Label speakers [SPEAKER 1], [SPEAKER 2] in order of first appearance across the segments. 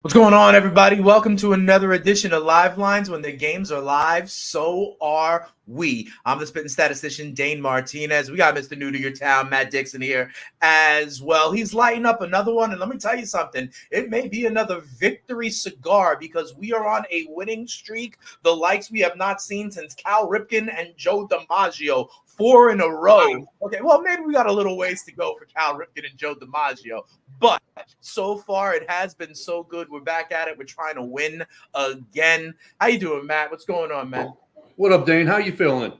[SPEAKER 1] What's going on, everybody? Welcome to another edition of Live Lines. When the games are live, so are we. I'm the spitting statistician, Dane Martinez. We got Mr. New to Your Town, Matt Dickson here as well. He's lighting up another one, and let me tell you something. It may be another victory cigar because we are on a winning streak, the likes we have not seen since Cal Ripken and Joe DiMaggio. 4 in a row. Okay, well, maybe we got a little ways to go for Cal Ripken and Joe DiMaggio, but so far it has been so good. We're back at it. We're trying to win again. How you doing, Matt? What's going on, man?
[SPEAKER 2] What up, Dane? How you feeling?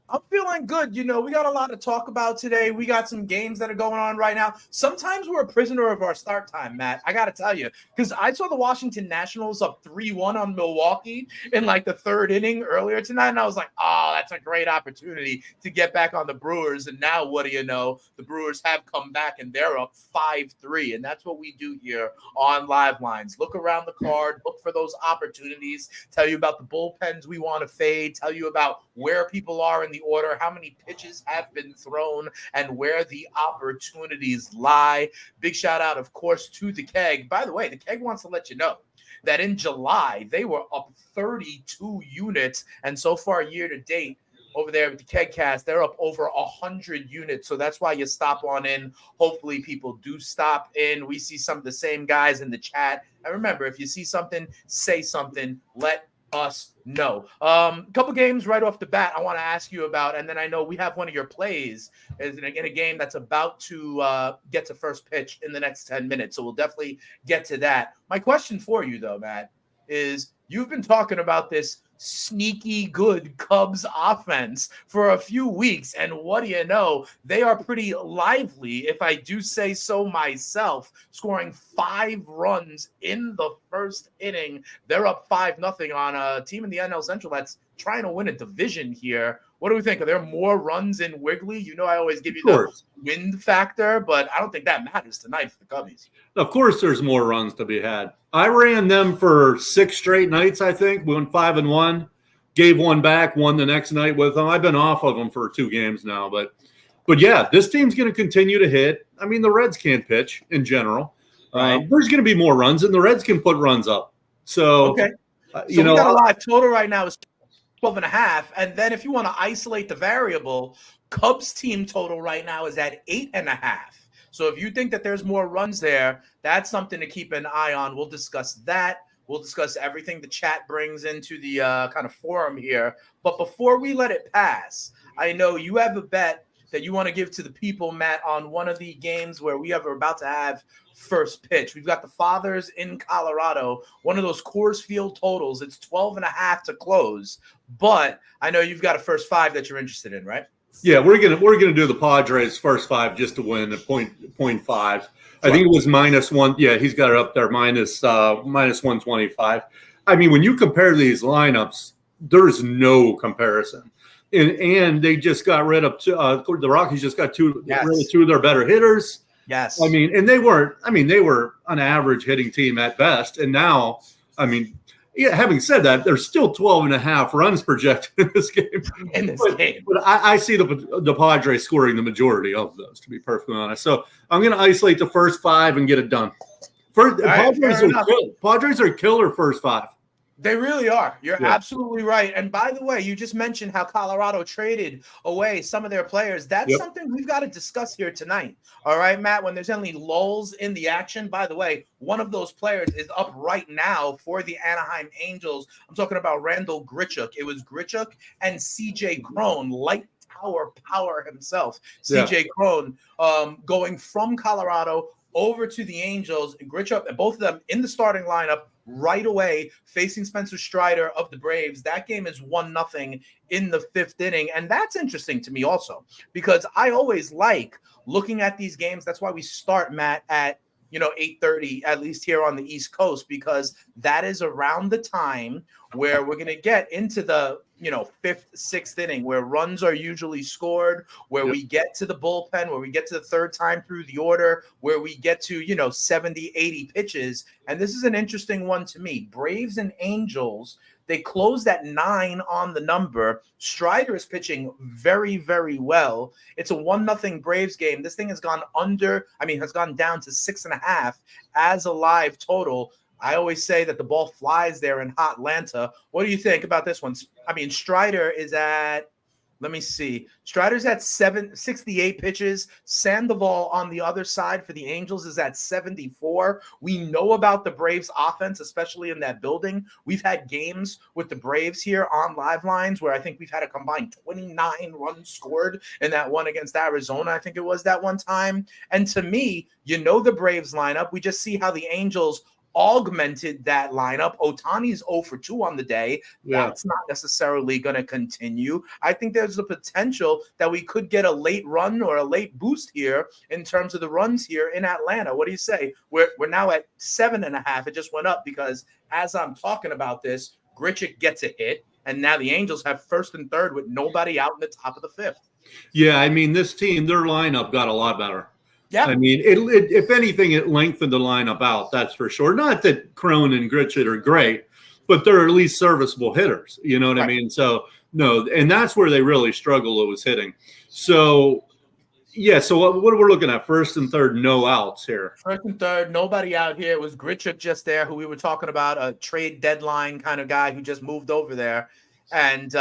[SPEAKER 1] I'm feeling good. We got a lot to talk about today. We got some games that are going on right now. Sometimes we're a prisoner of our start time, Matt. I got to tell you, because I saw the Washington Nationals up 3-1 on Milwaukee in like the third inning earlier tonight. And I was like, oh, that's a great opportunity to get back on the Brewers. And now, what do you know? The Brewers have come back and they're up 5-3. And that's what we do here on Live Lines. Look around the card, look for those opportunities, tell you about the bullpens we want to fade, tell you about where people are in the order, how many pitches have been thrown, and where the opportunities lie. Big shout out, of course, to the Keg. By the way, the Keg wants to let you know that in July, they were up 32 units, and so far year to date, over there with the Keg Cast, they're up over 100 units. So that's why you stop on in. Hopefully people do stop in. We see some of the same guys in the chat. And remember, if you see something, say something. Let us know. Couple games right off the bat I want to ask you about, and then I know we have one of your plays in a game that's about to get to first pitch in the next 10 minutes. So we'll definitely get to that. My question for you, though, Matt, is you've been talking about this sneaky good Cubs offense for a few weeks, and what do you know? They are pretty lively, if I do say so myself, scoring 5 runs in the first inning. They're up 5-0 on a team in the NL Central that's trying to win a division here. What do we think? Are there more runs in Wiggly? I always give you the wind factor, but I don't think that matters tonight for the Cubbies.
[SPEAKER 2] Of course there's more runs to be had. I ran them for 6 straight nights, I think. We went 5-1, gave one back, won the next night with them. I've been off of them for 2 games now. But yeah, this team's going to continue to hit. I mean, the Reds can't pitch in general. Right. There's going to be more runs, and the Reds can put runs up. So,
[SPEAKER 1] okay. We got a live total right now is 12.5. And then if you want to isolate the variable, Cubs team total right now is at 8.5. So if you think that there's more runs there, that's something to keep an eye on. We'll discuss that. We'll discuss everything the chat brings into the kind of forum here. But before we let it pass, I know you have a bet that you want to give to the people, Matt, on one of the games where we are about to have first pitch. We've got the Fathers in Colorado, one of those Coors Field totals. It's 12.5 to close. But I know you've got a first 5 that you're interested in, right?
[SPEAKER 2] Yeah, we're gonna do the Padres first 5 just to win at 0.5. I think it was -1. Yeah, he's got it up there, minus 125. I mean, when you compare these lineups, there's no comparison. And they just got rid of the Rockies. Just got two of their better hitters.
[SPEAKER 1] Yes,
[SPEAKER 2] I mean, and they were an average hitting team at best, and now, I mean. Yeah, having said that, there's still 12.5 runs projected in this game. But I see the Padres scoring the majority of those, to be perfectly honest. So I'm going to isolate the first 5 and get it done. Padres are killer first 5.
[SPEAKER 1] They really are. You're absolutely right. And by the way, you just mentioned how Colorado traded away some of their players. That's something we've got to discuss here tonight. All right, Matt, when there's any lulls in the action, by the way, one of those players is up right now for the Anaheim Angels. I'm talking about Randall Grichuk. It was Grichuk and CJ Cron, light tower power himself. CJ Cron going from Colorado over to the Angels, and Grichuk, and both of them in the starting lineup right away, facing Spencer Strider of the Braves. That game is 1-0 in the 5th inning. And that's interesting to me also, because I always like looking at these games. That's why we start, Matt, at 8:30, at least here on the East Coast, because that is around the time where we're going to get into the 5th, 6th inning, where runs are usually scored, where we get to the bullpen, where we get to the third time through the order, where we get to 70, 80 pitches. And this is an interesting one to me. Braves and Angels, they closed at 9 on the number. Strider is pitching very, very well. It's a 1-0 Braves game. This thing has gone down to 6.5 as a live total. I always say that the ball flies there in hot Atlanta. What do you think about this one? I mean, Strider is at, let me see. Strider's at 68 pitches. Sandoval on the other side for the Angels is at 74. We know about the Braves offense, especially in that building. We've had games with the Braves here on live lines where I think we've had a combined 29 runs scored in that one against Arizona. I think it was that one time. And to me, you know the Braves lineup. We just see how the Angels augmented that lineup. Ohtani's 0 for 2 on the day. That's not necessarily going to continue. I think there's a potential that we could get a late run or a late boost here in terms of the runs here in Atlanta. What do you say? We're now at 7.5. It just went up because as I'm talking about this, Grichuk gets a hit, and now the Angels have first and third with nobody out in the top of the fifth.
[SPEAKER 2] Yeah, I mean, this team, their lineup got a lot better.
[SPEAKER 1] Yeah.
[SPEAKER 2] I mean, if anything, it lengthened the lineup out, that's for sure. Not that Crone and Grichuk are great, but they're at least serviceable hitters. You know what I mean? So, no, and that's where they really struggle, it was hitting. So, yeah, so what we're looking at, first and third, no outs here.
[SPEAKER 1] First and third, nobody out here. It was Grichuk just there, who we were talking about, a trade deadline kind of guy who just moved over there. And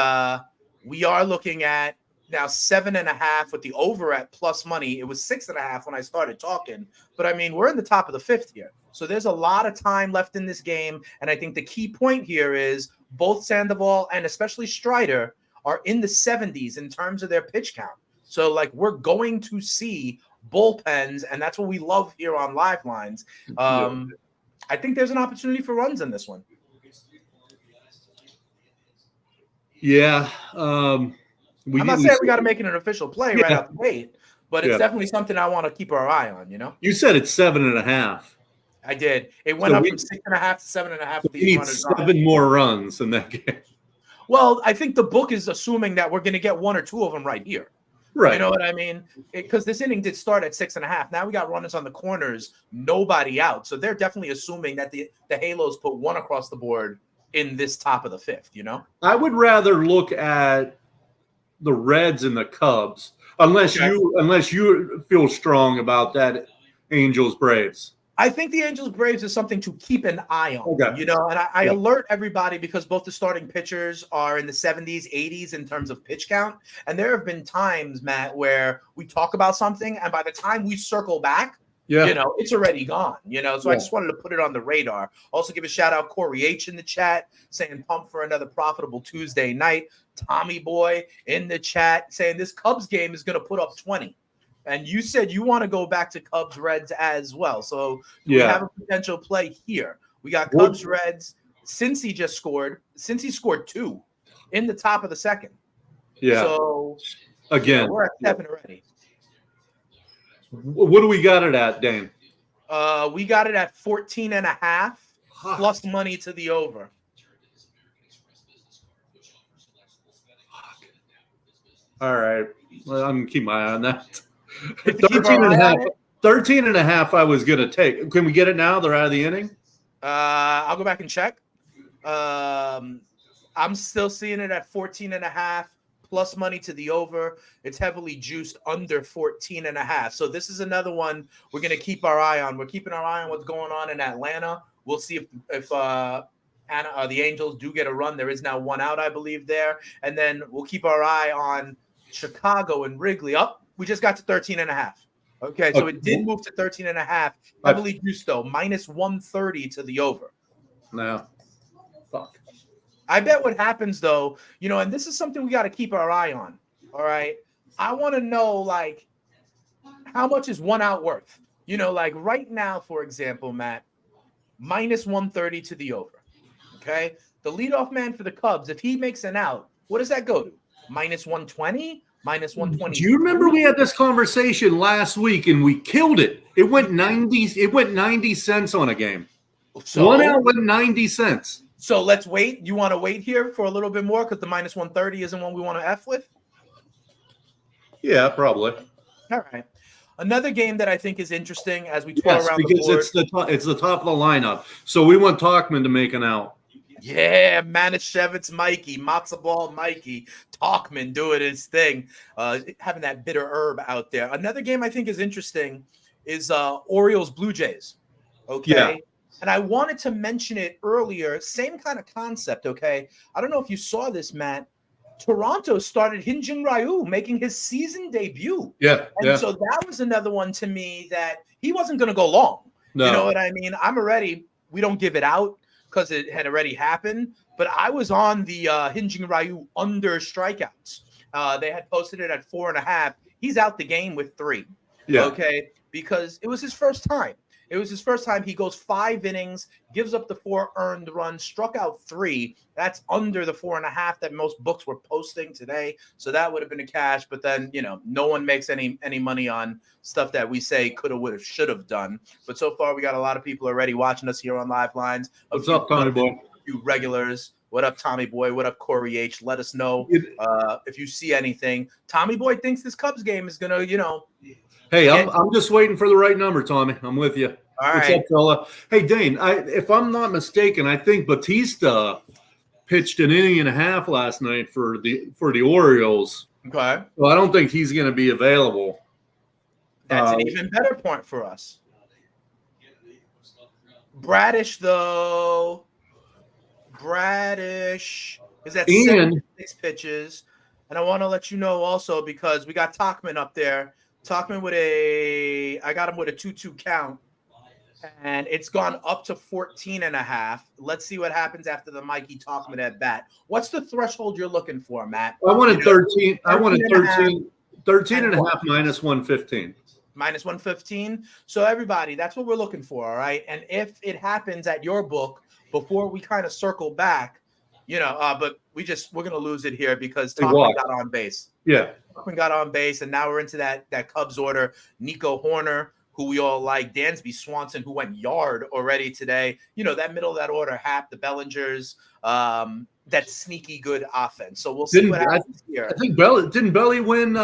[SPEAKER 1] we are looking at now 7.5 with the over at plus money. It was 6.5 when I started talking, but I mean, we're in the top of the fifth here. So there's a lot of time left in this game. And I think the key point here is both Sandoval and especially Strider are in the 70s in terms of their pitch count. So like we're going to see bullpens, and that's what we love here on Live Lines. I think there's an opportunity for runs in this one.
[SPEAKER 2] Yeah.
[SPEAKER 1] I'm not saying we got to make it an official play right out the gate, but it's definitely something I want to keep our eye on, you know?
[SPEAKER 2] You said it's 7.5.
[SPEAKER 1] I did. It went up from 6.5 to 7.5.
[SPEAKER 2] We need 7 more runs in that game.
[SPEAKER 1] Well, I think the book is assuming that we're going to get 1 or 2 of them right here.
[SPEAKER 2] Right.
[SPEAKER 1] You know what I mean? Because this inning did start at 6.5. Now we got runners on the corners, nobody out. So they're definitely assuming that the Halos put 1 across the board in this top of the fifth, you know?
[SPEAKER 2] I would rather look at the Reds and the Cubs, unless you feel strong about that Angels Braves.
[SPEAKER 1] I think the Angels Braves is something to keep an eye on, you know, and I alert everybody because both the starting pitchers are in the 70s, 80s in terms of pitch count. And there have been times, Matt, where we talk about something and by the time we circle back, you know, it's already gone, you know, so I just wanted to put it on the radar. Also give a shout out Corey H in the chat saying pump for another profitable Tuesday night. Tommy Boy in the chat saying this Cubs game is going to put up 20. And you said you want to go back to Cubs Reds as well. So we have a potential play here. We got Cubs Reds. Cincy just scored. Cincy scored 2 in the top of the second. Yeah. So
[SPEAKER 2] again,
[SPEAKER 1] we're at 7 already.
[SPEAKER 2] What do we got it at, Dane?
[SPEAKER 1] We got it at 14.5 plus money to the over.
[SPEAKER 2] All right. Well, I'm going to keep my eye on that. 13.5 I was going to take. Can we get it now? They're out of the inning?
[SPEAKER 1] I'll go back and check. I'm still seeing it at 14.5 plus money to the over. It's heavily juiced under 14.5. So this is another one we're going to keep our eye on. We're keeping our eye on what's going on in Atlanta. We'll see if the Angels do get a run. There is now 1 out, I believe, there. And then we'll keep our eye on Chicago and Wrigley. We just got to 13.5. Okay, so it did move to 13.5. Heavily juiced, though. Minus 130 to the over.
[SPEAKER 2] No. Fuck.
[SPEAKER 1] I bet what happens, though, you know, and this is something we got to keep our eye on, all right? I want to know, like, how much is 1 out worth? You know, like right now, for example, Matt, minus 130 to the over, okay? The leadoff man for the Cubs, if he makes an out, what does that go to? Minus 120? Minus 120.
[SPEAKER 2] Do you remember we had this conversation last week and we killed it? It went 90 cents on a game. So 1 out went 90 cents.
[SPEAKER 1] So let's wait. You want to wait here for a little bit more because the minus 130 isn't one we want to F with?
[SPEAKER 2] Yeah, probably.
[SPEAKER 1] All right. Another game that I think is interesting as we tour around the board.
[SPEAKER 2] Because it's the top of the lineup. So we want Talkman to make an out.
[SPEAKER 1] Yeah, Manischewitz Mikey, Matzo Ball Mikey, Talkman doing his thing, having that bitter herb out there. Another game I think is interesting is Orioles Blue Jays. Okay. Yeah. And I wanted to mention it earlier. Same kind of concept, okay? I don't know if you saw this, Matt. Toronto started Hyun-Jin Ryu making his season debut.
[SPEAKER 2] Yeah.
[SPEAKER 1] And so that was another one to me that he wasn't going to go long.
[SPEAKER 2] No.
[SPEAKER 1] You know what I mean? We don't give it out because it had already happened. But I was on the Hyun-Jin Ryu under strikeouts. They had posted it at 4.5. He's out the game with 3.
[SPEAKER 2] Yeah.
[SPEAKER 1] Okay. Because it was his first time. He goes 5 innings, gives up the 4 earned runs, struck out 3. That's under the 4.5 that most books were posting today. So that would have been a cash. But then, no one makes any money on stuff that we say coulda, woulda, should have done. But so far, we got a lot of people already watching us here on Live Lines.
[SPEAKER 2] What's up, Tommy Boy?
[SPEAKER 1] A few regulars. What up, Tommy Boy? What up, Corey H? Let us know if you see anything. Tommy Boy thinks this Cubs game is gonna,
[SPEAKER 2] Hey, I'm just waiting for the right number, Tommy. I'm with you.
[SPEAKER 1] All
[SPEAKER 2] What's
[SPEAKER 1] right.
[SPEAKER 2] up, fella? Hey, Dane, if I'm not mistaken, I think Batista pitched an inning and a half last night for the Orioles.
[SPEAKER 1] Okay.
[SPEAKER 2] Well, I don't think he's going to be available.
[SPEAKER 1] That's an even better point for us. Bradish, though. Is at 6 pitches. And I want to let you know also because we got Tachman up there. Tachman I got him with a 2-2 count. And it's gone up to 14.5. Let's see what happens after the Mikey Tachman at bat. What's the threshold you're looking for, Matt?
[SPEAKER 2] I wanted 13. I wanted 13 and a half minus 115.
[SPEAKER 1] Minus 115. So everybody, that's what we're looking for, all right? And if it happens at your book before we kind of circle back, but we're going to lose it here because Tachman got on base.
[SPEAKER 2] Yeah.
[SPEAKER 1] Tachman got on base, and now we're into that Cubs order. Nico Horner, who we all like, Dansby Swanson, who went yard already today. That middle of that order, Hap, the Bellingers, that sneaky good offense. So we'll see what happens here. I think
[SPEAKER 2] didn't Belly win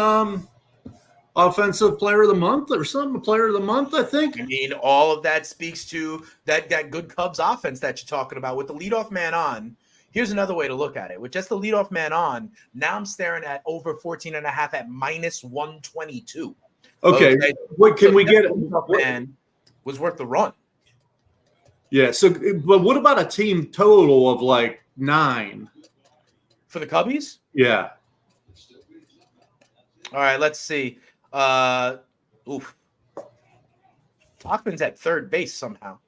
[SPEAKER 2] Offensive Player of the Month or something? Player of the Month, I think.
[SPEAKER 1] I mean, all of that speaks to that good Cubs offense that you're talking about with the leadoff man on. Here's another way to look at it. With just the leadoff man on, now I'm staring at over 14.5 at minus 122.
[SPEAKER 2] Okay. What can we get?
[SPEAKER 1] Man was worth the run.
[SPEAKER 2] Yeah. So, but what about a team total of like 9
[SPEAKER 1] for the Cubbies?
[SPEAKER 2] Yeah.
[SPEAKER 1] All right. Let's see. Tachman's at third base somehow.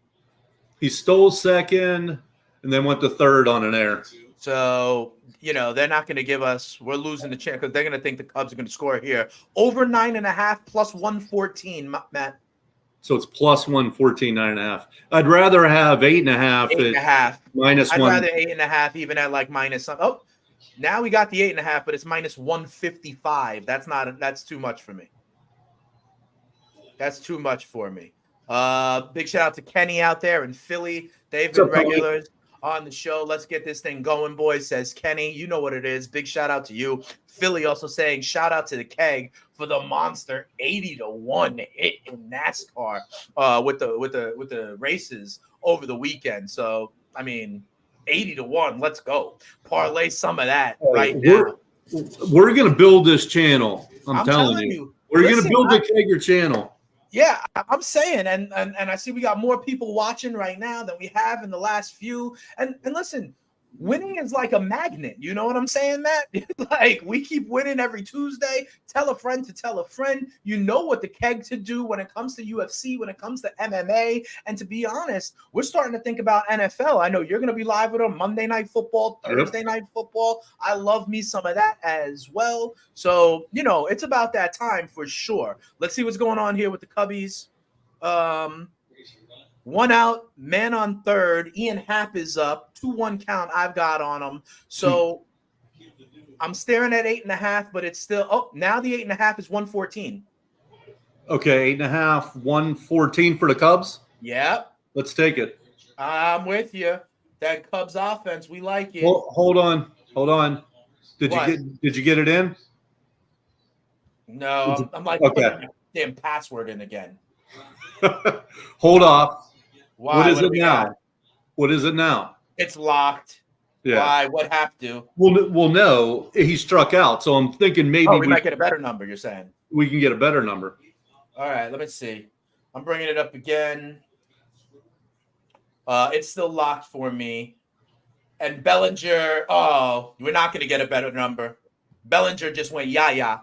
[SPEAKER 2] He stole second and then went to third on an error.
[SPEAKER 1] So, they're not going to give us – we're losing the chance because they're going to think the Cubs are going to score here. Over 9.5 plus 114, Matt.
[SPEAKER 2] So it's plus 114, 9.5. I'd rather have 8.5.
[SPEAKER 1] 8.5.
[SPEAKER 2] Minus
[SPEAKER 1] I'd
[SPEAKER 2] 1.
[SPEAKER 1] rather 8.5 even at like minus – oh, now we got the 8.5, but it's minus 155. That's too much for me. That's too much for me. Big shout out to Kenny out there in Philly. They've been regulars on the show. Let's get this thing going, boys, says Kenny. You know what it is. Big shout out to you. Philly also saying shout out to the Keg for the monster 80-1 hit in NASCAR with the races over the weekend. So, I mean, 80-1. Let's go. Parlay some of that right now.
[SPEAKER 2] We're going to build this channel. I'm telling you. We're going to build the Kegger channel.
[SPEAKER 1] Yeah, I'm saying, and I see we got more people watching right now than we have in the last few. And listen, winning is like a magnet. You know what I'm saying, Matt? Like we keep winning every Tuesday. Tell a friend to tell a friend. You know what the Keg to do when it comes to UFC, when it comes to MMA. And to be honest, we're starting to think about NFL. I know you're going to be live with them Monday Night Football, Thursday Night Football. I love me some of that as well. So, it's about that time for sure. Let's see what's going on here with the Cubbies. 1 out, man on third. Ian Happ is up. 2-1 count I've got on him. So I'm staring at 8.5, but it's still now the 8.5 is 114.
[SPEAKER 2] Okay, 8.5, 114 for the Cubs.
[SPEAKER 1] Yeah.
[SPEAKER 2] Let's take it.
[SPEAKER 1] I'm with you. That Cubs offense, we like it.
[SPEAKER 2] Well, hold on. Did you get it in?
[SPEAKER 1] No, I'm like putting my damn password in again.
[SPEAKER 2] Hold off.
[SPEAKER 1] Why?
[SPEAKER 2] What is it now? What is it now?
[SPEAKER 1] It's locked.
[SPEAKER 2] Yeah.
[SPEAKER 1] Why? What have to?
[SPEAKER 2] Well, no, he struck out. So I'm thinking maybe
[SPEAKER 1] we might get a better number, you're saying.
[SPEAKER 2] We can get a better number.
[SPEAKER 1] All right, let me see. I'm bringing it up again. It's still locked for me. And Bellinger, oh, we're not going to get a better number. Bellinger just went yah.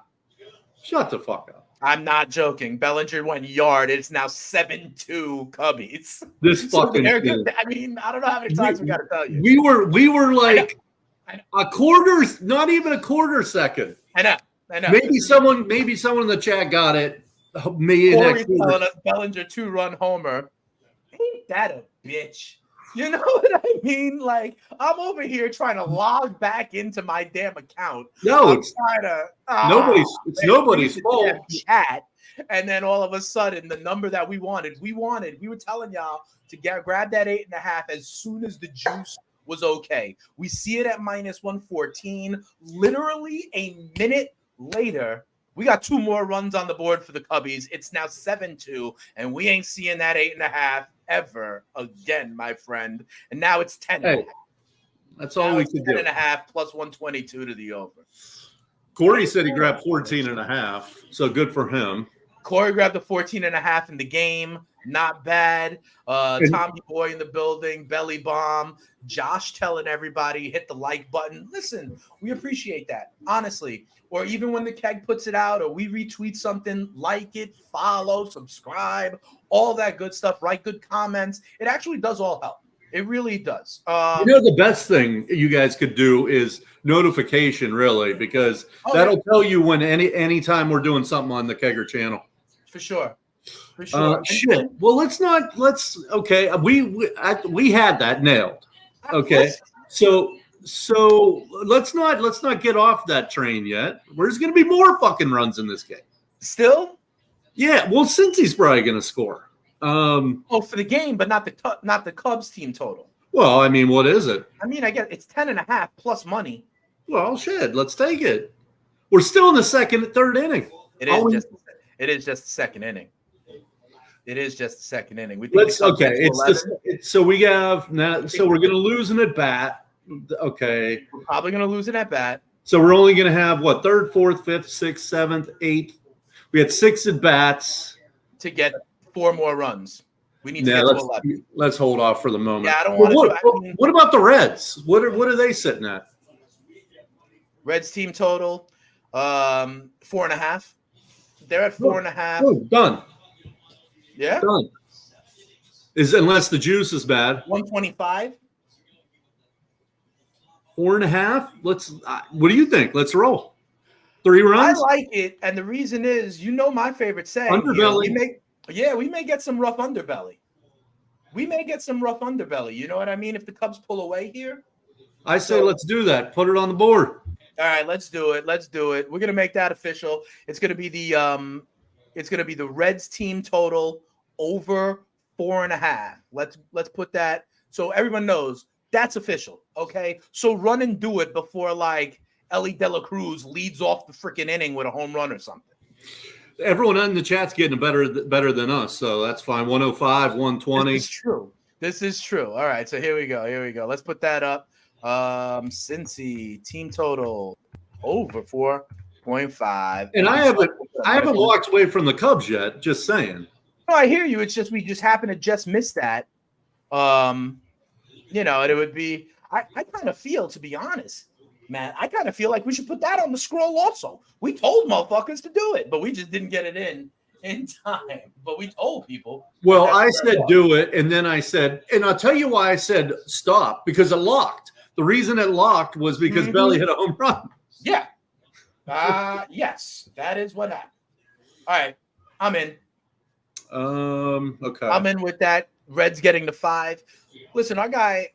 [SPEAKER 2] Shut the fuck up.
[SPEAKER 1] I'm not joking. Bellinger went yard. It's now 7-2 Cubbies.
[SPEAKER 2] This fucking
[SPEAKER 1] good. I mean, I don't know how many times we got to tell you.
[SPEAKER 2] We were like
[SPEAKER 1] I know.
[SPEAKER 2] a quarter, not even a quarter second.
[SPEAKER 1] I know.
[SPEAKER 2] Maybe someone in the chat got it.
[SPEAKER 1] Corey's telling us Bellinger 2-run homer. Ain't that a bitch? You know what I mean? Like, I'm over here trying to log back into my damn account.
[SPEAKER 2] No,
[SPEAKER 1] it's
[SPEAKER 2] nobody's fault.
[SPEAKER 1] Chat, and then all of a sudden, the number that we were telling y'all to grab that 8.5 as soon as the juice was okay. We see it at -114. Literally a minute later, we got 2 more runs on the board for the Cubbies. It's now 7-2, and we ain't seeing that 8.5 ever again, my friend. And now it's 10.
[SPEAKER 2] Hey, that's all we could do.
[SPEAKER 1] 10.5 plus 122 to the over.
[SPEAKER 2] Corey said he grabbed 14.5, so good for him.
[SPEAKER 1] Corey grabbed the 14.5 in the game. Not bad. Tommy Boy in the building, belly bomb. Josh telling everybody, hit the like button. Listen, we appreciate that, honestly. Or even when the keg puts it out or we retweet something, like it, follow, subscribe, all that good stuff, write good comments. It actually does all help. It really does.
[SPEAKER 2] The best thing you guys could do is notification, really, because that'll tell you when anytime we're doing something on the Kegger channel.
[SPEAKER 1] For sure.
[SPEAKER 2] Shit. Well, let's okay. We had that nailed. Okay. So let's not get off that train yet. There's going to be more fucking runs in this game.
[SPEAKER 1] Still?
[SPEAKER 2] Yeah. Well, Cincy's probably going to score.
[SPEAKER 1] For the game, but not the Cubs team total.
[SPEAKER 2] Well, I mean, what is it?
[SPEAKER 1] I mean, I guess it's 10.5 plus money.
[SPEAKER 2] Well, shit. Let's take it. We're still in the third inning.
[SPEAKER 1] It is just the second inning. It is just the second inning. So we have now. So we're going to lose an at bat. Okay. We're probably going to lose an at bat.
[SPEAKER 2] So we're only going to have what, 3rd, 4th, 5th, 6th, 7th, 8th. We had 6 at bats
[SPEAKER 1] to get 4 more runs. We need to get to 11.
[SPEAKER 2] Let's hold off for the moment.
[SPEAKER 1] Yeah, I don't want
[SPEAKER 2] to. What about the Reds? What are they sitting at?
[SPEAKER 1] Reds team total 4.5. They're at 4.5.
[SPEAKER 2] Oh, done.
[SPEAKER 1] Yeah.
[SPEAKER 2] Done. Unless the juice is bad.
[SPEAKER 1] 125.
[SPEAKER 2] 4.5. What do you think? Let's roll. 3 runs.
[SPEAKER 1] I like it, and the reason is, my favorite saying.
[SPEAKER 2] Underbelly.
[SPEAKER 1] We may get some rough underbelly. You know what I mean? If the Cubs pull away here,
[SPEAKER 2] I say let's do that. Put it on the board.
[SPEAKER 1] All right, let's do it. We're gonna make that official. It's gonna be the Reds team total over 4.5. Let's put that so everyone knows that's official. Okay, so run and do it before like Ellie De La Cruz leads off the freaking inning with a home run or something.
[SPEAKER 2] Everyone in the chat's getting better than us, so that's fine. 105, 120.
[SPEAKER 1] This is true. All right, so here we go. Let's put that up. Cincy team total over 4.5.
[SPEAKER 2] And I haven't walked away from the Cubs yet. Just saying.
[SPEAKER 1] No, I hear you. It's just we just happen to just miss that. And it would be. I kind of feel, to be honest, man, I kind of feel like we should put that on the scroll also. We told motherfuckers to do it, but we just didn't get it in time. But we told people.
[SPEAKER 2] Well, I said do it, and then I said, and I'll tell you why I said stop, because it locked. The reason it locked was because Belly hit a home run.
[SPEAKER 1] Yeah. Yes, that is what happened. All right, I'm in.
[SPEAKER 2] Okay.
[SPEAKER 1] I'm in with that. Reds getting the 5. Listen, our guy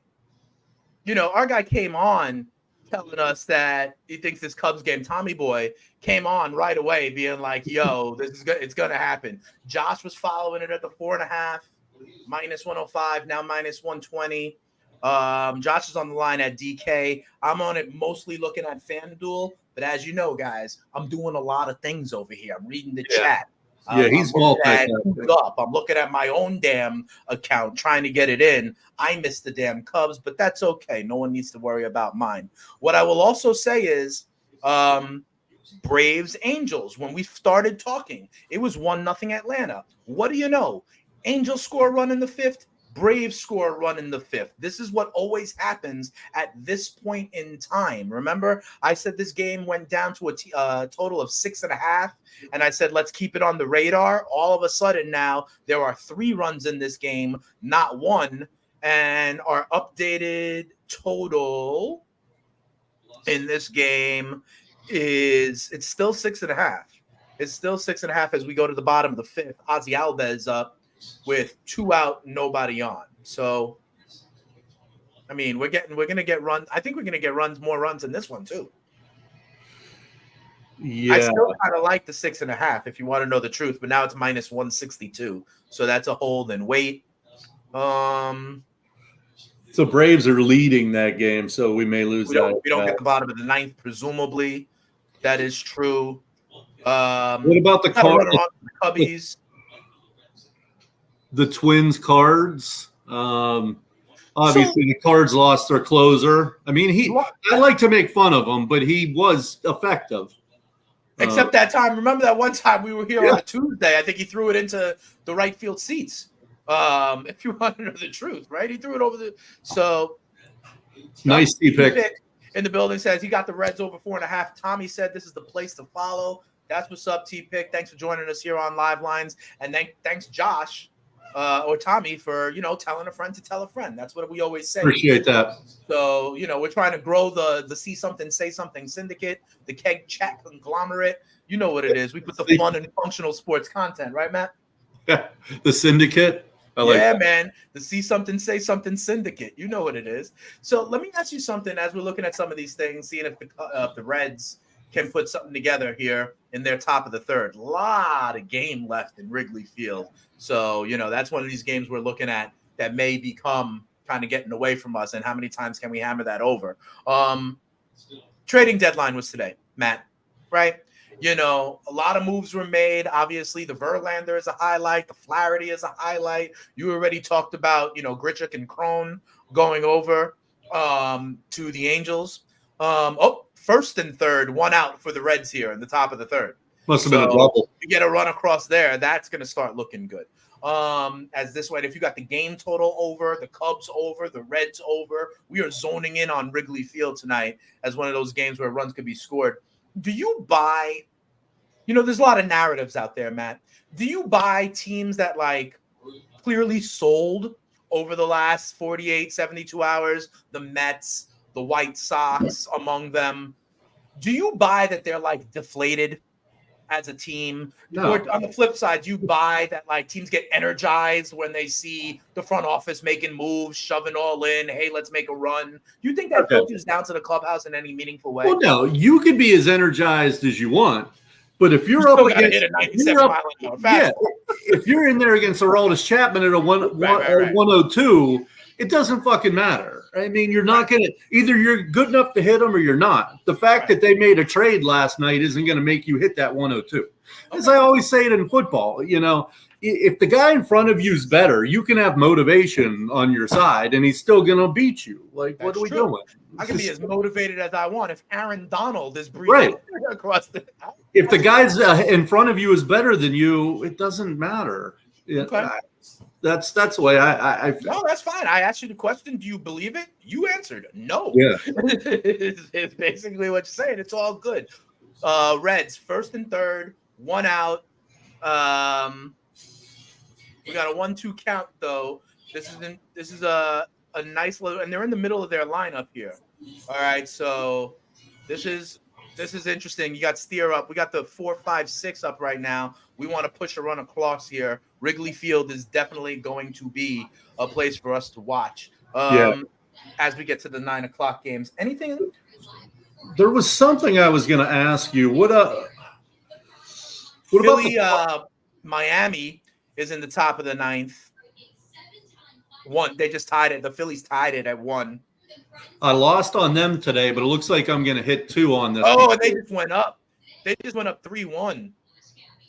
[SPEAKER 1] came on telling us that he thinks this Cubs game, Tommy Boy, came on right away being like, yo, this is good. It's going to happen. Josh was following it at the 4.5, -105, now -120. Josh is on the line at DK. I'm on it mostly looking at FanDuel, but as you know, guys, I'm doing a lot of things over here. I'm reading the chat.
[SPEAKER 2] He's
[SPEAKER 1] I'm looking at my own damn account trying to get it in. I missed the damn Cubs, but that's okay. No one needs to worry about mine. What I will also say is Braves Angels. When we started talking, it was 1-0 Atlanta. What do you know? Angels score a run in the 5th. Braves score a run in the 5th. This is what always happens at this point in time. Remember, I said this game went down to a total of 6.5, and I said, let's keep it on the radar. All of a sudden now, there are 3 runs in this game, not 1, and our updated total in this game it's still 6.5. It's still 6.5 as we go to the bottom of the 5th. Ozzy Alves up with 2 out, nobody on. So, I mean, we're gonna get runs. I think we're gonna get more runs in this one too.
[SPEAKER 2] Yeah,
[SPEAKER 1] I still kind of like the 6.5 if you want to know the truth, but now it's minus 162, so that's a hold and wait.
[SPEAKER 2] So Braves are leading that game, so we may lose that.
[SPEAKER 1] We don't get the bottom of the 9th, presumably. That is true.
[SPEAKER 2] What about the
[SPEAKER 1] Cubbies?
[SPEAKER 2] The Twins Cards. Obviously, the Cards lost their closer. I mean, I like to make fun of him, but he was effective.
[SPEAKER 1] Except that time. Remember that one time we were here on a Tuesday? I think he threw it into the right field seats. If you want to know the truth, right? He threw it over the. So
[SPEAKER 2] nice T-pick.
[SPEAKER 1] In the building says he got the Reds over 4.5. Tommy said this is the place to follow. That's what's up, T-pick. Thanks for joining us here on Live Lines, and thanks Josh. Or Tommy for, telling a friend to tell a friend. That's what we always say.
[SPEAKER 2] Appreciate that.
[SPEAKER 1] So, we're trying to grow the See Something, Say Something syndicate, the Keg Chat conglomerate. You know what it is. We put the fun and functional sports content, right, Matt?
[SPEAKER 2] Yeah, the syndicate.
[SPEAKER 1] Man. The See Something, Say Something syndicate. You know what it is. So let me ask you something as we're looking at some of these things, seeing if the Reds can put something together here in their top of the 3rd. A lot of game left in Wrigley Field. So, that's one of these games we're looking at that may become kind of getting away from us. And how many times can we hammer that over? Trading deadline was today, Matt, right? A lot of moves were made. Obviously, the Verlander is a highlight. The Flaherty is a highlight. You already talked about, Grichuk and Cron going over to the Angels. First and 3rd, 1 out for the Reds here in the top of the 3rd.
[SPEAKER 2] Must have been a double.
[SPEAKER 1] You get a run across there, that's going to start looking good. As this way, if you got the game total over, the Cubs over, the Reds over, we are zoning in on Wrigley Field tonight as one of those games where runs could be scored. Do you buy, there's a lot of narratives out there, Matt. Do you buy teams that clearly sold over the last 48, 72 hours, the Mets, the White Sox among them? Do you buy that they're deflated as a team?
[SPEAKER 2] No.
[SPEAKER 1] Or on the flip side, you buy that teams get energized when they see the front office making moves, shoving all in, hey, let's make a run? Do you think that filters down to the clubhouse in any meaningful way?
[SPEAKER 2] Well, no, you can be as energized as you want, but if you're up against
[SPEAKER 1] a 97 mile an hour fastball.
[SPEAKER 2] If you're in there against Aroldis Chapman at a 102, it doesn't fucking matter. I mean, you're not going to – either you're good enough to hit them or you're not. The fact that they made a trade last night isn't going to make you hit that 102. As I always say it in football, if the guy in front of you is better, you can have motivation on your side, and he's still going to beat you. What are we doing?
[SPEAKER 1] I can be as motivated as I want if Aaron Donald is breathing across the –
[SPEAKER 2] If the guy's in front of you is better than you, it doesn't matter.
[SPEAKER 1] Okay.
[SPEAKER 2] That's the way I feel.
[SPEAKER 1] No, that's fine. I asked you the question. Do you believe it? You answered no.
[SPEAKER 2] Yeah.
[SPEAKER 1] it's basically what you're saying. It's all good. Reds, 1st and 3rd, 1 out. We got a 1-2 count though. This is a nice little, and they're in the middle of their lineup here. All right, so this is interesting. You got Steer up. We got the 4, 5, 6 up right now. We want to push a run across here. Wrigley Field is definitely going to be a place for us to watch. As we get to the 9 o'clock games. Anything?
[SPEAKER 2] There was something I was going to ask you. What
[SPEAKER 1] Philly, Miami is in the top of the 9th. 1. They just tied it. The Phillies tied it at 1.
[SPEAKER 2] I lost on them today, but it looks like I'm going to hit 2 on this.
[SPEAKER 1] Oh, and they just went up. They just went up 3-1.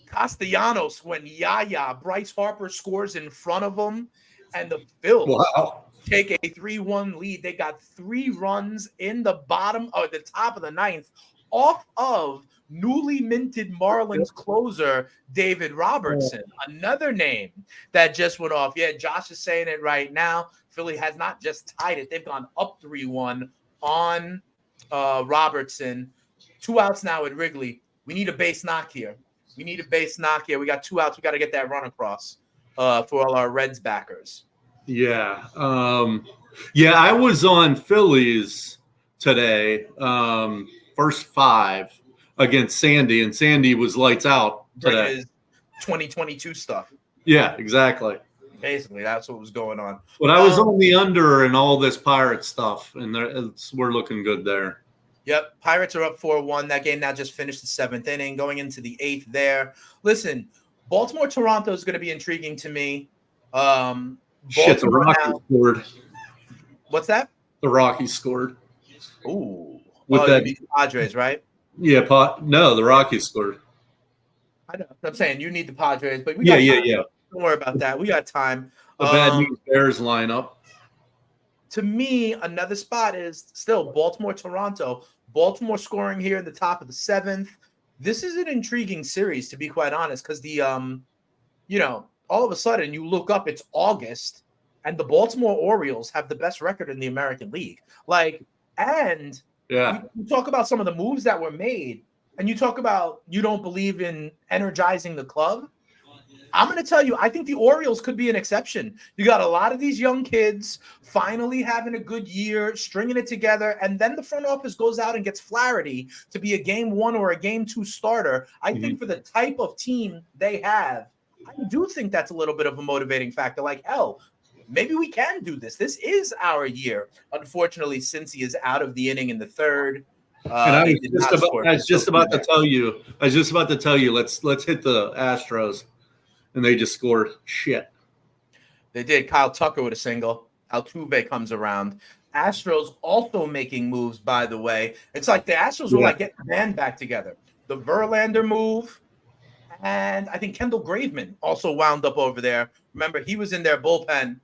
[SPEAKER 1] Castellanos went yaya. Bryce Harper scores in front of them, and the Phils take a 3-1 lead. They got 3 runs in the top of the 9th off of newly minted Marlins closer David Robertson, another name that just went off. Yeah, Josh is saying it right now. Philly has not just tied it. They've gone up 3-1 on Robertson. 2 outs now at Wrigley. We need a base knock here. We got 2 outs. We got to get that run across for all our Reds backers.
[SPEAKER 2] Yeah. I was on Phillies today, first 5 against Sandy, and Sandy was lights out today.
[SPEAKER 1] His 2022 stuff.
[SPEAKER 2] Yeah, exactly.
[SPEAKER 1] Basically, that's what was going on.
[SPEAKER 2] But I was on the under and all this Pirate stuff, and we're looking good there.
[SPEAKER 1] Yep, Pirates are up 4-1. That game now just finished the 7th inning, going into the 8th there. Listen, Baltimore-Toronto is going to be intriguing to me.
[SPEAKER 2] Shit, the Rockies scored.
[SPEAKER 1] What's that?
[SPEAKER 2] The Rockies scored.
[SPEAKER 1] Ooh.
[SPEAKER 2] With that,
[SPEAKER 1] the Padres, right?
[SPEAKER 2] Yeah, the Rockies scored.
[SPEAKER 1] I know. I'm saying you need the Padres, but we got time. Don't worry about that. We got time.
[SPEAKER 2] The bad news Bears lineup.
[SPEAKER 1] To me, another spot is still Baltimore-Toronto. Baltimore scoring here in the top of the 7th. This is an intriguing series, to be quite honest, because all of a sudden you look up, it's August, and the Baltimore Orioles have the best record in the American League. You talk about some of the moves that were made, and you talk about you don't believe in energizing the club. I'm going to tell you, I think the Orioles could be an exception. You got a lot of these young kids finally having a good year, stringing it together, and then the front office goes out and gets Flaherty to be a game 1 or a game 2 starter. I think for the type of team they have, I do think that's a little bit of a motivating factor. Like, hell, maybe we can do this. This is our year. Unfortunately, since he is out of the inning in the 3rd.
[SPEAKER 2] And I was just about to tell you, let's hit the Astros. And they just scored shit.
[SPEAKER 1] They did. Kyle Tucker with a single. Altuve comes around. Astros also making moves, by the way. It's like the Astros were like getting the band back together. The Verlander move, and I think Kendall Graveman also wound up over there. Remember, he was in their bullpen.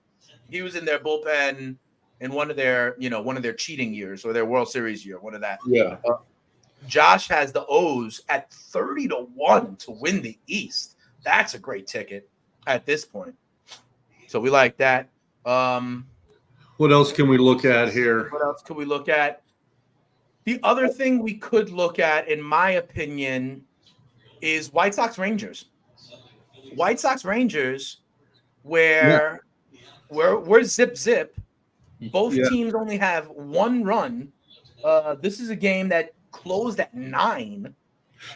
[SPEAKER 1] In one of their cheating years or their World Series year, one of that.
[SPEAKER 2] Yeah.
[SPEAKER 1] Josh has the O's at 30-1 to win the East. That's a great ticket at this point. So we like that.
[SPEAKER 2] What else can we look at here?
[SPEAKER 1] What else could we look at? The other thing we could look at, in my opinion, is White Sox Rangers. White Sox Rangers, where we're zip. Both teams only have 1 run. This is a game that closed at 9.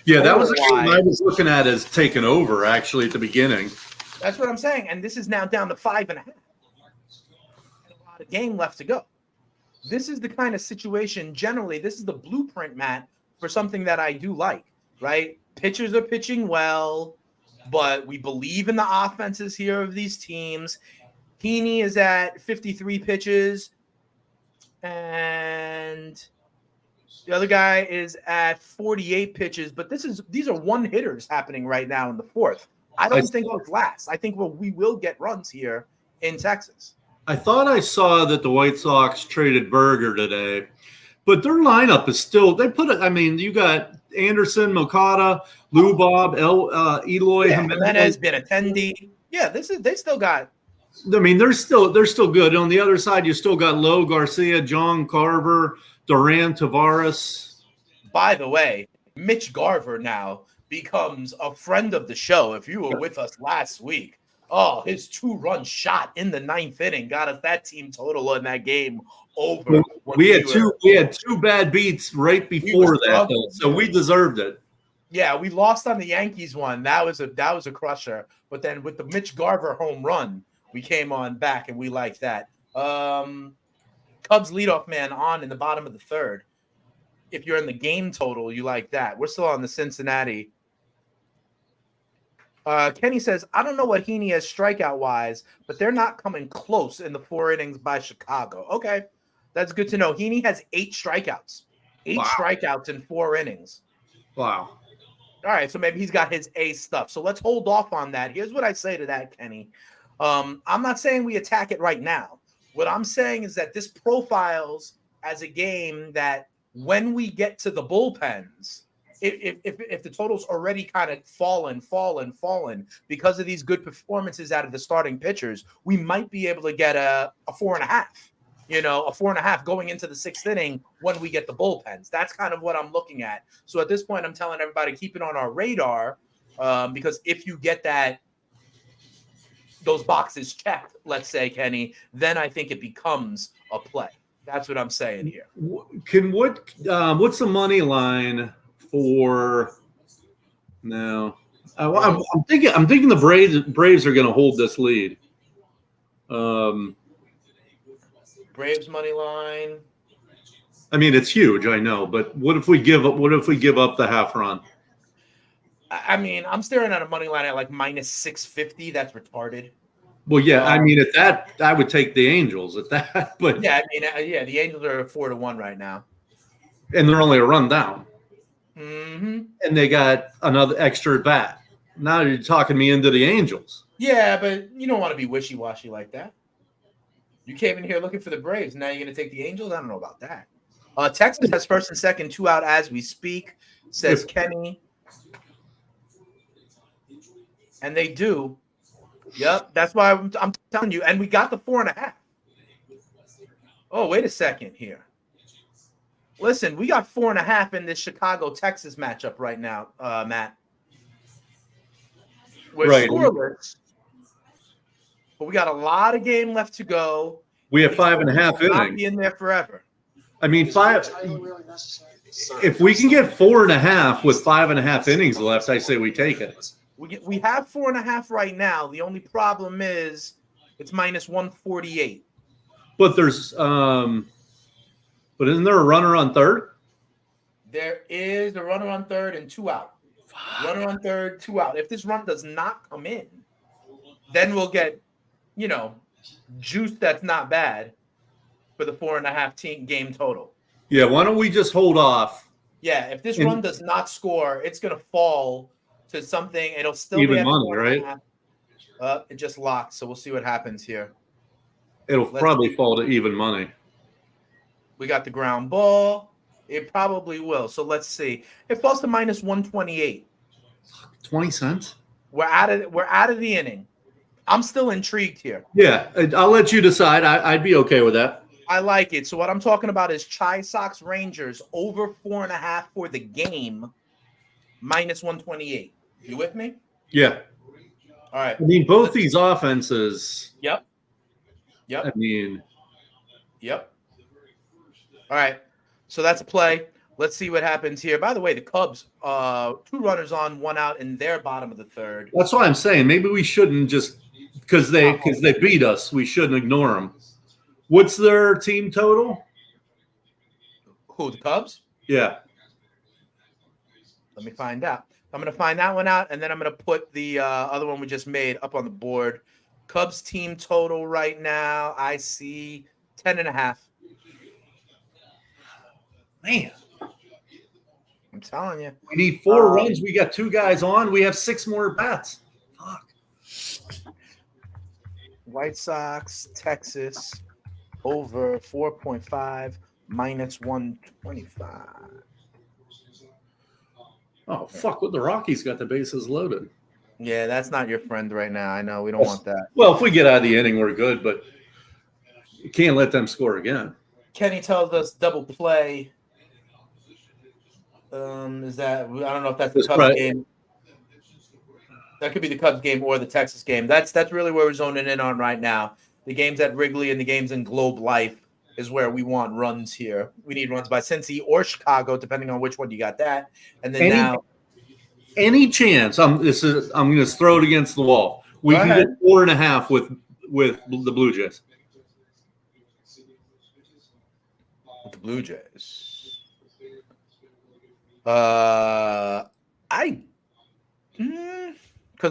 [SPEAKER 2] Yeah, that was a game I was looking at as taking over, actually, at the beginning.
[SPEAKER 1] That's what I'm saying. And this is now down to 5.5. And a lot of game left to go. This is the kind of situation, generally, this is the blueprint, Matt, for something that I do like, right? Pitchers are pitching well, but we believe in the offenses here of these teams. Heaney is at 53 pitches, and the other guy is at 48 pitches, but these are one hitters happening right now in the 4th. I don't think it's last. I think we will get runs here in Texas.
[SPEAKER 2] I thought I saw that the White Sox traded Berger today, but their lineup is still. You got Anderson, Mokata, Lou Bob, Eloy,
[SPEAKER 1] Jimenez, Benintendi. Yeah, they still got.
[SPEAKER 2] I mean, they're still good. On the other side, you still got Lowe, Garcia, John Carver, Duran, Tavares.
[SPEAKER 1] By the way, Mitch Garver now becomes a friend of the show. If you were with us last week, his 2-run shot in the 9th inning got us that team total in that game over.
[SPEAKER 2] We had two bad beats right before that, though, so we deserved it.
[SPEAKER 1] Yeah, we lost on the Yankees one. That was a crusher. But then with the Mitch Garver home run, we came on back, and we liked that. Cubs leadoff man on in the bottom of the 3rd. If you're in the game total, you like that. We're still on the Cincinnati. Kenny says, I don't know what Heaney has strikeout-wise, but they're not coming close in the 4 innings by Chicago. Okay, that's good to know. Heaney has 8 strikeouts. 8 strikeouts in 4 innings.
[SPEAKER 2] Wow.
[SPEAKER 1] All right, so maybe he's got his A stuff. So let's hold off on that. Here's what I say to that, Kenny. I'm not saying we attack it right now. What I'm saying is that this profiles as a game that when we get to the bullpens, if the total's already kind of fallen because of these good performances out of the starting pitchers, we might be able to get a 4.5. A 4.5 going into the 6th inning when we get the bullpens. That's kind of what I'm looking at. So at this point, I'm telling everybody keep it on our radar because if you get those boxes checked, let's say, Kenny, then I think it becomes a play. That's what I'm saying here.
[SPEAKER 2] What's the money line for now? I'm thinking the Braves are going to hold this lead.
[SPEAKER 1] Braves money line.
[SPEAKER 2] I mean, it's huge, I know, but what if we give up the half run?
[SPEAKER 1] I mean, I'm staring at a money line at like minus 650. That's retarded.
[SPEAKER 2] Well, yeah, I mean, at that, I would take the Angels at that. But
[SPEAKER 1] yeah, I mean, the Angels are 4-1 right now,
[SPEAKER 2] and they're only a run down.
[SPEAKER 1] Mm-hmm.
[SPEAKER 2] And they got another extra bat. Now you're talking me into the Angels.
[SPEAKER 1] Yeah, but you don't want to be wishy-washy like that. You came in here looking for the Braves. Now you're going to take the Angels? I don't know about that. Texas has first and second, 2 out as we speak, says Kenny. And they do. Yep, that's why I'm telling you. And we got the 4.5. Oh, wait a second here. Listen, we got 4.5 in this Chicago-Texas matchup right now, Matt. We're scoreless. But we got a lot of game left to go.
[SPEAKER 2] We have 5.5 innings.
[SPEAKER 1] Not be in there forever.
[SPEAKER 2] I mean, 5. If we can get 4.5 with 5.5 innings left, I say we take it.
[SPEAKER 1] We have 4.5 right now. The only problem is it's minus 148.
[SPEAKER 2] But there's but isn't there a runner on third?
[SPEAKER 1] There is a runner on third and 2 out. Runner on third, 2 out. If this run does not come in, then we'll get juice that's not bad for the 4.5 game total.
[SPEAKER 2] Yeah, why don't we just hold off?
[SPEAKER 1] Yeah, if this run does not score, it's going to fall to something. It'll still
[SPEAKER 2] even
[SPEAKER 1] be at
[SPEAKER 2] money, right?
[SPEAKER 1] It just locked, so we'll see what happens here.
[SPEAKER 2] Let's probably fall to even money.
[SPEAKER 1] We got the ground ball. It probably will. So let's see. It falls to minus 128.
[SPEAKER 2] 20 cents?
[SPEAKER 1] We're out of the inning. I'm still intrigued here.
[SPEAKER 2] Yeah, I'll let you decide. I'd be okay with that.
[SPEAKER 1] I like it. So what I'm talking about is Chi Sox Rangers over 4.5 for the game, minus 128. You with me?
[SPEAKER 2] Yeah.
[SPEAKER 1] All right.
[SPEAKER 2] I mean, both these offenses.
[SPEAKER 1] Yep.
[SPEAKER 2] I mean.
[SPEAKER 1] Yep. All right. So that's a play. Let's see what happens here. By the way, the Cubs, 2 runners on, 1 out in their bottom of the third.
[SPEAKER 2] That's what I'm saying. Maybe we shouldn't just because they beat us. We shouldn't ignore them. What's their team total?
[SPEAKER 1] Who, the Cubs?
[SPEAKER 2] Yeah.
[SPEAKER 1] Let me find out. I'm going to find that one out, and then I'm going to put the other one we just made up on the board. Cubs team total right now, I see 10.5.
[SPEAKER 2] Man.
[SPEAKER 1] I'm telling you.
[SPEAKER 2] We need 4 runs. We got 2 guys on. We have 6 more bats. Fuck.
[SPEAKER 1] White Sox, Texas, over 4.5, minus 125.
[SPEAKER 2] Oh, fuck. What the Rockies got the bases loaded.
[SPEAKER 1] Yeah, that's not your friend right now. I know. We don't want that.
[SPEAKER 2] Well, if we get out of the inning, we're good, but you can't let them score again.
[SPEAKER 1] Kenny tells us double play. Is that, I don't know if that's the Cubs game. That could be the Cubs game or the Texas game. That's really where we're zoning in on right now. The games at Wrigley and the games in Globe Life is where we want runs here. We need runs by Cincy or Chicago, depending on which one you got that. And then
[SPEAKER 2] any chance, I'm going to throw it against the wall. We can get 4.5 with the Blue Jays.
[SPEAKER 1] With the Blue Jays. Because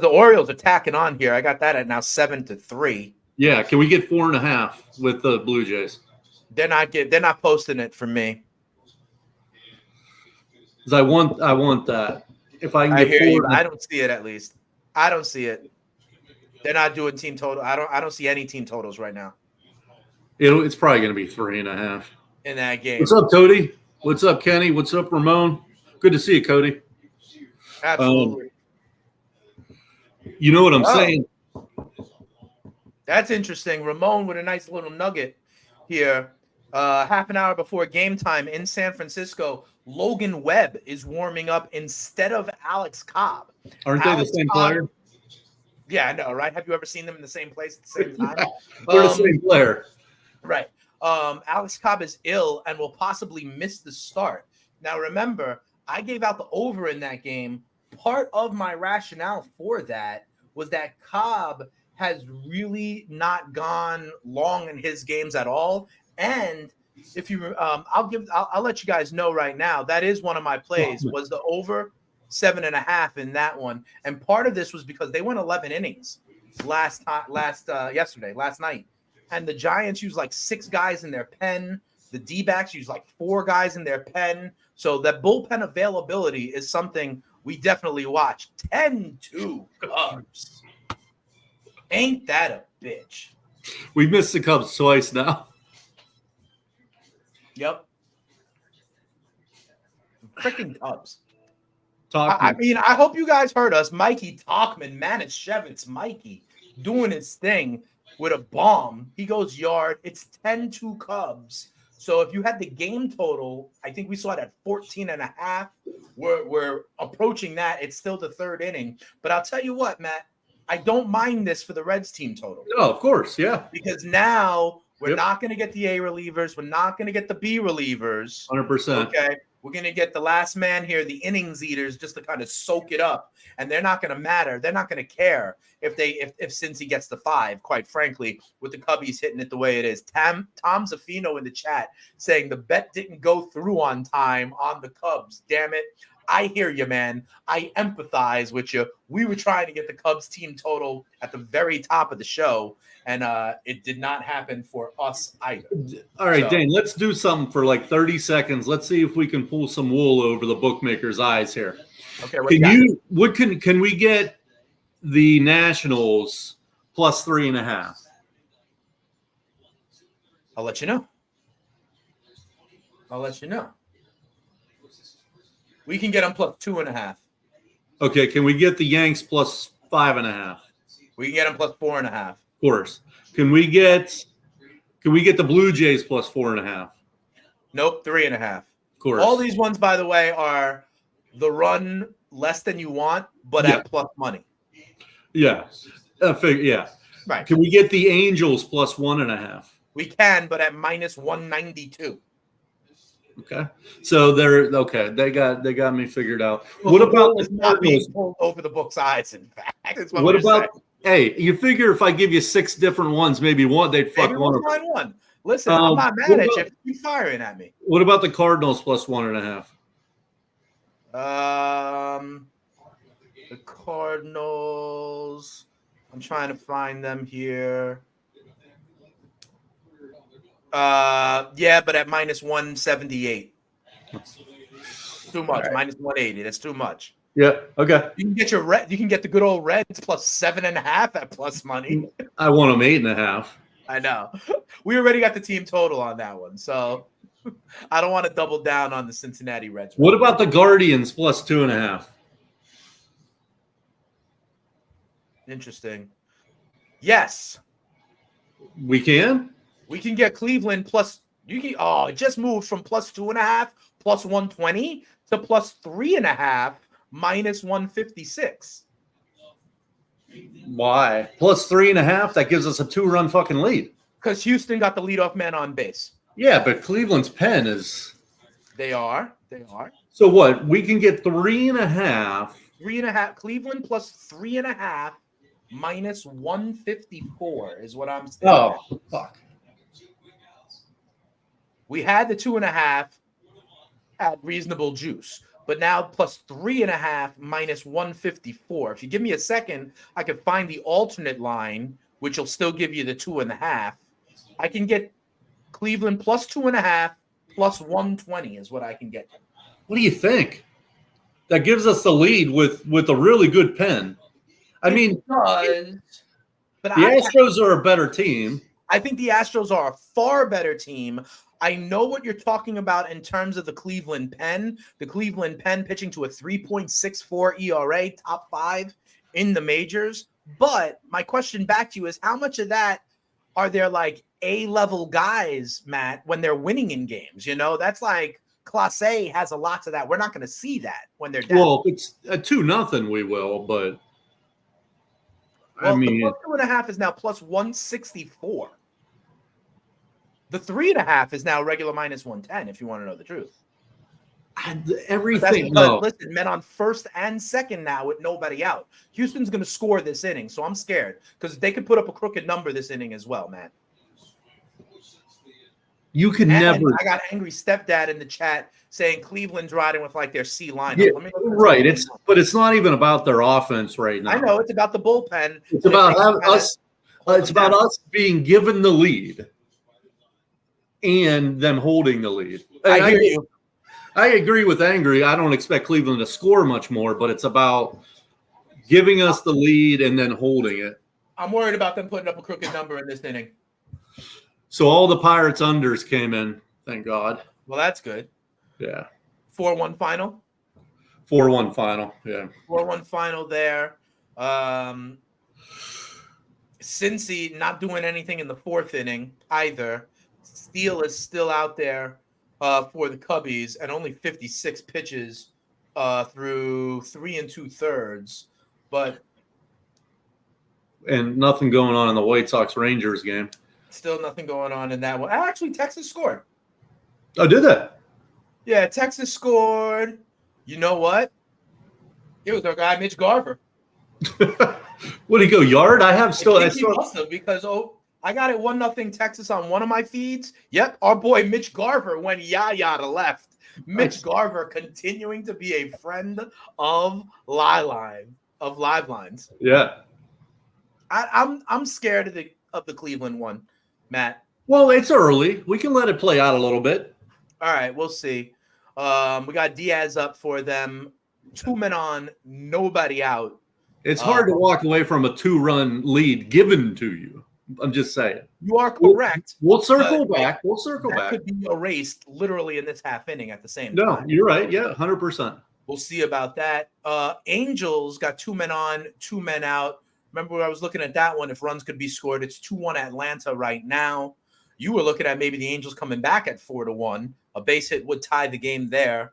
[SPEAKER 1] the Orioles are tacking on here. I got that at now 7-3.
[SPEAKER 2] Yeah, can we get 4.5 with the Blue Jays?
[SPEAKER 1] They're not posting it for me.
[SPEAKER 2] Because I want that. If I can get 4,
[SPEAKER 1] I don't see it. At least I don't see it. They're not doing team total. I don't see any team totals right now.
[SPEAKER 2] It's probably going to be 3.5
[SPEAKER 1] in that game.
[SPEAKER 2] What's up, Toady? What's up, Kenny? What's up, Ramon? Good to see you, Cody.
[SPEAKER 1] Absolutely.
[SPEAKER 2] You know what I'm saying?
[SPEAKER 1] That's interesting. Ramon with a nice little nugget here. Half an hour before game time in San Francisco, Logan Webb is warming up instead of Alex Cobb.
[SPEAKER 2] Aren't they the same player?
[SPEAKER 1] Yeah, I know, right? Have you ever seen them in the same place at the same time?
[SPEAKER 2] They're the same player.
[SPEAKER 1] Right. Alex Cobb is ill and will possibly miss the start. Now, remember, I gave out the over in that game. Part of my rationale for that was that Cobb has really not gone long in his games at all. And if you, I'll let you guys know right now, that is one of my plays, was the over 7.5 in that one. And part of this was because they went 11 innings last night. And the Giants used like 6 guys in their pen. The D-backs used like 4 guys in their pen. So that bullpen availability is something we definitely watch. 10-2 Cubs. Ain't that a bitch?
[SPEAKER 2] We missed the Cubs twice now.
[SPEAKER 1] Yep. Freaking Cubs.
[SPEAKER 2] I
[SPEAKER 1] mean, I hope you guys heard us. Mikey Talkman, Manischewitz, Mikey doing his thing with a bomb. He goes yard. It's 10-2 Cubs. So if you had the game total, I think we saw it at 14.5. We're approaching that. It's still the 3rd inning. But I'll tell you what, Matt, I don't mind this for the Reds team total.
[SPEAKER 2] No, of course, yeah.
[SPEAKER 1] Because now we're not going to get the A relievers. We're not going to get the B relievers.
[SPEAKER 2] 100%.
[SPEAKER 1] Okay. We're going to get the last man here, the innings eaters, just to kind of soak it up. And they're not going to matter. They're not going to care if Cincy gets the 5, quite frankly, with the Cubbies hitting it the way it is. Tom Zaffino in the chat saying the bet didn't go through on time on the Cubs. Damn it. I hear you, man. I empathize with you. We were trying to get the Cubs team total at the very top of the show, and it did not happen for us either.
[SPEAKER 2] All right, Dane, let's do something for like 30 seconds. Let's see if we can pull some wool over the bookmaker's eyes here.
[SPEAKER 1] Okay,
[SPEAKER 2] can we get the Nationals plus 3.5?
[SPEAKER 1] I'll let you know. We can get them plus 2.5.
[SPEAKER 2] Okay, can we get the Yanks plus 5.5?
[SPEAKER 1] We can get them plus 4.5.
[SPEAKER 2] Of course. Can we get the Blue Jays plus 4.5?
[SPEAKER 1] Nope, 3.5. Of
[SPEAKER 2] course.
[SPEAKER 1] All these ones, by the way, are the run less than you want, but at plus money.
[SPEAKER 2] Yeah. Yeah.
[SPEAKER 1] Right.
[SPEAKER 2] Can we get the Angels plus 1.5?
[SPEAKER 1] We can, but at minus 192.
[SPEAKER 2] Okay. So they got me figured out.
[SPEAKER 1] Well,
[SPEAKER 2] what about
[SPEAKER 1] the not being pulled over the book's eyes, in fact?
[SPEAKER 2] What about hey, you figure if I give you 6 different ones, maybe one they'd fuck
[SPEAKER 1] maybe
[SPEAKER 2] one.
[SPEAKER 1] We'll find one. Listen, I'm not mad at you. Keep firing at me.
[SPEAKER 2] What about the Cardinals plus 1.5?
[SPEAKER 1] The Cardinals. I'm trying to find them here. Yeah, but at minus 178. Too much. Right. Minus 180. That's too much.
[SPEAKER 2] Yeah. Okay.
[SPEAKER 1] You can get You can get the good old Reds plus 7.5 at plus money.
[SPEAKER 2] I want them 8.5.
[SPEAKER 1] I know. We already got the team total on that one, so I don't want to double down on the Cincinnati Reds.
[SPEAKER 2] What about the Guardians plus 2.5?
[SPEAKER 1] Interesting. Yes.
[SPEAKER 2] We can?
[SPEAKER 1] We can get Cleveland plus it just moved from plus 2.5 plus 120 to plus 3.5 minus 156.
[SPEAKER 2] Why? Plus 3.5? That gives us a 2-run fucking lead.
[SPEAKER 1] Because Houston got the leadoff man on base.
[SPEAKER 2] Yeah, but Cleveland's pen is.
[SPEAKER 1] They are.
[SPEAKER 2] So what? We can get 3.5.
[SPEAKER 1] 3.5. Cleveland plus 3.5 minus 154 is what I'm saying.
[SPEAKER 2] Oh, fuck.
[SPEAKER 1] We had the 2.5 at reasonable juice, but now plus 3.5 minus 154. If you give me a second, I could find the alternate line, which will still give you the 2.5. I can get Cleveland plus 2.5 plus 120 is what I can get.
[SPEAKER 2] What do you think? That gives us the lead with a really good pen. I mean, the Astros are a better team.
[SPEAKER 1] I think the Astros are a far better team. I know what you're talking about in terms of the Cleveland Pen. The Cleveland Pen pitching to a 3.64 ERA, top 5 in the majors. But my question back to you is, how much of that are there like A-level guys, Matt, when they're winning in games? You know, that's like Class A has a lot to that. We're not going to see that when they're down.
[SPEAKER 2] Well, it's a 2-0, we will, but
[SPEAKER 1] Well,
[SPEAKER 2] I mean,
[SPEAKER 1] the +2.5 is now +164. The 3.5 is now regular -110, if you want to know the truth.
[SPEAKER 2] everything.
[SPEAKER 1] But listen, men on first and second now with nobody out. Houston's going to score this inning, so I'm scared because they could put up a crooked number this inning as well, man.
[SPEAKER 2] You can
[SPEAKER 1] And
[SPEAKER 2] never.
[SPEAKER 1] I got angry stepdad in the chat saying Cleveland's riding with like their C lineup.
[SPEAKER 2] Yeah, right. It's not even about their offense right now.
[SPEAKER 1] I know it's about the bullpen.
[SPEAKER 2] It's about us. It's about us being given the lead and them holding the lead. And
[SPEAKER 1] I hear you.
[SPEAKER 2] I agree with Angry. I don't expect Cleveland to score much more, but it's about giving us the lead and then holding it.
[SPEAKER 1] I'm worried about them putting up a crooked number in this inning.
[SPEAKER 2] So all the Pirates unders came in, thank God.
[SPEAKER 1] Well, that's good.
[SPEAKER 2] Yeah.
[SPEAKER 1] 4-1 final.
[SPEAKER 2] 4-1 final. Yeah.
[SPEAKER 1] 4-1 final there. Cincy not doing anything in the 4th inning either. Steele is still out there for the Cubbies and only 56 pitches through 3 2/3.
[SPEAKER 2] And nothing going on in the White Sox-Rangers game.
[SPEAKER 1] Still nothing going on in that one. Actually, Texas scored.
[SPEAKER 2] Oh, did that?
[SPEAKER 1] Yeah, Texas scored. You know what? It was our guy, Mitch Garver.
[SPEAKER 2] Would he go yard? I must
[SPEAKER 1] have because I got it 1-0 Texas on one of my feeds. Yep, our boy Mitch Garver went yah to left. Mitch Garver continuing to be a friend of Live Lines.
[SPEAKER 2] Yeah.
[SPEAKER 1] I'm scared of the Cleveland one, Matt.
[SPEAKER 2] Well, it's early. We can let it play out a little bit.
[SPEAKER 1] All right, we'll see. We got Diaz up for them. 2 men on, nobody out.
[SPEAKER 2] It's hard to walk away from a 2-run lead given to you. I'm just saying.
[SPEAKER 1] You are correct.
[SPEAKER 2] We'll circle back. We'll circle back.
[SPEAKER 1] That could be erased literally in this half inning at the same
[SPEAKER 2] time.
[SPEAKER 1] No,
[SPEAKER 2] you're right. Yeah, 100%.
[SPEAKER 1] We'll see about that. Angels got 2 men on, 2 men out. Remember when I was looking at that one, if runs could be scored, it's 2-1 Atlanta right now. You were looking at maybe the Angels coming back at 4-1. A base hit would tie the game there.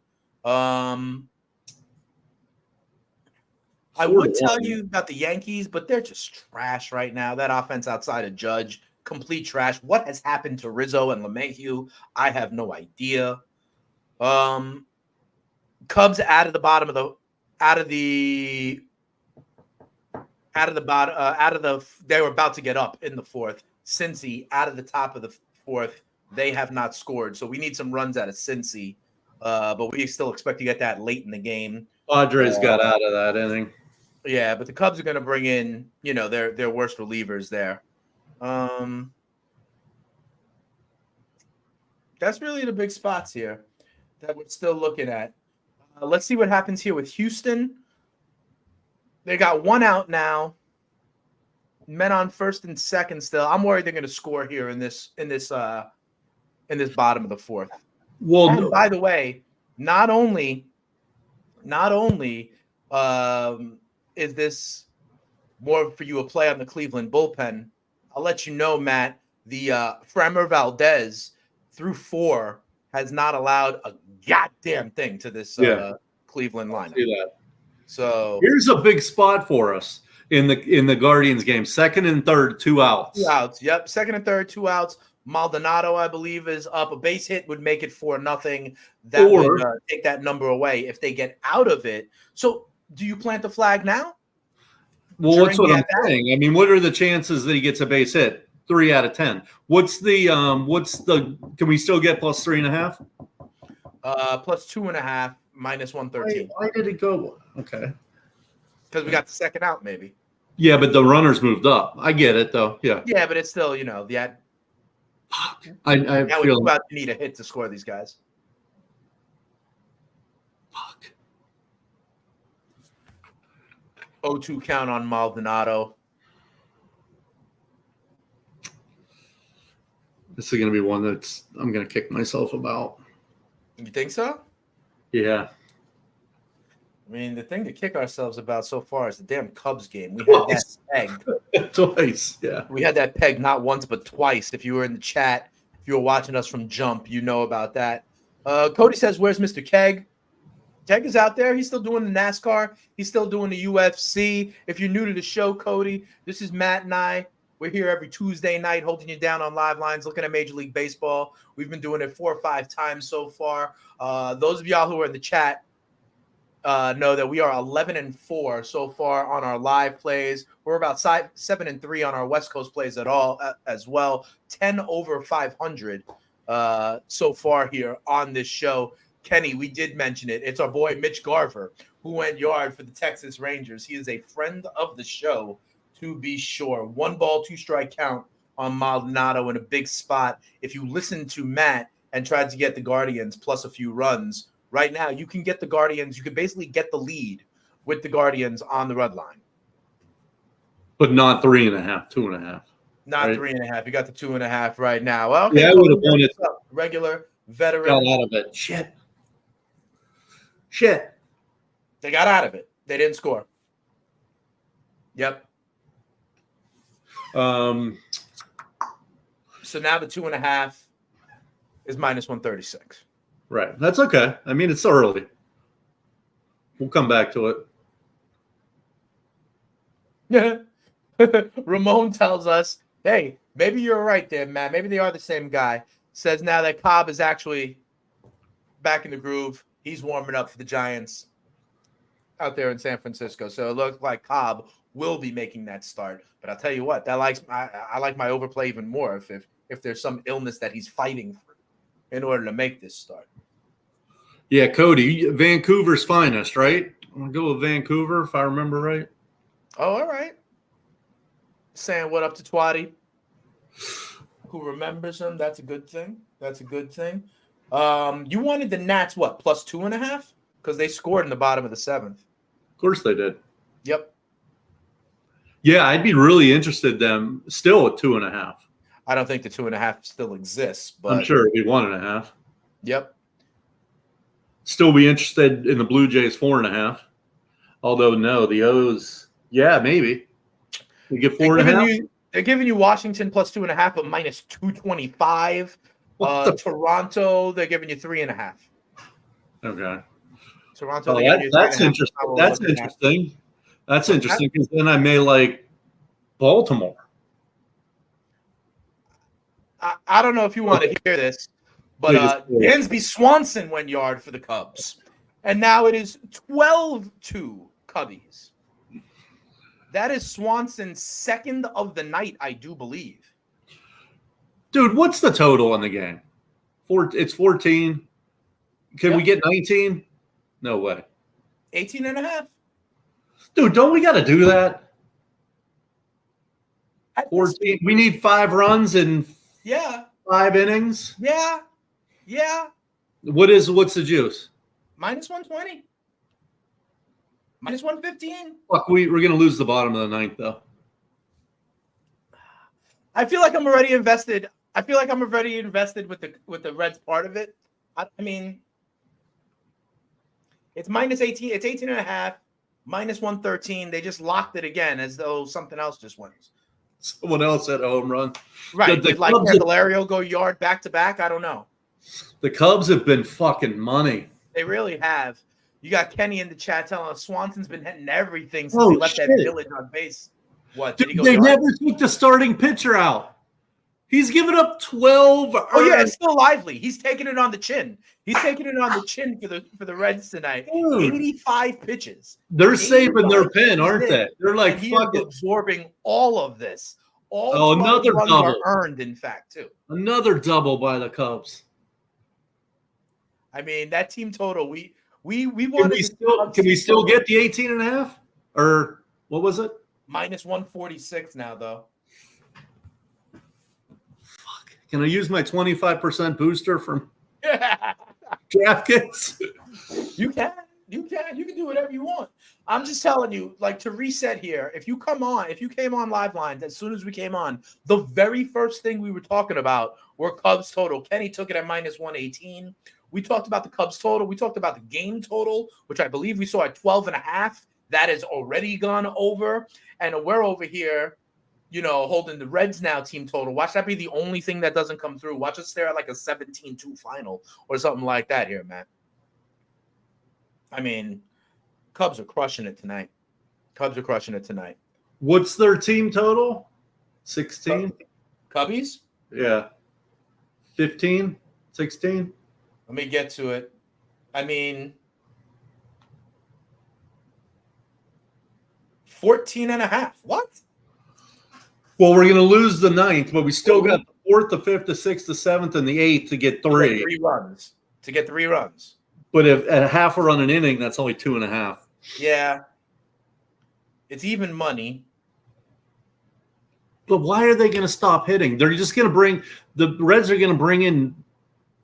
[SPEAKER 1] I would tell you about the Yankees, but they're just trash right now. That offense outside of Judge, complete trash. What has happened to Rizzo and LeMahieu? I have no idea. Cubs they were about to get up in the 4th. Cincy out of the top of the 4th. They have not scored. So we need some runs out of Cincy. But we still expect to get that late in the game.
[SPEAKER 2] Padres got out of that inning.
[SPEAKER 1] Yeah, but the Cubs are going to bring in, their worst relievers there. That's really the big spots here that we're still looking at. Let's see what happens here with Houston. They got 1 out now. Men on first and second still. I'm worried they're going to score here in this bottom of the 4th.
[SPEAKER 2] Well,
[SPEAKER 1] and by the way, not only is this more for you a play on the Cleveland bullpen, I'll let you know, Matt, the Framber Valdez through 4 has not allowed a goddamn thing to this Cleveland lineup.
[SPEAKER 2] See that.
[SPEAKER 1] So
[SPEAKER 2] here's a big spot for us in the Guardians game. 2nd and 3rd, 2 outs.
[SPEAKER 1] 2 outs. Yep. 2nd and 3rd, 2 outs. Maldonado, I believe, is up. A base hit would make it 4-0. That would take that number away if they get out of it. So do you plant the flag now?
[SPEAKER 2] Well, that's what I'm saying. I mean, what are the chances that he gets a base hit? 3 out of 10. What's the can we still get +3.5?
[SPEAKER 1] +2.5, -113.
[SPEAKER 2] Why did it go? Okay.
[SPEAKER 1] Because we got the 2nd out, maybe.
[SPEAKER 2] Yeah, but the runners moved up. I get it, though. Yeah.
[SPEAKER 1] Yeah, but it's still, the
[SPEAKER 2] Fuck. I feel
[SPEAKER 1] about you need a hit to score these guys.
[SPEAKER 2] Fuck.
[SPEAKER 1] 0-2 count on Maldonado.
[SPEAKER 2] This is going to be one that's I'm going to kick myself about.
[SPEAKER 1] You think so?
[SPEAKER 2] Yeah.
[SPEAKER 1] I mean, the thing to kick ourselves about so far is the damn Cubs game. We had that pegged.
[SPEAKER 2] Twice, yeah.
[SPEAKER 1] We had that pegged not once but twice. If you were in the chat, if you were watching us from Jump, you know about that. Cody says, where's Mr. Keg? Keg is out there. He's still doing the NASCAR. He's still doing the UFC. If you're new to the show, Cody, this is Matt and I. We're here every Tuesday night holding you down on live lines, looking at Major League Baseball. We've been doing it 4 or 5 times so far. Those of y'all who are in the chat know that we are 11-4 so far on our live plays. We're about 7-3 on our West Coast plays as well. 10 over 500 so far here on this show. Kenny, we did mention it. It's our boy Mitch Garver who went yard for the Texas Rangers. He is a friend of the show, to be sure. 1 ball, 2 strike count on Maldonado in a big spot. If you listen to Matt and tried to get the Guardians plus a few runs, right now you can get the Guardians. You can basically get the lead with the Guardians on the red line.
[SPEAKER 2] But not 3.5, 2.5.
[SPEAKER 1] Not right? 3.5. You got the 2.5 right now. Well, okay,
[SPEAKER 2] yeah, I would have won it.
[SPEAKER 1] Regular veteran.
[SPEAKER 2] Got out of it. Shit.
[SPEAKER 1] They got out of it. They didn't score. Yep. So now the 2.5 is minus 136.
[SPEAKER 2] Right. That's okay. I mean, it's early. We'll come back to
[SPEAKER 1] it. Yeah. Ramon tells us, hey, maybe you're right there, Matt. Maybe they are the same guy. Says now that Cobb is actually back in the groove. He's warming up for the Giants out there in San Francisco. So it looks like Cobb will be making that start. But I'll tell you what, I like my overplay even more if there's some illness that he's fighting through in order to make this start.
[SPEAKER 2] Yeah, Cody, Vancouver's finest, right? I'm going to go with Vancouver if I remember right.
[SPEAKER 1] Oh, all right. Saying what up to Twatty, who remembers him. That's a good thing. You wanted the Nats, what, plus 2.5? Because they scored in the bottom of the 7th.
[SPEAKER 2] Of course they did.
[SPEAKER 1] Yep.
[SPEAKER 2] Yeah, I'd be really interested them still at 2.5.
[SPEAKER 1] I don't think the 2.5 still exists, but
[SPEAKER 2] I'm sure it'd be 1.5.
[SPEAKER 1] Yep.
[SPEAKER 2] Still be interested in the Blue Jays 4.5. Although no, the O's, yeah, maybe. You get 4.5.
[SPEAKER 1] They're giving you Washington plus 2.5, but minus 225. Toronto, they're giving you 3.5.
[SPEAKER 2] Okay.
[SPEAKER 1] Toronto,
[SPEAKER 2] that's interesting. That's interesting because then I may like Baltimore.
[SPEAKER 1] I don't know if you want to hear this, but Dansby Swanson went yard for the Cubs. And now it is 12-2 Cubbies. That is Swanson's second of the night, I do believe.
[SPEAKER 2] Dude, what's the total on the game? It's 14. Can we get 19? No way.
[SPEAKER 1] 18.5.
[SPEAKER 2] Dude, don't we got to do that? 14. We need 5 runs in 5 innings.
[SPEAKER 1] Yeah.
[SPEAKER 2] What's the juice?
[SPEAKER 1] Minus 120. Minus 115.
[SPEAKER 2] Fuck, we're going to lose the bottom of the 9th, though.
[SPEAKER 1] I feel like I'm already invested. with the Reds part of it. I mean, it's minus 18. It's 18.5, minus 113. They just locked it again as though something else just went.
[SPEAKER 2] Someone else had a home run.
[SPEAKER 1] Right. Did like Candelario go yard back to back? I don't know.
[SPEAKER 2] The Cubs have been fucking money.
[SPEAKER 1] They really have. You got Kenny in the chat telling us Swanson's been hitting everything since he left that village on base. What? Did he go
[SPEAKER 2] they
[SPEAKER 1] yard?
[SPEAKER 2] never took the starting pitcher out. He's given up 12.
[SPEAKER 1] Oh yeah, it's still lively. He's taking it on the chin. He's taking it on the chin for the Reds tonight. Dude, 85 pitches.
[SPEAKER 2] They're saving their pen, aren't they? They're like fucking
[SPEAKER 1] absorbing all of this.
[SPEAKER 2] Another
[SPEAKER 1] runs
[SPEAKER 2] double
[SPEAKER 1] are earned, in fact, too.
[SPEAKER 2] Another double by the Cubs.
[SPEAKER 1] I mean, that team total. We wanted.
[SPEAKER 2] Can we still get the 18.5? Or what was it?
[SPEAKER 1] Minus 146 now, though.
[SPEAKER 2] Fuck. Can I use my 25% booster from DraftKings?
[SPEAKER 1] You can do whatever you want. I'm just telling you, like, to reset here, if you came on live lines as soon as we came on, the very first thing we were talking about were Cubs total. Kenny took it at -118. We talked about the Cubs total. We talked about the game total, which I believe we saw at 12.5. That is already gone over. And we're over here, holding the Reds now team total. Watch that be the only thing that doesn't come through. Watch us stare at like a 17-2 final or something like that here, Matt. I mean, Cubs are crushing it tonight.
[SPEAKER 2] What's their team total? 16?
[SPEAKER 1] Cubbies?
[SPEAKER 2] Yeah. 15? 16?
[SPEAKER 1] Let me get to it. I mean, 14.5. What?
[SPEAKER 2] Well, we're going to lose the 9th, but we still got the 4th, the 5th, the 6th, the 7th, and the 8th to get 3.
[SPEAKER 1] To get 3 runs.
[SPEAKER 2] But if at a half a run an inning, that's only 2.5.
[SPEAKER 1] Yeah. It's even money.
[SPEAKER 2] But why are they going to stop hitting? They're just going to the Reds are going to bring in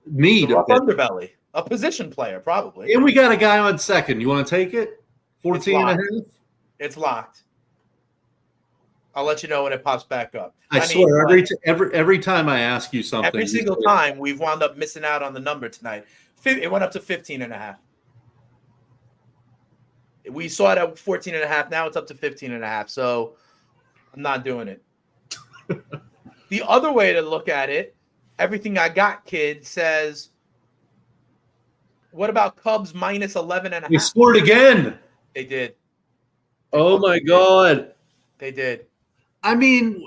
[SPEAKER 2] Mead.
[SPEAKER 1] Underbelly. A position player, probably.
[SPEAKER 2] And we got a guy on second. You want to take it? 14.5?
[SPEAKER 1] It's locked. I'll let you know when it pops back up.
[SPEAKER 2] I swear, every time I ask you something.
[SPEAKER 1] Every single time we've wound up missing out on the number tonight. It went up to 15.5. We saw it at 14.5. Now it's up to 15.5. So I'm not doing it. The other way to look at it, everything I got, kid, says, what about Cubs -11.5?
[SPEAKER 2] They scored again.
[SPEAKER 1] They did.
[SPEAKER 2] Oh my God.
[SPEAKER 1] They did.
[SPEAKER 2] I mean,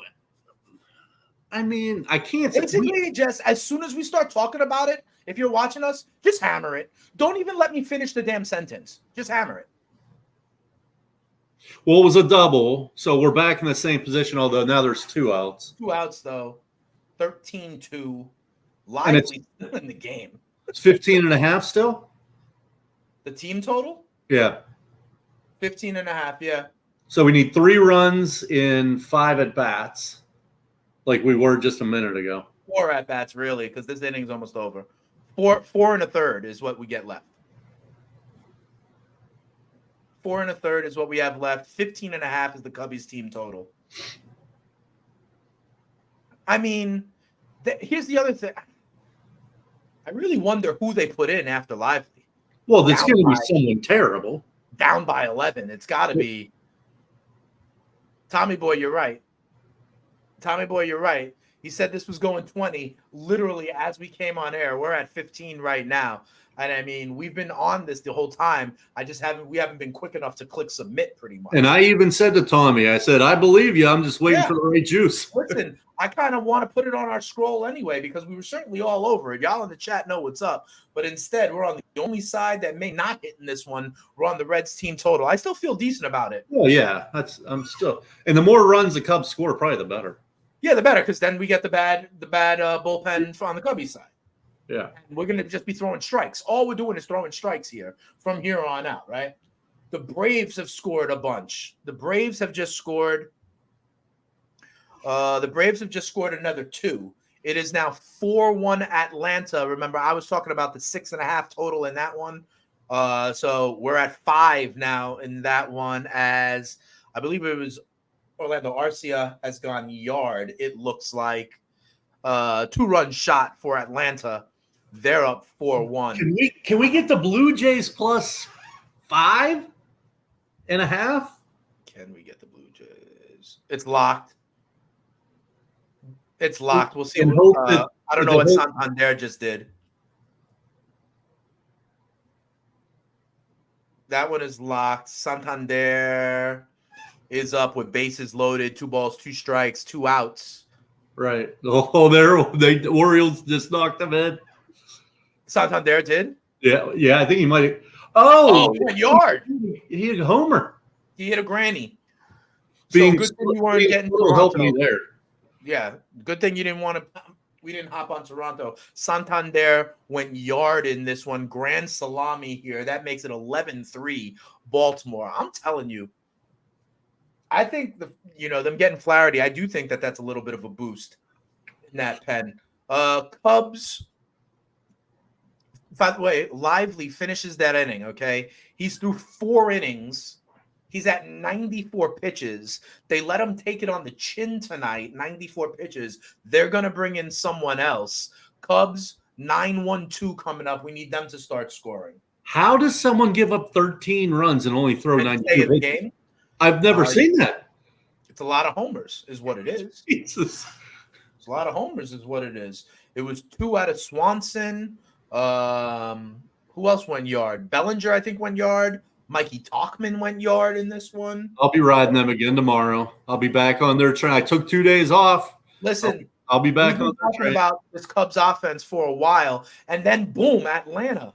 [SPEAKER 2] I can't.
[SPEAKER 1] Basically, just as soon as we start talking about it, if you're watching us, just hammer it. Don't even let me finish the damn sentence. Just hammer it.
[SPEAKER 2] Well, it was a double, so we're back in the same position, although now there's 2 outs.
[SPEAKER 1] 2 outs, though. 13-2. Lively still in the game.
[SPEAKER 2] It's 15.5 still?
[SPEAKER 1] The team total?
[SPEAKER 2] Yeah.
[SPEAKER 1] 15.5, yeah.
[SPEAKER 2] So we need 3 runs in 5 at-bats, like we were just a minute ago.
[SPEAKER 1] 4 at-bats, really, because this inning's almost over. 4 1/3 is what we get left. 4 1/3 is what we have left. 15.5 is the Cubbies team total. I mean, here's the other thing. I really wonder who they put in after Lively.
[SPEAKER 2] Well, it's going to be someone terrible.
[SPEAKER 1] Down by 11. It's got to be. Tommy Boy, you're right. He said this was going 20 literally as we came on air. We're at 15 right now. And I mean, we've been on this the whole time. We haven't been quick enough to click submit pretty much.
[SPEAKER 2] And I even said to Tommy, I said, I believe you. I'm just waiting for the right juice.
[SPEAKER 1] Listen, I kind of want to put it on our scroll anyway, because we were certainly all over it. Y'all in the chat know what's up. But instead, we're on the only side that may not hit in this one. We're on the Reds team total. I still feel decent about it.
[SPEAKER 2] Oh, yeah. And the more runs the Cubs score, probably the better.
[SPEAKER 1] Yeah, the better, because then we get the bad bullpen on the Cubbies side.
[SPEAKER 2] Yeah.
[SPEAKER 1] And we're going to just be throwing strikes. All we're doing is throwing strikes here from here on out, right? The Braves have scored a bunch. The Braves have just scored another 2. It is now 4-1 Atlanta. Remember, I was talking about the 6.5 total in that one. So we're at 5 now in that one, as I believe it was Orlando Arcia has gone yard. It looks like 2-run shot for Atlanta. They're up 4-1.
[SPEAKER 2] Can we get the Blue Jays +5.5?
[SPEAKER 1] Can we get the Blue Jays? It's locked. We'll see. I don't know what Santander just did. That one is locked. Santander is up with bases loaded, 2 balls, 2 strikes, 2 outs.
[SPEAKER 2] Right. Oh, the Orioles just knocked him in.
[SPEAKER 1] Santander did?
[SPEAKER 2] Yeah, I think he might have. Oh,
[SPEAKER 1] he went yard.
[SPEAKER 2] He hit a homer.
[SPEAKER 1] He hit a granny.
[SPEAKER 2] So
[SPEAKER 1] good thing you weren't getting Toronto.
[SPEAKER 2] Help me there.
[SPEAKER 1] Yeah, good thing you didn't want to. We didn't hop on Toronto. Santander went yard in this one. Grand salami here. That makes it 11-3 Baltimore. I'm telling you, I think them getting Flaherty. I do think that that's a little bit of a boost in that pen. Cubs. By the way, Lively finishes that inning. Okay, he's through 4 innings. He's at 94 pitches. They let him take it on the chin tonight, 94 pitches. They're going to bring in someone else. Cubs, 9-1-2 coming up. We need them to start scoring.
[SPEAKER 2] How does someone give up 13 runs and only throw 92
[SPEAKER 1] pitches? Game?
[SPEAKER 2] I've never seen that.
[SPEAKER 1] It's a lot of homers is what it is.
[SPEAKER 2] Jesus.
[SPEAKER 1] It's a lot of homers is what it is. It was 2 out of Swanson. Who else went yard? Bellinger, I think, went yard. Mikey Talkman went yard in this one.
[SPEAKER 2] I'll be riding them again tomorrow. I'll be back on their train. I took 2 days off.
[SPEAKER 1] Listen,
[SPEAKER 2] I'll be back on
[SPEAKER 1] their train. About this Cubs offense for a while, and then boom, Atlanta.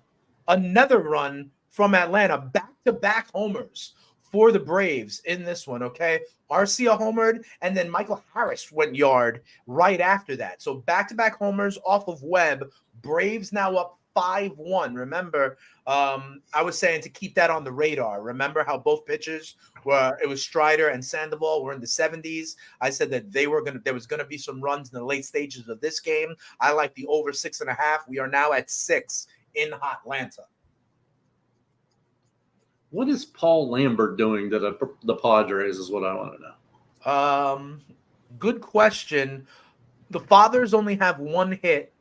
[SPEAKER 1] Another run from Atlanta. Back-to-back homers for the Braves in this one, okay? Arcia homered, and then Michael Harris went yard right after that. So back-to-back homers off of Webb. Braves now up 5-1. Remember, I was saying to keep that on the radar. Remember how both pitchers were, it was Strider and Sandoval were in the 70s. I said that there was going to be some runs in the late stages of this game. I like the over 6.5. We are now at 6 in Atlanta.
[SPEAKER 2] What is Paul Lambert doing to the Padres is what I want to know.
[SPEAKER 1] Good question. The Fathers only have 1 hit.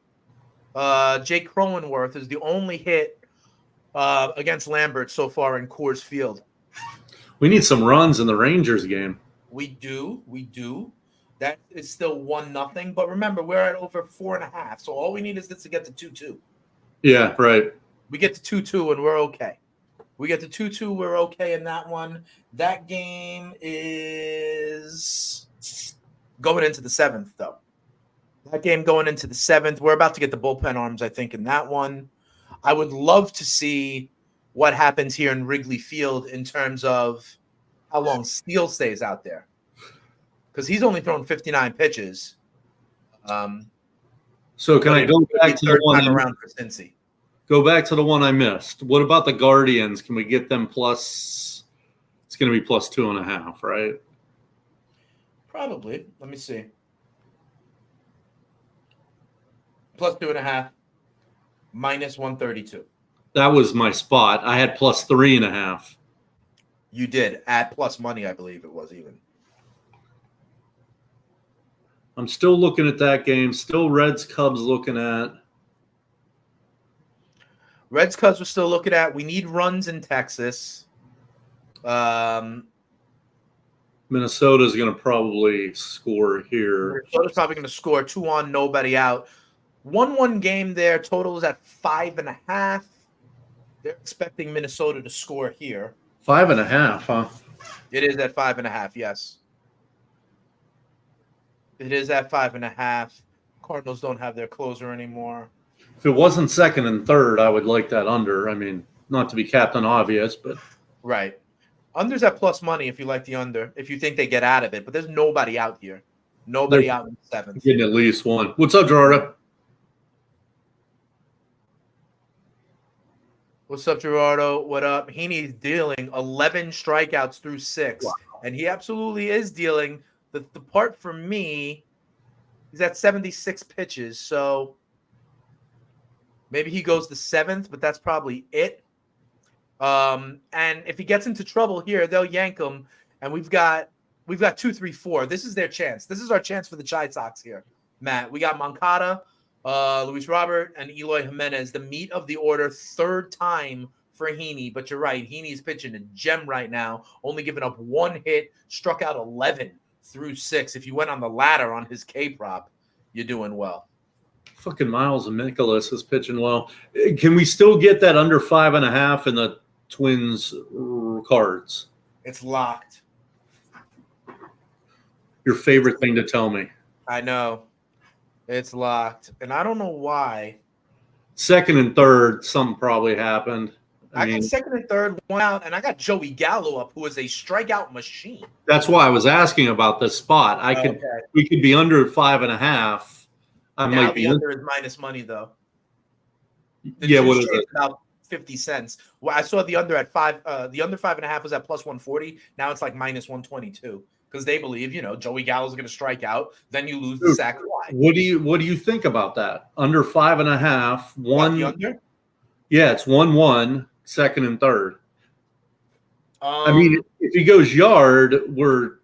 [SPEAKER 1] Jake Cronenworth is the only hit against Lambert so far in Coors Field.
[SPEAKER 2] We need some runs in the Rangers game.
[SPEAKER 1] We do. That is still 1-0. But remember, we're at over 4.5. So all we need is this to get to 2-2.
[SPEAKER 2] Yeah, right.
[SPEAKER 1] We get to 2-2 and we're okay. We get to 2-2. We're okay in that one. That game is going into the 7th, though. That game going into the 7th. We're about to get the bullpen arms, I think, in that one. I would love to see what happens here in Wrigley Field in terms of how long Steele stays out there. Because he's only thrown 59 pitches.
[SPEAKER 2] So can I go back to the one
[SPEAKER 1] around for Cincy?
[SPEAKER 2] Go back to the one I missed. What about the Guardians? Can we get them plus? It's going to be plus 2.5, right?
[SPEAKER 1] Probably. Let me see. Plus 2.5, minus 132.
[SPEAKER 2] That was my spot. I had plus 3.5.
[SPEAKER 1] You did at plus money, I believe it was even.
[SPEAKER 2] I'm still looking at that game. Still Reds Cubs looking at.
[SPEAKER 1] Reds Cubs we're still looking at. We need runs in Texas.
[SPEAKER 2] Minnesota's going to probably score here.
[SPEAKER 1] Minnesota's probably going to score 2 on, nobody out. 1-1 game there. Total is at 5.5. They're expecting Minnesota to score here.
[SPEAKER 2] 5.5, huh?
[SPEAKER 1] It is at 5.5, yes. It is at 5.5. Cardinals don't have their closer anymore.
[SPEAKER 2] If it wasn't second and third, I would like that under. I mean, not to be Captain Obvious, but.
[SPEAKER 1] Right. Under's at plus money if you like the under, if you think they get out of it. But there's nobody out here. Nobody out in the 7th.
[SPEAKER 2] Getting at least one. What's up, Gerardo?
[SPEAKER 1] What's up, Gerardo? What up? Heaney's dealing 11 strikeouts through 6. Wow. And he absolutely is dealing. The part for me, he's at 76 pitches. So maybe he goes the 7th, but that's probably it. And if he gets into trouble here, they'll yank him. And we've got 2, 3, 4. This is their chance. This is our chance for the Chi Sox here, Matt. We got Moncada, Luis Robert, and Eloy Jimenez, the meat of the order, 3rd time for Heaney. But you're right, Heaney's pitching a gem right now, only giving up 1 hit, struck out 11 through 6. If you went on the ladder on his K-prop, you're doing well.
[SPEAKER 2] Fucking Miles and Nicholas is pitching well. Can we still get that under 5.5 in the Twins cards?
[SPEAKER 1] It's locked.
[SPEAKER 2] Your favorite thing to tell me.
[SPEAKER 1] I know. It's locked. And I don't know why.
[SPEAKER 2] Second and third, something probably happened.
[SPEAKER 1] I got second and third, 1 out, and I got Joey Gallo up, who is a strikeout machine.
[SPEAKER 2] That's why I was asking about this spot. We could be under 5.5.
[SPEAKER 1] Now the under is minus money, though.
[SPEAKER 2] What is it?
[SPEAKER 1] About 50 cents. Well, I saw the under at 5. The under 5.5 was at plus 140. Now it's like minus 122 because they believe, Joey Gallo's going to strike out. Then you lose the sack fly.
[SPEAKER 2] What do you think about that? Under 5.5, one.
[SPEAKER 1] The under?
[SPEAKER 2] Yeah, it's 1-1, second and third. I mean, if he goes yard, we're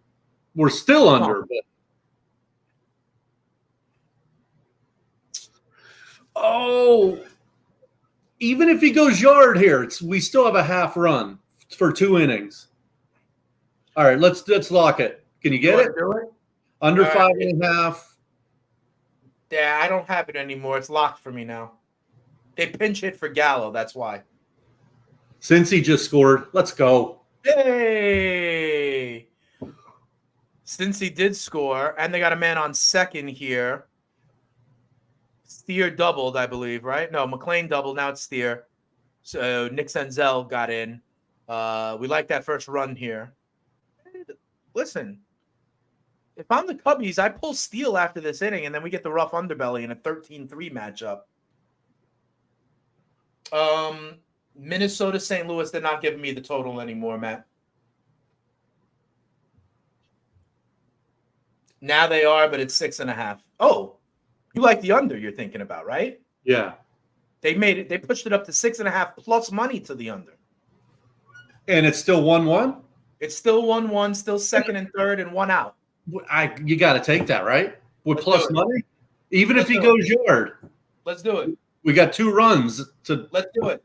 [SPEAKER 2] still under. But even if he goes yard here, we still have a half run for 2 innings. All right, let's lock it. Can you get it? Under 5.5.
[SPEAKER 1] Yeah, I don't have it anymore. It's locked for me now. They pinch hit for Gallo. That's why.
[SPEAKER 2] Since he just scored, let's go.
[SPEAKER 1] Hey! Since he did score, and they got a man on second here. Steer doubled, I believe, right? No, McLean doubled. Now it's Steer. So Nick Senzel got in. We like that first run here. Listen, if I'm the Cubbies, I pull Steele after this inning, and then we get the rough underbelly in a 13-3 matchup. Minnesota, St. Louis, they're not giving me the total anymore, Matt. Now they are, but it's 6.5. Oh, you like the under you're thinking about, right?
[SPEAKER 2] Yeah.
[SPEAKER 1] They pushed it up to 6.5 plus money to the under.
[SPEAKER 2] And it's still 1-1?
[SPEAKER 1] It's still 1-1, still second and third, and 1 out.
[SPEAKER 2] You got to take that, right? With
[SPEAKER 1] Let's
[SPEAKER 2] plus money? Even if he goes yard.
[SPEAKER 1] Let's do it.
[SPEAKER 2] We got 2 runs to.
[SPEAKER 1] Let's do it.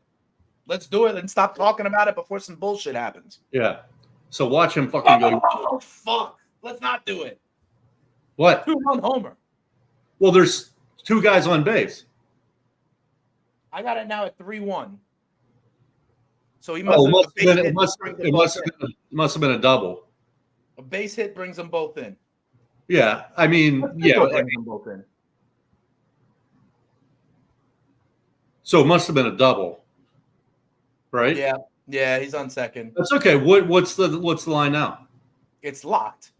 [SPEAKER 1] Let's do it and stop talking about it before some bullshit happens.
[SPEAKER 2] Yeah. So watch him fucking go.
[SPEAKER 1] Oh, fuck. Let's not do it.
[SPEAKER 2] What?
[SPEAKER 1] 2-run homer.
[SPEAKER 2] Well, there's 2 guys on base.
[SPEAKER 1] I got it now at 3-1. So he
[SPEAKER 2] It
[SPEAKER 1] must
[SPEAKER 2] have been a double.
[SPEAKER 1] A base hit brings them both in.
[SPEAKER 2] Yeah, I mean,
[SPEAKER 1] Brings them both in.
[SPEAKER 2] So it must have been a double, right?
[SPEAKER 1] Yeah, he's on second.
[SPEAKER 2] That's okay. What's the line now?
[SPEAKER 1] It's locked.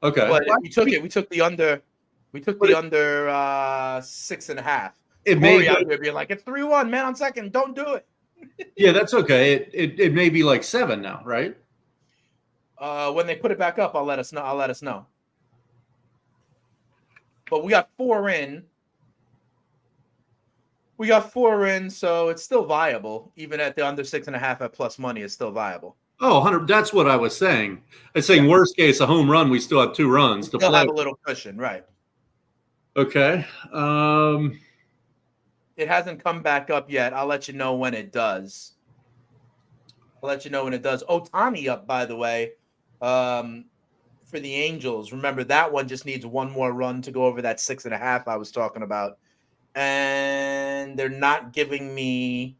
[SPEAKER 2] Okay,
[SPEAKER 1] but we took it. We took the under. We took the under 6.5.
[SPEAKER 2] It may
[SPEAKER 1] out there being like, it's 3-1, man on second. Don't do it.
[SPEAKER 2] Yeah, that's okay. It may be like 7 now, right?
[SPEAKER 1] When they put it back up, I'll let us know. But we got 4 in. So it's still viable. Even at the under 6.5 at plus money, it's still viable.
[SPEAKER 2] Oh, 100. That's what I was saying. I was saying worst case, a home run, we still have 2 runs to play.
[SPEAKER 1] They'll have a little cushion, right?
[SPEAKER 2] Okay.
[SPEAKER 1] It hasn't come back up yet. I'll let you know when it does. Ohtani up, by the way, for the Angels. Remember, that one just needs 1 more run to go over that 6.5 I was talking about. And they're not giving me.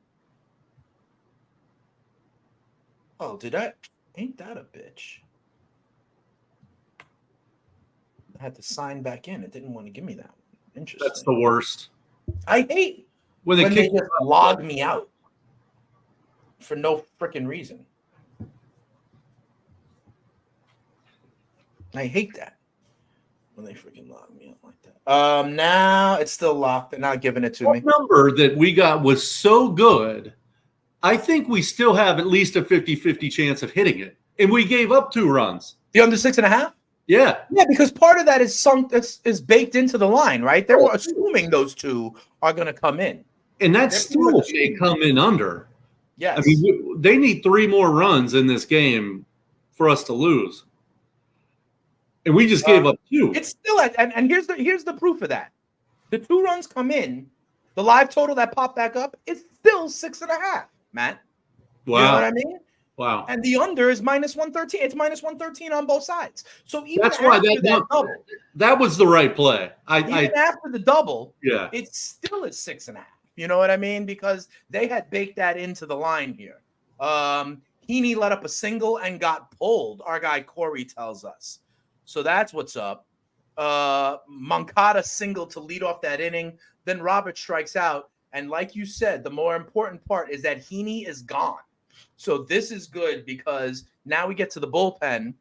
[SPEAKER 1] Oh, ain't that a bitch? I had to sign back in. It didn't want to give me that one. Interesting.
[SPEAKER 2] That's the worst.
[SPEAKER 1] I hate when they just log me out for no freaking reason. I hate that when they freaking log me out like that. Now it's still locked. They're not giving it to me.
[SPEAKER 2] The number that we got was so good. I think we still have at least a 50-50 chance of hitting it. And we gave up 2 runs.
[SPEAKER 1] The under 6.5?
[SPEAKER 2] Yeah.
[SPEAKER 1] Yeah, because part of that is baked into the line, right? They were assuming those 2 are going to come in.
[SPEAKER 2] And that's still may come in under.
[SPEAKER 1] Yes.
[SPEAKER 2] I mean, they need 3 more runs in this game for us to lose. And we just gave up 2.
[SPEAKER 1] It's still and here's the proof of that. The 2 runs come in, the live total that popped back up is still 6.5, Matt.
[SPEAKER 2] Wow.
[SPEAKER 1] You know what I mean?
[SPEAKER 2] Wow.
[SPEAKER 1] And the under is -113. It's -113 on both sides. So even
[SPEAKER 2] that's why that was the right play.
[SPEAKER 1] Even after the double,
[SPEAKER 2] yeah,
[SPEAKER 1] it still is 6.5. You know what I mean? Because they had baked that into the line here. Heaney let up a single and got pulled. Our guy Corey tells us. So that's what's up. Moncada single to lead off that inning. Then Robert strikes out. And like you said, the more important part is that Heaney is gone. So this is good because now we get to the bullpen.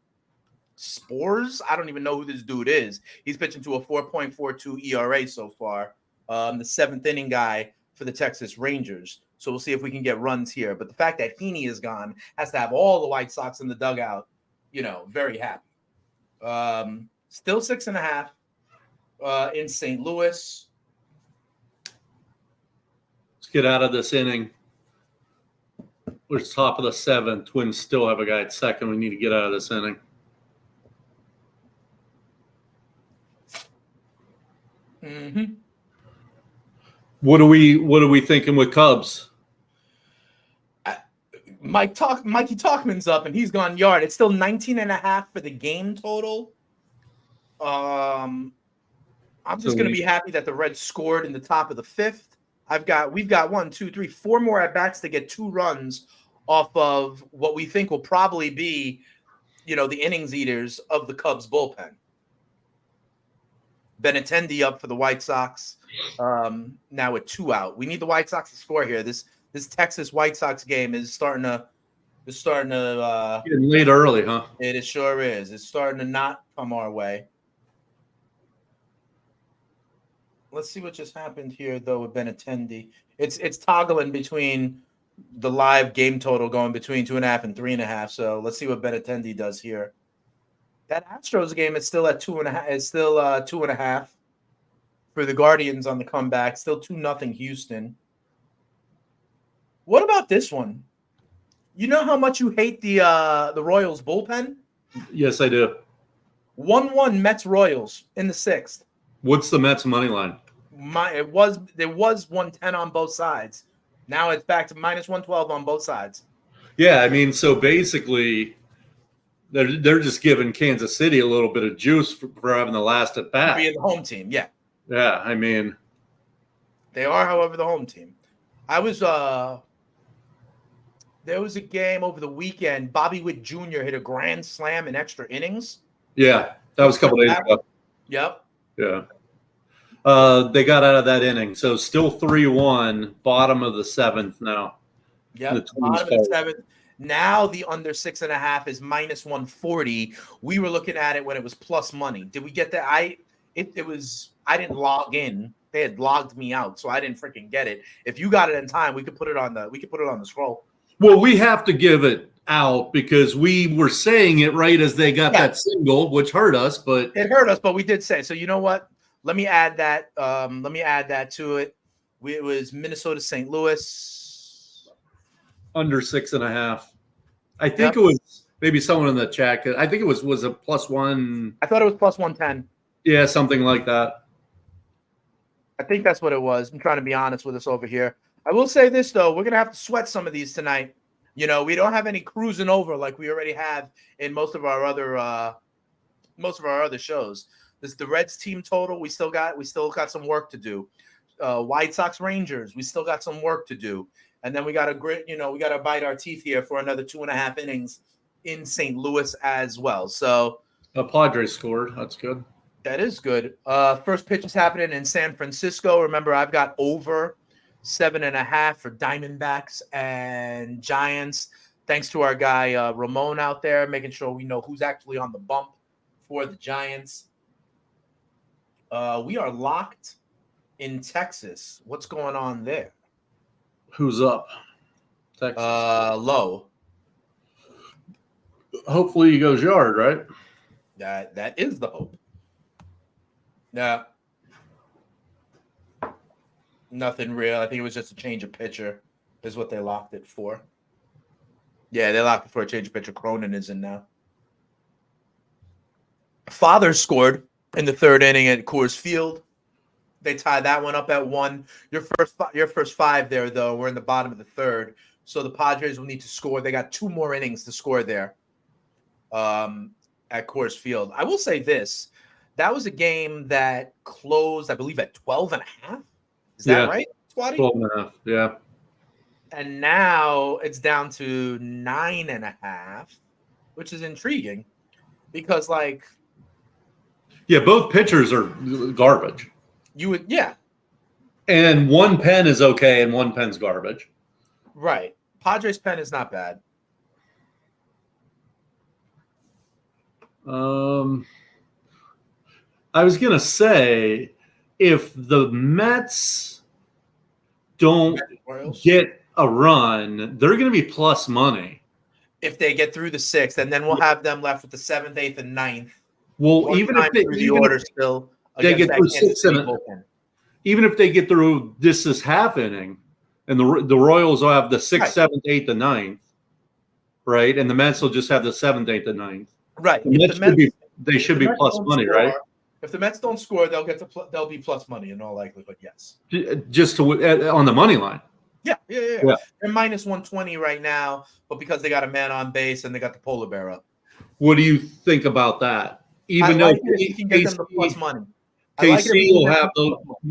[SPEAKER 1] Spores, I don't even know who this dude is. He's pitching to a 4.42 ERA so far. The 7th inning guy for the Texas Rangers. So we'll see if we can get runs here. But the fact that Heaney is gone has to have all the White Sox in the dugout, very happy. Still 6.5 in St. Louis.
[SPEAKER 2] Let's get out of this inning. We're top of the 7th. Twins still have a guy at second. We need to get out of this inning.
[SPEAKER 1] Mm-hmm.
[SPEAKER 2] What are we thinking with Cubs?
[SPEAKER 1] Mikey Talkman's up, and he's gone yard. It's still 19.5 for the game total. I'm just going to be happy that the Reds scored in the top of the 5th. We've got 1, 2, 3, 4 more at bats to get 2 runs off of what we think will probably be, the innings eaters of the Cubs bullpen. Benintendi up for the White Sox. Now with 2 out. We need the White Sox to score here. This Texas White Sox game is starting to
[SPEAKER 2] getting late early, huh?
[SPEAKER 1] It sure is. It's starting to not come our way. Let's see what just happened here, though, with Benintendi. It's toggling between the live game total going between 2.5 and 3.5. So let's see what Benintendi does here. That Astros game is still at 2.5. It's still 2.5 for the Guardians on the comeback. Still 2-0 Houston. What about this one? You know how much you hate the Royals bullpen?
[SPEAKER 2] Yes, I do.
[SPEAKER 1] 1-1 Mets Royals in the 6th.
[SPEAKER 2] What's the Mets money line?
[SPEAKER 1] There was 110 on both sides. Now it's back to minus 112 on both sides.
[SPEAKER 2] Yeah, I mean, so basically, they're just giving Kansas City a little bit of juice for having the last at bat.
[SPEAKER 1] Being the home team, yeah.
[SPEAKER 2] Yeah, I mean,
[SPEAKER 1] they are, however, the home team. There was a game over the weekend. Bobby Witt Jr. hit a grand slam in extra innings.
[SPEAKER 2] Yeah, that was a couple days ago.
[SPEAKER 1] Yep.
[SPEAKER 2] Yeah. They got out of that inning. So still 3-1, bottom of the 7th now.
[SPEAKER 1] Yep, bottom of the 7th. Now the under 6.5 is minus 140. We were looking at it when it was plus money. Did we get that? I didn't log in. They had logged me out, so I didn't freaking get it. If you got it in time, we could put it on the scroll.
[SPEAKER 2] Well, we have to give it out because we were saying it right as they got that single, which hurt us. But
[SPEAKER 1] it hurt us, but we did say so. You know what? Let me add that. To it. It was Minnesota St. Louis
[SPEAKER 2] under 6.5. I think it was maybe someone in the chat. I think it was a +1.
[SPEAKER 1] I thought it was plus 110.
[SPEAKER 2] Yeah, something like that.
[SPEAKER 1] I think that's what it was. I'm trying to be honest with us over here. I will say this, though. We're going to have to sweat some of these tonight. We don't have any cruising over like we already have in most of our other shows. This the Reds team total. We still got some work to do. White Sox Rangers. We still got some work to do. And then we got to we got to bite our teeth here for another 2.5 innings in St. Louis as well. So
[SPEAKER 2] the Padres scored. That's good.
[SPEAKER 1] That is good. First pitch is happening in San Francisco. Remember, I've got over 7.5 for Diamondbacks and Giants. Thanks to our guy Ramon out there, making sure we know who's actually on the bump for the Giants. We are locked in Texas. What's going on there?
[SPEAKER 2] Who's up?
[SPEAKER 1] Texas. Low.
[SPEAKER 2] Hopefully he goes yard, right?
[SPEAKER 1] That is the hope. Yeah. Nothing real. I think it was just a change of pitcher is what they locked it for. Yeah, they locked it for a change of pitcher. Cronin is in now. Father scored in the 3rd inning at Coors Field. They tied that one up at 1. Your first 5 there, though, we're in the bottom of the 3rd. So the Padres will need to score. They got 2 more innings to score there at Coors Field. I will say this. That was a game that closed, I believe, at 12.5. Is that right, Swatty?
[SPEAKER 2] 12.5, yeah.
[SPEAKER 1] And now it's down to 9.5, which is intriguing because,
[SPEAKER 2] yeah, both pitchers are garbage. And one pen is okay, and one pen's garbage.
[SPEAKER 1] Right. Padres pen is not bad.
[SPEAKER 2] I was gonna say, if the Mets don't get a run, they're going to be plus money.
[SPEAKER 1] If they get through the 6th, and then we'll have them left with the 7th, 8th, and 9th.
[SPEAKER 2] Well, even if they get through 6 even if they get through this half inning, and the Royals will have the 6th,
[SPEAKER 1] Right.
[SPEAKER 2] 7th, 8th, and 9th, right? And the Mets will just have the 7th, 8th, and 9th.
[SPEAKER 1] Right.
[SPEAKER 2] The Mets should be plus money,
[SPEAKER 1] score,
[SPEAKER 2] right?
[SPEAKER 1] If the Mets don't score, they'll be plus money in all likelihood. Yes.
[SPEAKER 2] Just on the money line.
[SPEAKER 1] Yeah. They're minus 120 right now, but because they got a man on base and they got the polar bear up.
[SPEAKER 2] What do you think about that? Even
[SPEAKER 1] though
[SPEAKER 2] you
[SPEAKER 1] can get them the plus money.
[SPEAKER 2] KC will have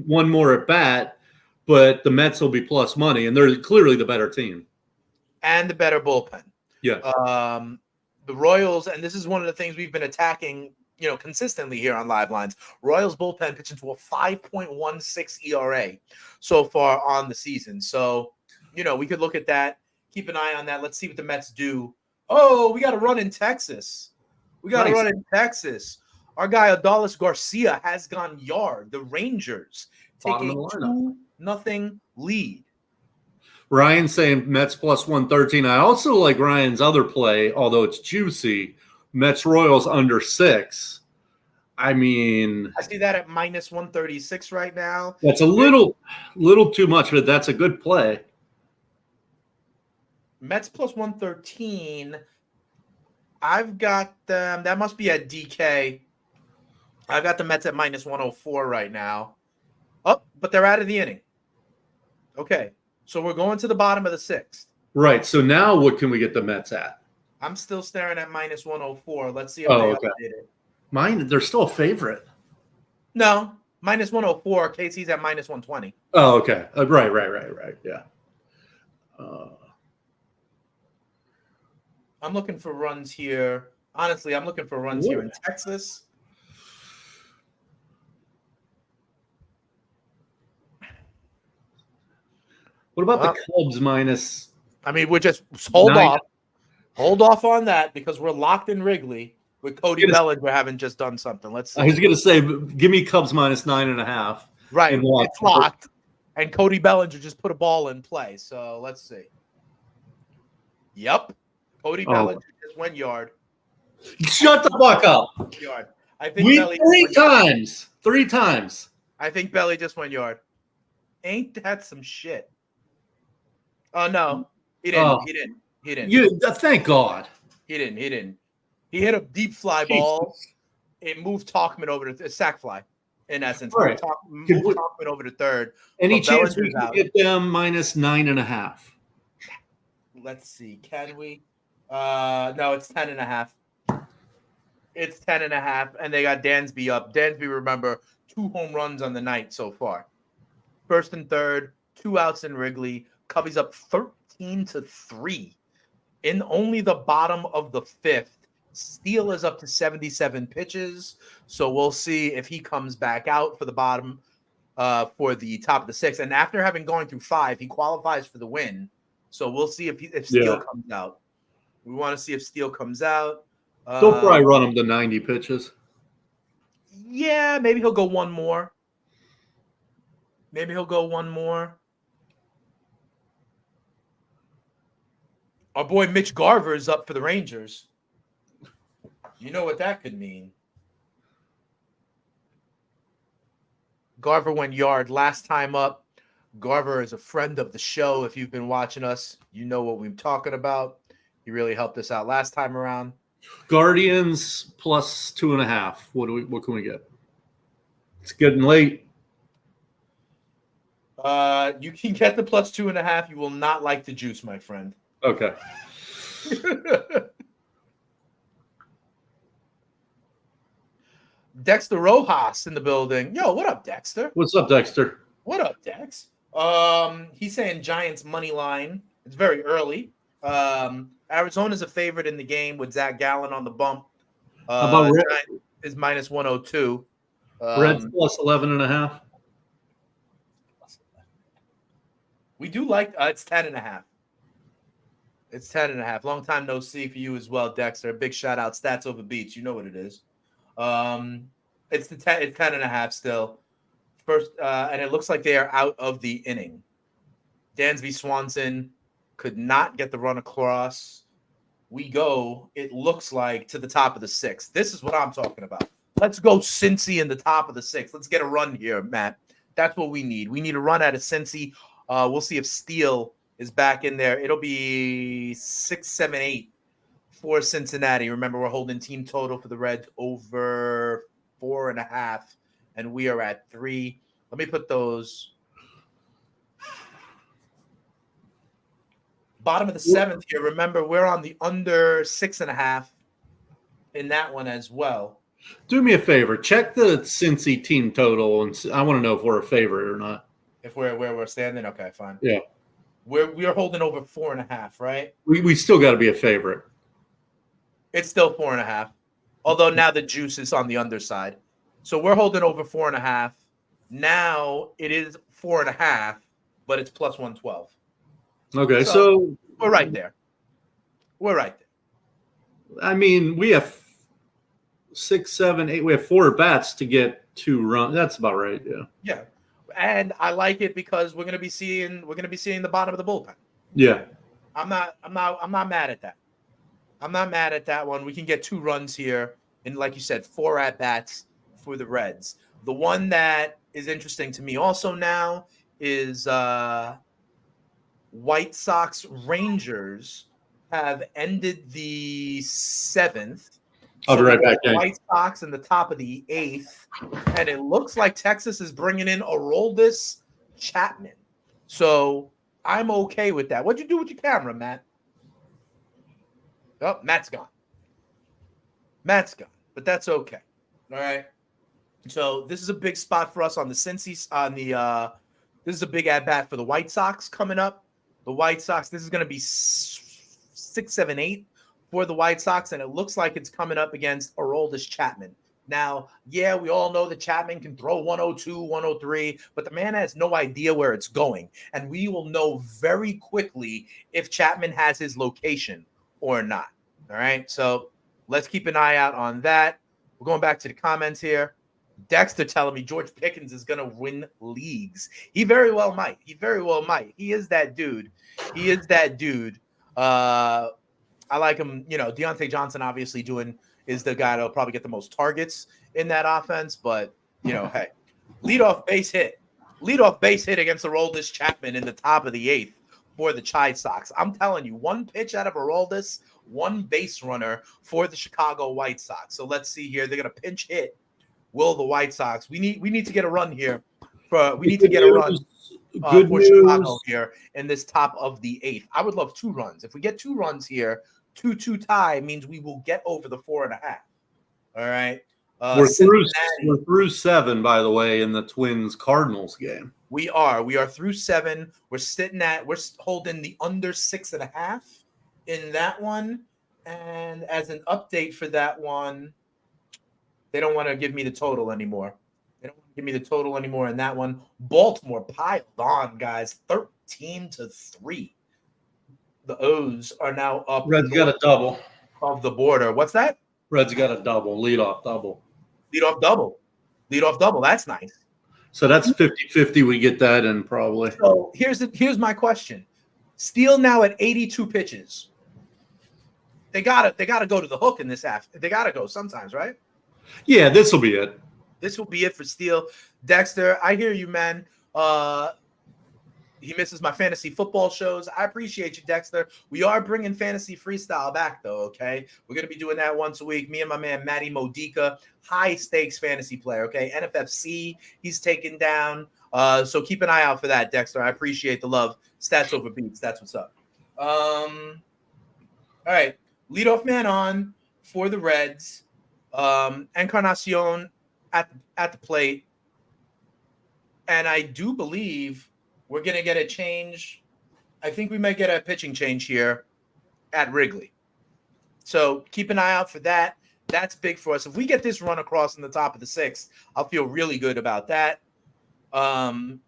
[SPEAKER 2] one more at bat, but the Mets will be plus money, and they're clearly the better team
[SPEAKER 1] and the better bullpen.
[SPEAKER 2] Yeah.
[SPEAKER 1] The Royals, and this is one of the things we've been attacking, consistently here on Live Lines. Royals bullpen pitching to a 5.16 ERA so far on the season. So, we could look at that, keep an eye on that. Let's see what the Mets do. Oh, we got a run in Texas. Our guy Adolis Garcia has gone yard. The Rangers take a 2-0 lead.
[SPEAKER 2] Ryan saying Mets plus 113. I also like Ryan's other play, although it's juicy. Mets Royals under 6. I mean,
[SPEAKER 1] I see that at minus 136 right now.
[SPEAKER 2] That's a little too much, but that's a good play.
[SPEAKER 1] Mets plus 113. I've got them. That must be at DK. I've got the Mets at minus 104 right now. Oh, but they're out of the inning. Okay. So we're going to the bottom of the 6th.
[SPEAKER 2] Right. So now what can we get the Mets at?
[SPEAKER 1] I'm still staring at minus 104. Let's see if they update it.
[SPEAKER 2] They're still a favorite.
[SPEAKER 1] No, minus 104. KC's at minus 120.
[SPEAKER 2] Oh, okay. Right. Yeah.
[SPEAKER 1] I'm looking for runs here. Honestly, I'm looking for runs here in Texas.
[SPEAKER 2] What about the Cubs minus?
[SPEAKER 1] I mean, we're just hold off on that because we're locked in Wrigley with Cody Bellinger having just done something. Let's see.
[SPEAKER 2] I was going to say, give me Cubs minus 9.5.
[SPEAKER 1] Right, it's locked, and Cody Bellinger just put a ball in play. So let's see. Yep, Cody Bellinger just went yard.
[SPEAKER 2] Shut the fuck up.
[SPEAKER 1] Yard. I think
[SPEAKER 2] three times.
[SPEAKER 1] I think Belly just went yard. Ain't that some shit? Oh no, he didn't. He didn't.
[SPEAKER 2] Thank God.
[SPEAKER 1] He didn't. He hit a deep fly ball. It moved Talkman over to a sack fly. In essence,
[SPEAKER 2] right.
[SPEAKER 1] Moved Talkman over to third.
[SPEAKER 2] Any chance we can get them minus 9.5?
[SPEAKER 1] Let's see. Can we? No, it's 10.5. It's 10.5, and they got Dansby up. Dansby, remember, 2 home runs on the night so far. First and third, 2 outs in Wrigley. Cubbies up 13-3 in only the bottom of the 5th. Steele is up to 77 pitches, so we'll see if he comes back out for the bottom, for the top of the 6th. And after having gone through 5, he qualifies for the win. So we'll see if Steele comes out. We want to see if Steele comes out.
[SPEAKER 2] They'll probably run him to 90 pitches.
[SPEAKER 1] Yeah, maybe he'll go one more. Our boy Mitch Garver is up for the Rangers. You know what that could mean. Garver went yard last time up. Garver is a friend of the show. If you've been watching us, you know what we're talking about. He really helped us out last time around.
[SPEAKER 2] Guardians plus 2.5. What can we get? It's getting late.
[SPEAKER 1] You can get the plus 2.5. You will not like the juice, my friend.
[SPEAKER 2] Okay.
[SPEAKER 1] Dexter Rojas in the building. Yo, what up, Dexter?
[SPEAKER 2] What's up, Dexter?
[SPEAKER 1] What up, Dex? He's saying Giants money line. It's very early. Arizona's a favorite in the game with Zach Gallen on the bump.
[SPEAKER 2] How about Red?
[SPEAKER 1] Is minus 102.
[SPEAKER 2] Reds plus 11.5.
[SPEAKER 1] We do like it's 10.5. It's 10.5. Long time no see for you as well, Dexter. Big shout out, Stats Over Beats. You know what it is. It's 10.5 still. First, and it looks like they are out of the inning. Dansby Swanson could not get the run across. We go, it looks like, to the top of the 6th. This is what I'm talking about. Let's go Cincy in the top of the 6th. Let's get a run here, Matt. That's what we need. We need a run out of Cincy. We'll see if Steele is back in there. It'll be 6, 7, 8 for Cincinnati. Remember, we're holding team total for the Reds over 4.5, and we are at 3. Let me put those. Bottom of the 7th here. Remember, we're on the under 6.5 in that one as well.
[SPEAKER 2] Do me a favor. Check the Cincy team total, and I want to know if we're a favorite or not.
[SPEAKER 1] If we're where we're standing, okay, fine.
[SPEAKER 2] Yeah,
[SPEAKER 1] we are holding over 4.5, right?
[SPEAKER 2] we still got to be a favorite.
[SPEAKER 1] It's still 4.5, although now the juice is on the underside. So we're holding over 4.5. Now it is 4.5, but it's plus 112.
[SPEAKER 2] Okay, so
[SPEAKER 1] we're right there. We're right there.
[SPEAKER 2] I mean, we have 6, 7, 8. We have 4 bats to get 2 runs. That's about right. Yeah.
[SPEAKER 1] Yeah, and I like it because we're gonna be seeing the bottom of the bullpen.
[SPEAKER 2] Yeah.
[SPEAKER 1] I'm not mad at that. I'm not mad at that one. We can get 2 runs here, and like you said, 4 at bats for the Reds. The one that is interesting to me also now is White Sox Rangers have ended the 7th.
[SPEAKER 2] I'll be right back.
[SPEAKER 1] White Sox in the top of the 8th, and it looks like Texas is bringing in Aroldis Chapman. So I'm okay with that. What'd you do with your camera, Matt? Oh, Matt's gone. Matt's gone, but that's okay. All right. So this is a big spot for us on the Cincy. This is a big at bat for the White Sox coming up. The White Sox. This is going to be 6, 7, 8 for the White Sox, and it looks like it's coming up against Aroldis Chapman. Now, yeah, we all know that Chapman can throw 102, 103, but the man has no idea where it's going, and we will know very quickly if Chapman has his location or not. All right, so let's keep an eye out on that. We're going back to the comments here. Dexter telling me George Pickens is going to win leagues. He very well might. He very well might. He is that dude. He is that dude. I like him. You know, Deontay Johnson obviously is the guy that'll probably get the most targets in that offense. But, you know, hey, leadoff base hit against Aroldis Chapman in the top of the 8th for the White Sox. I'm telling you, one pitch out of Aroldis, one base runner for the Chicago White Sox. So let's see here. They're going to pinch hit. Will the White Sox? We need to get a run here. For Chicago here in this top of the 8th. I would love 2 runs. If we get 2 runs here, 2-2 tie means we will get over the 4.5. All right.
[SPEAKER 2] We're through 7, by the way, in the Twins-Cardinals game.
[SPEAKER 1] We are through 7. We're holding the under 6.5 in that one. And as an update for that one, they don't want to give me the total anymore. They don't want to give me the total anymore in that one. Baltimore piled on, guys, 13-3. The O's are now up.
[SPEAKER 2] Reds got a double
[SPEAKER 1] of the border. What's that?
[SPEAKER 2] Reds got a double, leadoff double.
[SPEAKER 1] Leadoff double. That's nice.
[SPEAKER 2] So that's 50-50. We get that in probably.
[SPEAKER 1] So here's my question. Steele now at 82 pitches. They gotta go to the hook in this half. They gotta go sometimes, right?
[SPEAKER 2] Yeah, this will be it.
[SPEAKER 1] This will be it for Steele. Dexter, I hear you, man. He misses my fantasy football shows. I appreciate you, Dexter. We are bringing fantasy freestyle back, though, okay? We're going to be doing that once a week. Me and my man, Matty Modica, high-stakes fantasy player, okay? NFFC, he's taken down. So keep an eye out for that, Dexter. I appreciate the love. Stats over beats. That's what's up. All right. Leadoff man on for the Reds. Encarnacion at the plate. And I do believe we're going to get a change. I think we might get a pitching change here at Wrigley. So keep an eye out for that. That's big for us. If we get this run across in the top of the 6th, I'll feel really good about that. And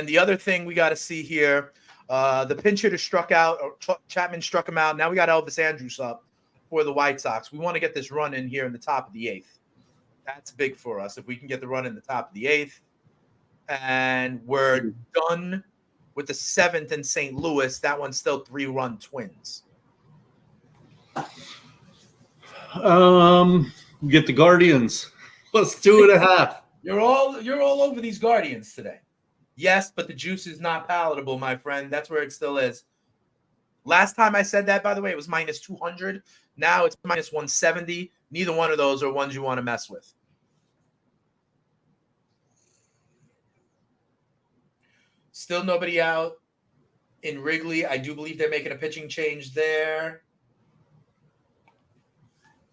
[SPEAKER 1] the other thing we got to see here, the pinch hitter struck out, or Chapman struck him out. Now we got Elvis Andrus up for the White Sox. We want to get this run in here in the top of the 8th. That's big for us if we can get the run in the top of the 8th. And we're done with the 7th in St. Louis. That one's still 3-run Twins.
[SPEAKER 2] Get the Guardians. Plus 2.5.
[SPEAKER 1] You're all over these Guardians today. Yes, but the juice is not palatable, my friend. That's where it still is. Last time I said that, by the way, it was minus 200. Now it's minus 170. Neither one of those are ones you want to mess with. Still nobody out in Wrigley. I do believe they're making a pitching change there.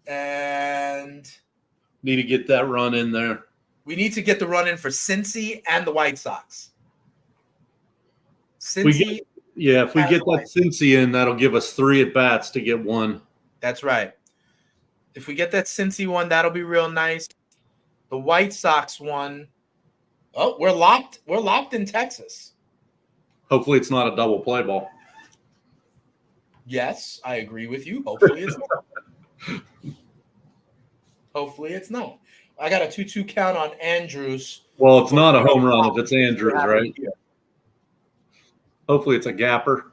[SPEAKER 1] And
[SPEAKER 2] need to get that run in there.
[SPEAKER 1] We need to get the run in for Cincy and the White Sox.
[SPEAKER 2] If we get that Cincy in, that'll give us 3 at-bats to get 1.
[SPEAKER 1] That's right. If we get that Cincy one, that'll be real nice. The White Sox one. Oh, we're locked. We're locked in Texas.
[SPEAKER 2] Hopefully it's not a double play ball.
[SPEAKER 1] Yes, I agree with you. Hopefully it's not. Hopefully it's not. I got a 2-2 count on Andrews.
[SPEAKER 2] Well, it's not a home run if it's Andrews, right? Hopefully it's a gapper.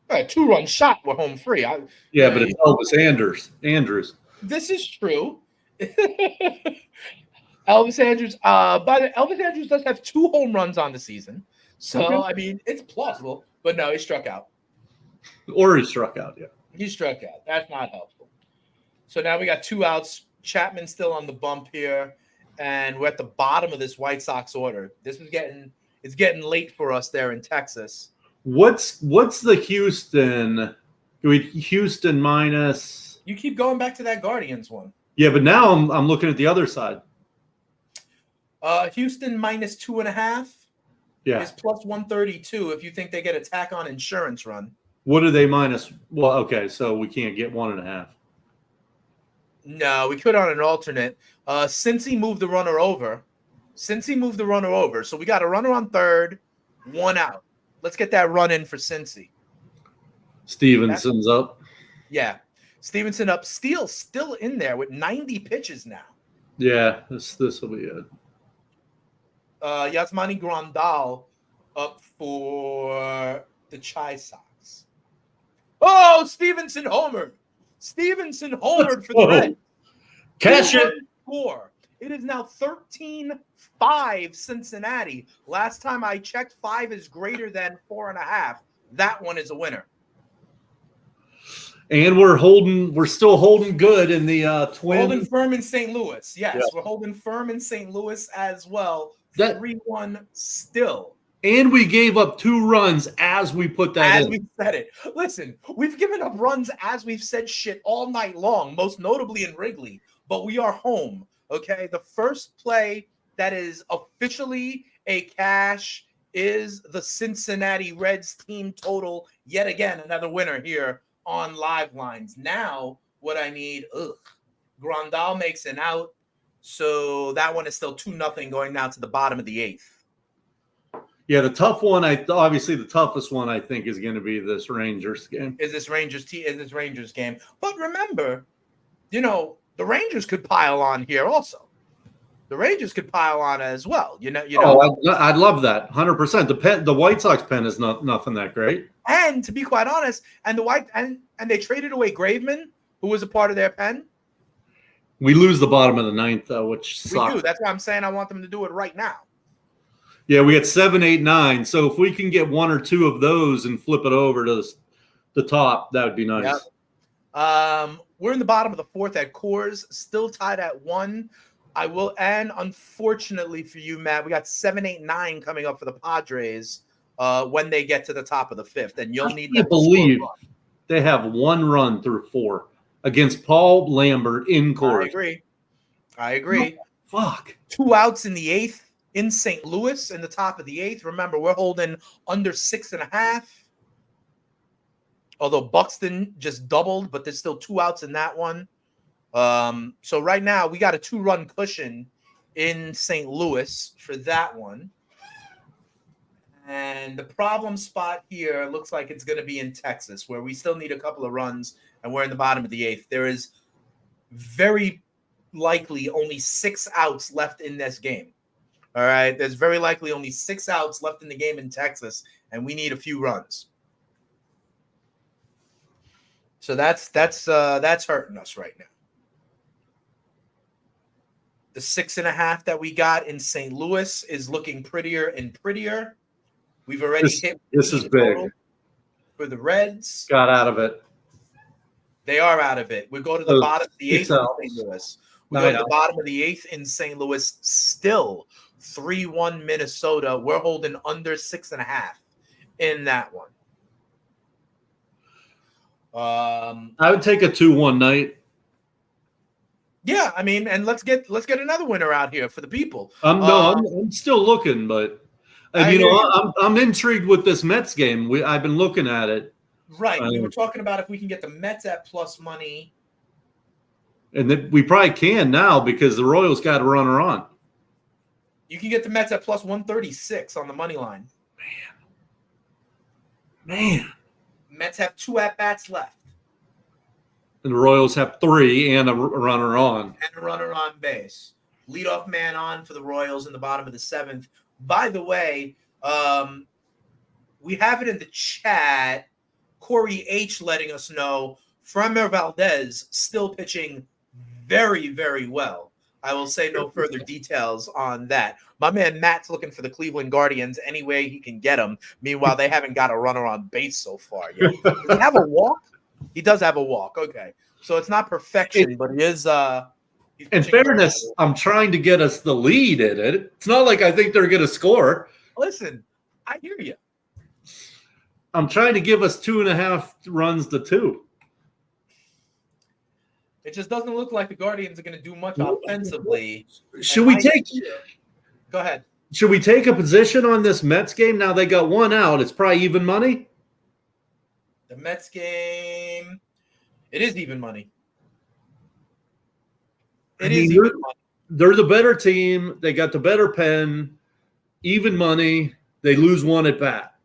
[SPEAKER 1] A 2-run shot. We're home free.
[SPEAKER 2] But it's Elvis Andrews.
[SPEAKER 1] This is true. Elvis Andrews. But Elvis Andrews does have 2 home runs on the season. So, okay. I mean, it's plausible. But no, he struck out.
[SPEAKER 2] Or he struck out, yeah.
[SPEAKER 1] He struck out. That's not helpful. So now we got 2 outs. Chapman's still on the bump here. And we're at the bottom of this White Sox order. This is getting late for us there in Texas.
[SPEAKER 2] What's the Houston minus?
[SPEAKER 1] You keep going back to that Guardians one.
[SPEAKER 2] Yeah, but now I'm looking at the other side.
[SPEAKER 1] Houston minus 2.5.
[SPEAKER 2] Yeah,
[SPEAKER 1] is plus 132 if you think they get a tack on insurance run.
[SPEAKER 2] What are they minus? Well, okay, so we can't get 1.5.
[SPEAKER 1] No, we could on an alternate. Cincy moved the runner over. So we got a runner on third, 1 out. Let's get that run in for Cincy.
[SPEAKER 2] Stevenson's up.
[SPEAKER 1] Yeah. Stevenson up. Steele still in there with 90 pitches now.
[SPEAKER 2] Yeah, this will be it.
[SPEAKER 1] Yasmani Grandal up for the Chi Sox. Oh, Stevenson homered. For the Reds.
[SPEAKER 2] Cash it.
[SPEAKER 1] Score. It is now 13-5 Cincinnati. Last time I checked, 5 is greater than 4.5. That one is a winner.
[SPEAKER 2] And we're still holding good in the Twins.
[SPEAKER 1] Holding firm in St. Louis. Yes, We're holding firm in St. Louis as well. 3-1 still.
[SPEAKER 2] And we gave up 2 runs as we put that in.
[SPEAKER 1] As we said it. Listen, we've given up runs as we've said shit all night long, most notably in Wrigley. But we are home, okay? The first play that is officially a cash is the Cincinnati Reds team total. Yet again, another winner here on Live Lines. Now, what I need, Grandal makes an out. So that one is still 2-0 going now to the bottom of the 8th.
[SPEAKER 2] Yeah, the tough one, obviously the toughest one I think is going to be this Rangers game.
[SPEAKER 1] Is this Rangers game. But remember, the Rangers could pile on here also. The Rangers could pile on as well.
[SPEAKER 2] I'd love that. 100%. The White Sox pen is nothing that great.
[SPEAKER 1] And to be quite honest, and they traded away Graveman, who was a part of their pen.
[SPEAKER 2] We lose the bottom of the 9th though, which sucks.
[SPEAKER 1] We do. That's why I'm saying I want them to do it right now.
[SPEAKER 2] Yeah, we had 7, 8, 9. So if we can get 1 or 2 of those and flip it over to the top, that would be nice.
[SPEAKER 1] Yep. We're in the bottom of the 4th at Coors, still tied at 1. And unfortunately for you, Matt, we got 7, 8, 9 coming up for the Padres when they get to the top of the 5th, and you'll need. I
[SPEAKER 2] believe they have 1 run through 4 against Paul Lambert in Coors.
[SPEAKER 1] I agree.
[SPEAKER 2] Fuck.
[SPEAKER 1] 2 outs in the 8th. In St. Louis in the top of the 8th. Remember, we're holding under 6.5. Although Buxton just doubled, but there's still 2 outs in that one. So right now we got a 2-run cushion in St. Louis for that one. And the problem spot here looks like it's going to be in Texas, where we still need a couple of runs, and we're in the bottom of the 8th. There is very likely only 6 outs left in this game. All right, there's very likely only 6 outs left in the game in Texas, and we need a few runs. So that's hurting us right now. The 6.5 that we got in St. Louis is looking prettier and prettier. We've already hit
[SPEAKER 2] this is big
[SPEAKER 1] for the Reds.
[SPEAKER 2] Got out of it.
[SPEAKER 1] They are out of it. We go to the bottom of the 8th in St. Louis. We go to the bottom of the 8th in St. Louis. Still 3-1 Minnesota. We're holding under 6.5 in that one.
[SPEAKER 2] I would take a 2-1 night.
[SPEAKER 1] Yeah, I mean, and let's get another winner out here for the people.
[SPEAKER 2] I'm still looking, but I'm intrigued with this Mets game. I've been looking at it.
[SPEAKER 1] Right. We were talking about if we can get the Mets at plus money.
[SPEAKER 2] And we probably can now because the Royals got a runner on.
[SPEAKER 1] You can get the Mets at plus 136 on the money line.
[SPEAKER 2] Man.
[SPEAKER 1] Mets have 2 at-bats left.
[SPEAKER 2] And the Royals have 3 and a runner on.
[SPEAKER 1] And a runner on base. Leadoff man on for the Royals in the bottom of the 7th. By the way, we have it in the chat. Corey H. letting us know Framber Valdez still pitching very, very well. I will say no further details on that. My man Matt's looking for the Cleveland Guardians any way he can get them. Meanwhile, they haven't got a runner on base so far yet. Does he have a walk? He does have a walk. Okay. So it's not perfection, but it is
[SPEAKER 2] in fairness, I'm trying to get us the lead in it. It's not like I think they're going to score.
[SPEAKER 1] Listen, I hear you.
[SPEAKER 2] I'm trying to give us 2.5 runs to 2.
[SPEAKER 1] It just doesn't look like the Guardians are going to do much offensively.
[SPEAKER 2] Should we take?
[SPEAKER 1] Go ahead.
[SPEAKER 2] Should we take a position on this Mets game? Now they got 1 out. It's probably even money.
[SPEAKER 1] The Mets game, it is even money. Even money.
[SPEAKER 2] They're the better team. They got the better pen. Even money. They lose 1 at bat.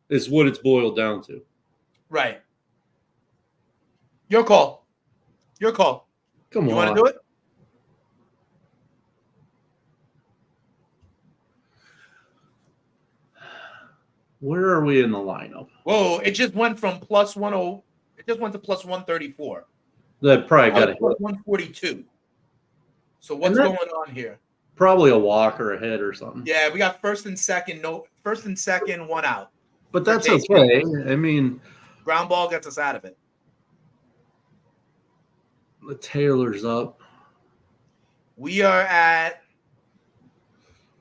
[SPEAKER 2] Is what it's boiled down to.
[SPEAKER 1] Right. Your call. Your call.
[SPEAKER 2] Come on.
[SPEAKER 1] You want to do it?
[SPEAKER 2] Where are we in the lineup?
[SPEAKER 1] Whoa, it just went from plus 10. It just went to plus 134.
[SPEAKER 2] That probably got it.
[SPEAKER 1] Plus 142. So what's going on here?
[SPEAKER 2] Probably a walk or a hit or something.
[SPEAKER 1] Yeah, we got first and second, 1 out.
[SPEAKER 2] But that's okay. I mean,
[SPEAKER 1] ground ball gets us out of it.
[SPEAKER 2] The Taylor's up.
[SPEAKER 1] We are at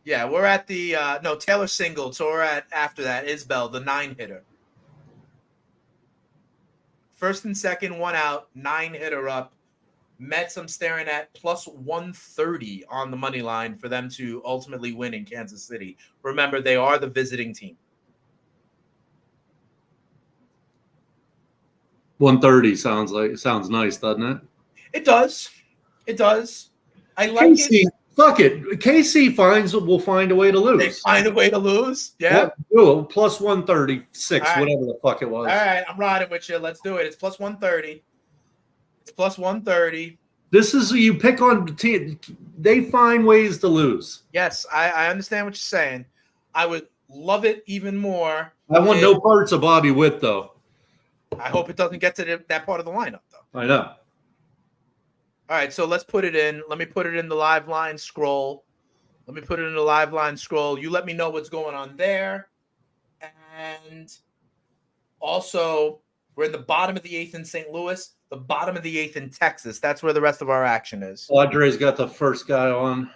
[SPEAKER 1] we're at the Taylor singled, so we're at after that Isbell, the 9-hitter. First and second, 1 out, 9-hitter up. Mets, I'm staring at plus 130 on the money line for them to ultimately win in Kansas City. Remember, they are the visiting team.
[SPEAKER 2] 130 sounds nice, doesn't it?
[SPEAKER 1] It does. It does. I like
[SPEAKER 2] KC,
[SPEAKER 1] it.
[SPEAKER 2] Fuck it. KC will find a way to lose.
[SPEAKER 1] They find a way to lose. Yeah.
[SPEAKER 2] Plus 136,
[SPEAKER 1] right.
[SPEAKER 2] Whatever the fuck it was.
[SPEAKER 1] All right, I'm riding with you. Let's do it. It's plus 130. It's plus 130.
[SPEAKER 2] This is you pick on the team. They find ways to lose.
[SPEAKER 1] Yes, I understand what you're saying. I would love it even more.
[SPEAKER 2] I want no parts of Bobby Witt, though.
[SPEAKER 1] I hope it doesn't get to that part of the lineup, though.
[SPEAKER 2] I know.
[SPEAKER 1] All right, so let's put it in. Let me put it in the live line scroll. You let me know what's going on there. And also, we're in the bottom of the 8th in St. Louis, the bottom of the 8th in Texas. That's where the rest of our action is.
[SPEAKER 2] Padres got the first guy on.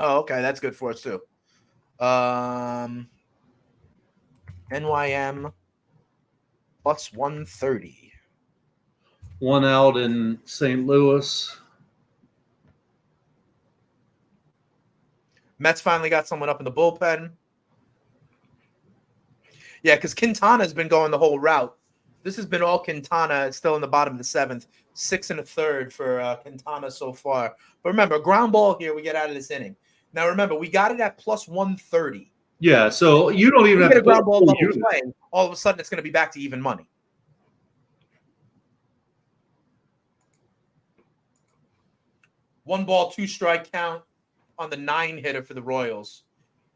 [SPEAKER 1] Oh, okay. That's good for us, too. NYM plus 130.
[SPEAKER 2] 1 out in St. Louis.
[SPEAKER 1] Mets finally got someone up in the bullpen. Yeah, because Quintana's been going the whole route. This has been all Quintana. It's still in the bottom of the 7th. 6 1/3 for Quintana so far. But remember, ground ball here we get out of this inning. Now remember, we got it at plus 130.
[SPEAKER 2] Yeah, so you don't even have to
[SPEAKER 1] get a ground ball level play. All of a sudden, it's going to be back to even money. One ball, 2 strike count on the 9-hitter for the Royals.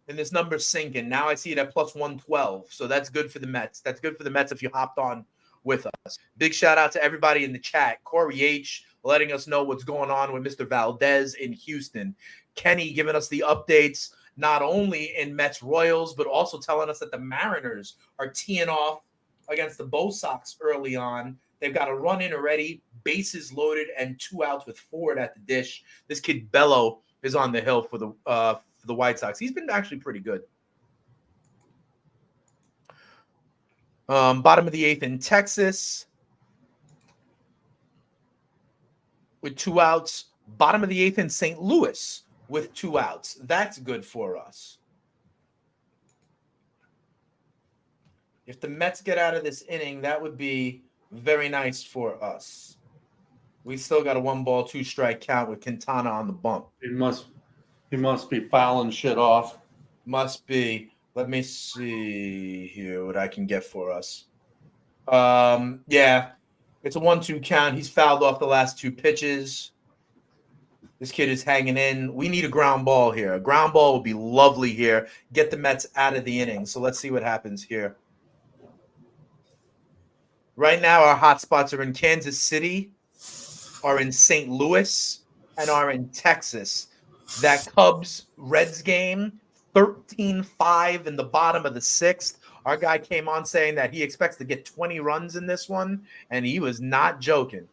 [SPEAKER 1] And this number's sinking. Now I see it at plus 112. So that's good for the Mets. That's good for the Mets if you hopped on with us. Big shout out to everybody in the chat. Corey H. letting us know what's going on with Mr. Valdez in Houston. Kenny giving us the updates, not only in Mets Royals, but also telling us that the Mariners are teeing off against the Bo Sox early on. They've got a run in already, bases loaded, and 2 outs with Ford at the dish. This kid Bello is on the hill for the White Sox. He's been actually pretty good. Bottom of the 8th in Texas with 2 outs. Bottom of the 8th in St. Louis with 2 outs. That's good for us. If the Mets get out of this inning, that would be very nice for us. We still got a 1-ball, 2-strike count with Quintana on the bump.
[SPEAKER 2] He must be fouling shit off.
[SPEAKER 1] Must be. Let me see here what I can get for us. Yeah, it's a 1-2 count. He's fouled off the last 2 pitches. This kid is hanging in. We need a ground ball here. A ground ball would be lovely here. Get the Mets out of the inning. So let's see what happens here. Right now, our hot spots are in Kansas City, are in St. Louis, and are in Texas. That Cubs-Reds game, 13-5 in the bottom of the 6th. Our guy came on saying that he expects to get 20 runs in this one, and he was not joking.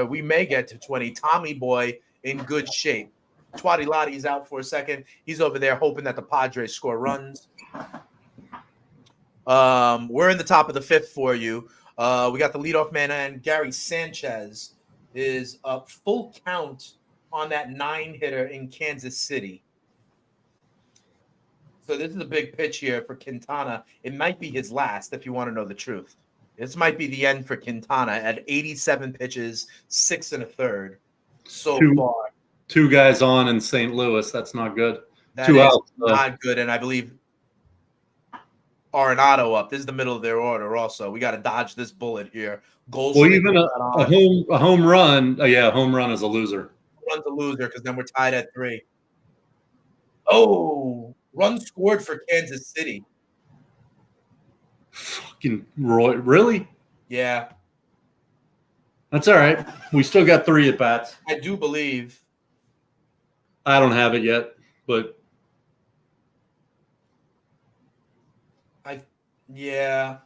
[SPEAKER 1] We may get to 20. Tommy Boy in good shape. Twatty Lottie's out for a second. He's over there hoping that the Padres score runs. We're in the top of the 5th for you. We got the leadoff man, and Gary Sanchez is up full count on that 9-hitter in Kansas City. So this is a big pitch here for Quintana. It might be his last, if you want to know the truth. This might be the end for Quintana at 87 pitches, 6 1/3 so far.
[SPEAKER 2] 2 guys on in St. Louis. That's not good.
[SPEAKER 1] That
[SPEAKER 2] 2
[SPEAKER 1] is
[SPEAKER 2] outs.
[SPEAKER 1] not good, and I believe Arenado up. This is the middle of their order also. We got to dodge this bullet here. Goals.
[SPEAKER 2] Well, even a home run. A home run is a loser.
[SPEAKER 1] Run's a loser because then we're tied at 3. Oh, run scored for Kansas City.
[SPEAKER 2] Fucking Roy. Really?
[SPEAKER 1] Yeah.
[SPEAKER 2] That's all right. We still got 3 at bats.
[SPEAKER 1] I do believe.
[SPEAKER 2] I don't have it yet, but
[SPEAKER 1] yeah.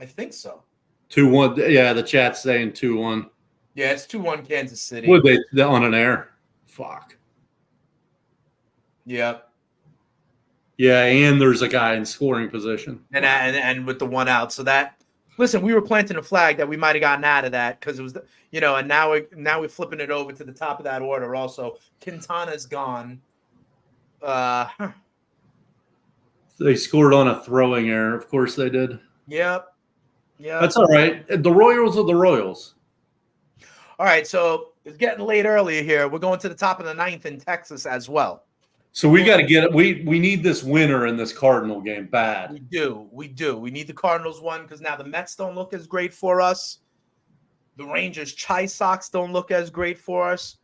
[SPEAKER 1] I think so.
[SPEAKER 2] 2-1. Yeah, the chat's saying 2-1.
[SPEAKER 1] Yeah, it's 2-1 Kansas City.
[SPEAKER 2] Would they on an air? Fuck.
[SPEAKER 1] Yeah.
[SPEAKER 2] Yeah, and there's a guy in scoring position.
[SPEAKER 1] And with the 1 out. So that, listen, we were planting a flag that we might have gotten out of that because it was, and now we're flipping it over to the top of that order also. Quintana's gone.
[SPEAKER 2] They scored on a throwing error. Of course they did.
[SPEAKER 1] Yep. Yeah.
[SPEAKER 2] That's all right. The Royals are the Royals.
[SPEAKER 1] All right, so it's getting late earlier here. We're going to the top of the 9th in Texas as well.
[SPEAKER 2] So we got to get it. We need this winner in this Cardinal game bad.
[SPEAKER 1] We do. We need the Cardinals one because now the Mets don't look as great for us. The Rangers Chi Sox don't look as great for us.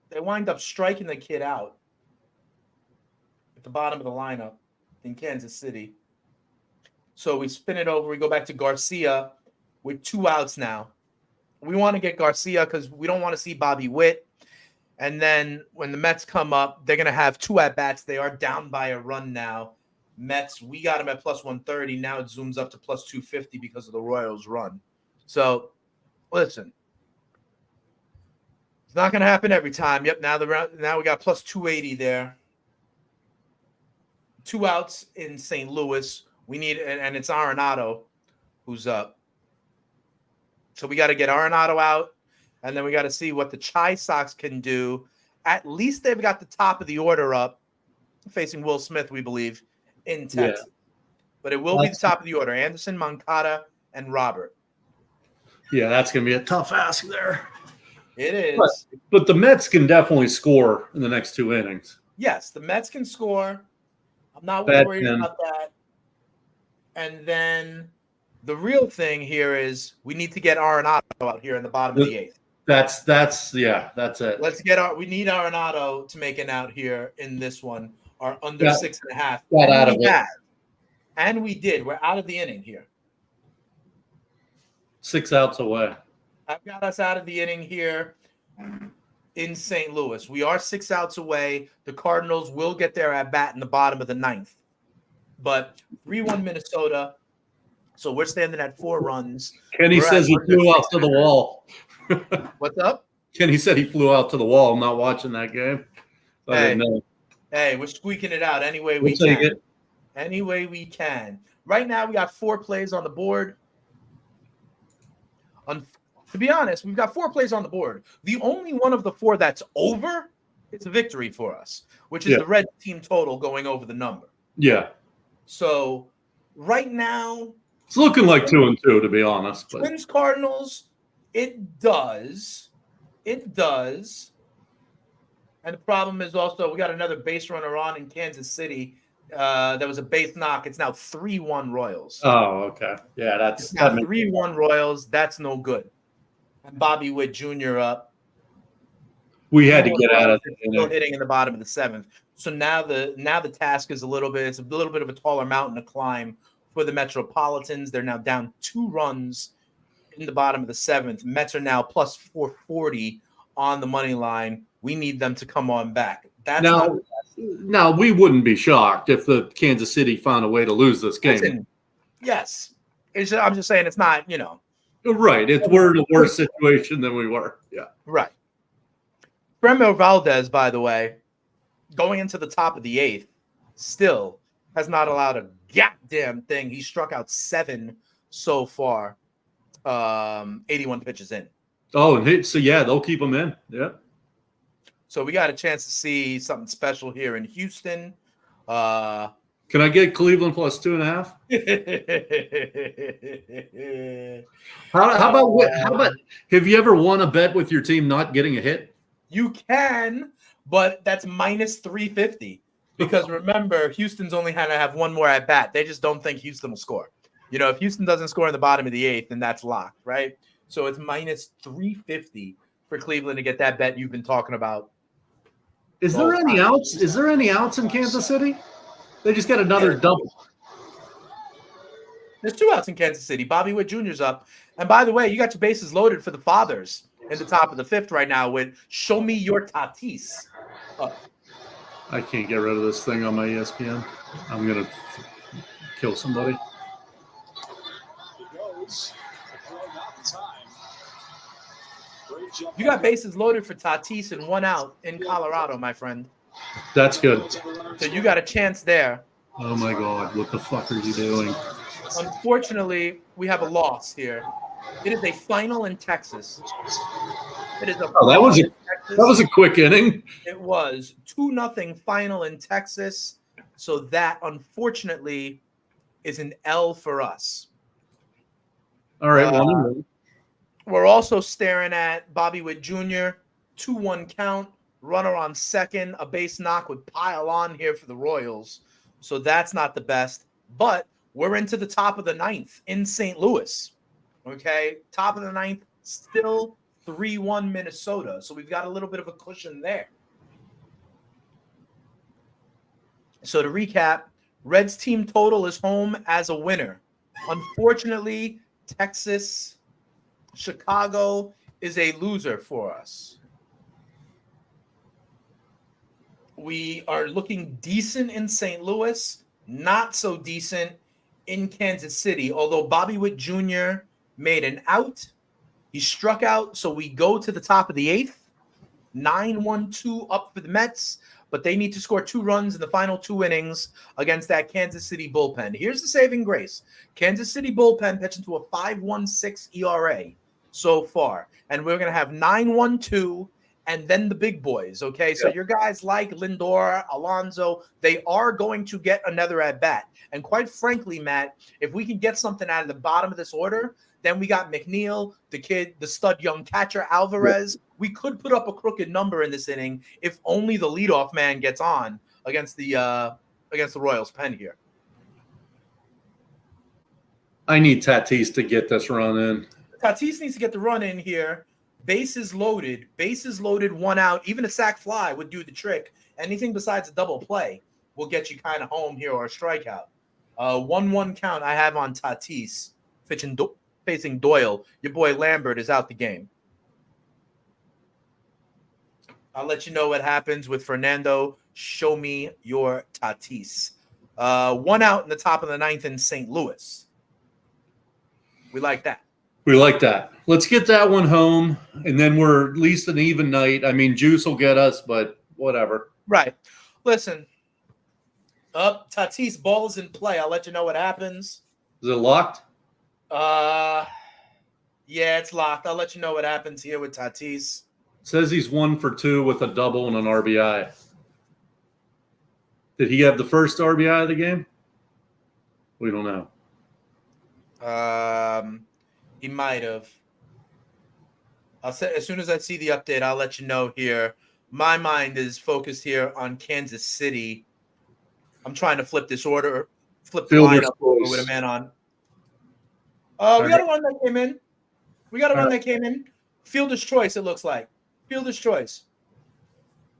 [SPEAKER 1] They wind up striking the kid out at the bottom of the lineup in Kansas City. So we spin it over. We go back to Garcia with 2 outs now. We want to get Garcia because we don't want to see Bobby Witt. And then when the Mets come up, they're going to have 2 at-bats. They are down by a run now. Mets, we got them at plus 130. Now it zooms up to plus 250 because of the Royals run. So, listen. It's not going to happen every time. Yep, now we got plus 280 there. 2 outs in St. Louis. We need, and it's Arenado who's up. So we got to get Arenado out, and then we got to see what the Chi Sox can do. At least they've got the top of the order up, facing Will Smith, we believe, in Texas. Yeah. But it will be the top of the order. Anderson, Moncada, and Robert.
[SPEAKER 2] Yeah, that's going to be a tough ask there.
[SPEAKER 1] It is.
[SPEAKER 2] But the Mets can definitely score in the next 2 innings.
[SPEAKER 1] Yes, the Mets can score. I'm not worried about that. And then the real thing here is we need to get Arenado out here in the bottom of the 8th.
[SPEAKER 2] That's it.
[SPEAKER 1] We need Arenado to make an out here in this one. Our under 6.5.
[SPEAKER 2] Got out of it.
[SPEAKER 1] And we did. We're out of the inning here.
[SPEAKER 2] 6 outs away.
[SPEAKER 1] I've got us out of the inning here in St. Louis. We are 6 outs away. The Cardinals will get their at bat in the bottom of the 9th. But 3-1 Minnesota. So we're standing at 4 runs.
[SPEAKER 2] Kenny says he flew out to the wall.
[SPEAKER 1] What's up?
[SPEAKER 2] Kenny said he flew out to the wall. I'm not watching that game.
[SPEAKER 1] Hey, we're squeaking it out any way we can. Any way we can. Right now, we got 4 plays on the board. To be honest, we've got 4 plays on the board. The only one of the 4 that's over is a victory for us, which is the red team total going over the number.
[SPEAKER 2] Yeah.
[SPEAKER 1] So right now,
[SPEAKER 2] it's looking like 2-2, to be honest. But.
[SPEAKER 1] Twins Cardinals, it does. It does. And the problem is also we got another base runner on in Kansas City. That was a base knock. It's now 3-1 Royals.
[SPEAKER 2] Oh, okay. Yeah, that's
[SPEAKER 1] now 3-1 Royals. That's no good. And Bobby Witt Jr. up.
[SPEAKER 2] We had to get out of it.
[SPEAKER 1] Still hitting in the bottom of the 7th. So now the task is a little bit of a taller mountain to climb for the Metropolitans. They're now down 2 runs in the bottom of the 7th. Mets are now plus 440 on the money line. We need them to come on back.
[SPEAKER 2] Now we wouldn't be shocked if the Kansas City found a way to lose this game.
[SPEAKER 1] Listen, yes. I'm just saying it's not,
[SPEAKER 2] Right. We're in a worse situation than we were. Yeah.
[SPEAKER 1] Right. Fremio Valdez, by the way, going into the top of the 8th, still has not allowed a goddamn thing. He struck out 7 so far, 81 pitches in.
[SPEAKER 2] Oh, and so they'll keep him in. Yeah.
[SPEAKER 1] So we got a chance to see something special here in Houston.
[SPEAKER 2] Can I get Cleveland plus 2.5? How about have you ever won a bet with your team not getting a hit?
[SPEAKER 1] You can, but that's minus 350 because remember, Houston's only had to have 1 more at bat. They just don't think Houston will score. If Houston doesn't score in the bottom of the 8th, then that's locked, right? So it's minus 350 for Cleveland to get that bet you've been talking about.
[SPEAKER 2] Is there any outs? Is there any outs in Kansas City? They just got another double.
[SPEAKER 1] There's 2 outs in Kansas City. Bobby Witt Jr.'s up. And by the way, you got your bases loaded for the Fathers in the top of the 5th right now with Show Me Your Tatis.
[SPEAKER 2] I can't get rid of this thing on my ESPN. I'm going to kill somebody.
[SPEAKER 1] You got bases loaded for Tatis and 1 out in Colorado, my friend.
[SPEAKER 2] That's good.
[SPEAKER 1] So you got a chance there.
[SPEAKER 2] Oh, my God. What the fuck are you doing?
[SPEAKER 1] Unfortunately, we have a loss here. It is a final in Texas. It is that
[SPEAKER 2] was a quick inning.
[SPEAKER 1] It was 2-0 final in Texas. So that, unfortunately, is an L for us.
[SPEAKER 2] All right.
[SPEAKER 1] We're also staring at Bobby Witt Jr., 2-1 count, runner on second, a base knock would pile on here for the Royals. So that's not the best. But we're into the top of the 9th in St. Louis. Okay, top of the 9th, still 3-1 Minnesota. So we've got a little bit of a cushion there. So to recap, Reds team total is home as a winner. Unfortunately, Texas, Chicago is a loser for us. We are looking decent in St. Louis, not so decent in Kansas City, although Bobby Witt Jr. made an out. He struck out, so we go to the top of the 8th. 9-1-2 up for the Mets, but they need to score 2 runs in the final 2 innings against that Kansas City bullpen. Here's the saving grace. Kansas City bullpen pitching to a 5.16 ERA so far, and we're going to have 9-1-2 and then the big boys, okay? So your guys like Lindor, Alonso, they are going to get another at-bat. And quite frankly, Matt, if we can get something out of the bottom of this order, then we got McNeil, the stud young catcher, Alvarez. We could put up a crooked number in this inning if only the leadoff man gets on against the Royals pen here.
[SPEAKER 2] I need Tatis to get this run in.
[SPEAKER 1] Tatis needs to get the run in here. Bases loaded, 1 out. Even a sac fly would do the trick. Anything besides a double play will get you kind of home here or a strikeout. 1-1 count I have on Tatis pitching facing Doyle. Your boy Lambert is out the game. I'll let you know what happens with Fernando. Show me your Tatis. 1 out in the top of the 9th in St. Louis. We like that.
[SPEAKER 2] We like that. Let's get that one home, and then we're at least an even night. I mean, Juice will get us, but whatever.
[SPEAKER 1] Right. Listen. Tatis, ball is in play. I'll let you know what happens.
[SPEAKER 2] Is it locked?
[SPEAKER 1] Yeah, it's locked. I'll let you know what happens here with Tatis.
[SPEAKER 2] It says he's 1 for 2 with a double and an RBI. Did he have the first RBI of the game? We don't know.
[SPEAKER 1] He might have. I'll say as soon as I see the update, I'll let you know here. My mind is focused here on Kansas City. I'm trying to flip this order, flip the lineup with a man on. We got a run that came in. That came in. Fielder's choice, it looks like. Fielder's choice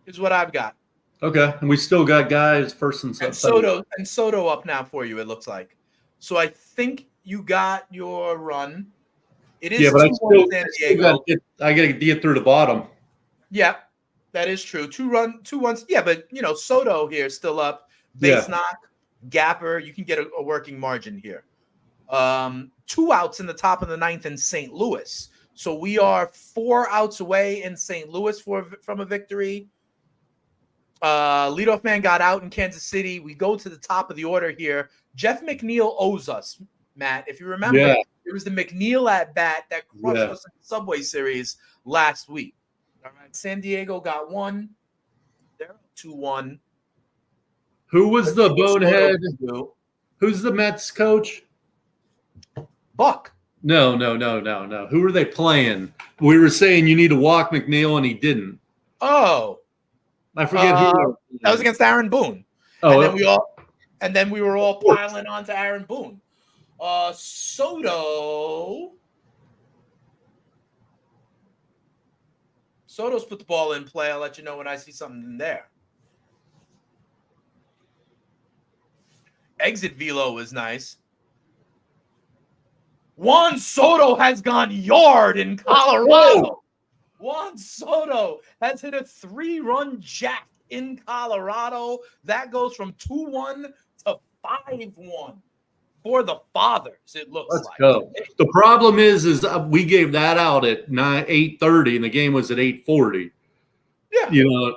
[SPEAKER 1] is what I've got.
[SPEAKER 2] Okay, and we still got guys first and second.
[SPEAKER 1] Soto up now for you, it looks like. So I think you got your run. It is
[SPEAKER 2] but
[SPEAKER 1] San Diego.
[SPEAKER 2] I got to get through the bottom.
[SPEAKER 1] Yeah, that is true. 2 runs. Yeah, but Soto here still up. Base knock, gapper. You can get a working margin here. 2 outs in the top of the 9th in St. Louis. So we are 4 outs away in St. Louis from a victory. Leadoff man got out in Kansas City. We go to the top of the order here. Jeff McNeil owes us, Matt. If you remember, it was the McNeil at bat that crushed us in the Subway Series last week. All right, San Diego got 1. They're 2-1.
[SPEAKER 2] Who was the bonehead? Who's the Mets coach?
[SPEAKER 1] Buck.
[SPEAKER 2] No. Who were they playing? We were saying you need to walk McNeil, and he didn't.
[SPEAKER 1] Oh.
[SPEAKER 2] I forget who.
[SPEAKER 1] That was against Aaron Boone.
[SPEAKER 2] Oh,
[SPEAKER 1] and then we were all piling on to Aaron Boone. Soto's put the ball in play. I'll let you know when I see something in there. Exit velo was nice. Juan Soto has gone yard in Colorado. Juan Soto has hit a 3-run jack in Colorado. That goes from 2-1 to 5-1 for the Fathers, it looks like.
[SPEAKER 2] Let's go. The problem is we gave that out at 8:30, and the game was at 8:40. Yeah.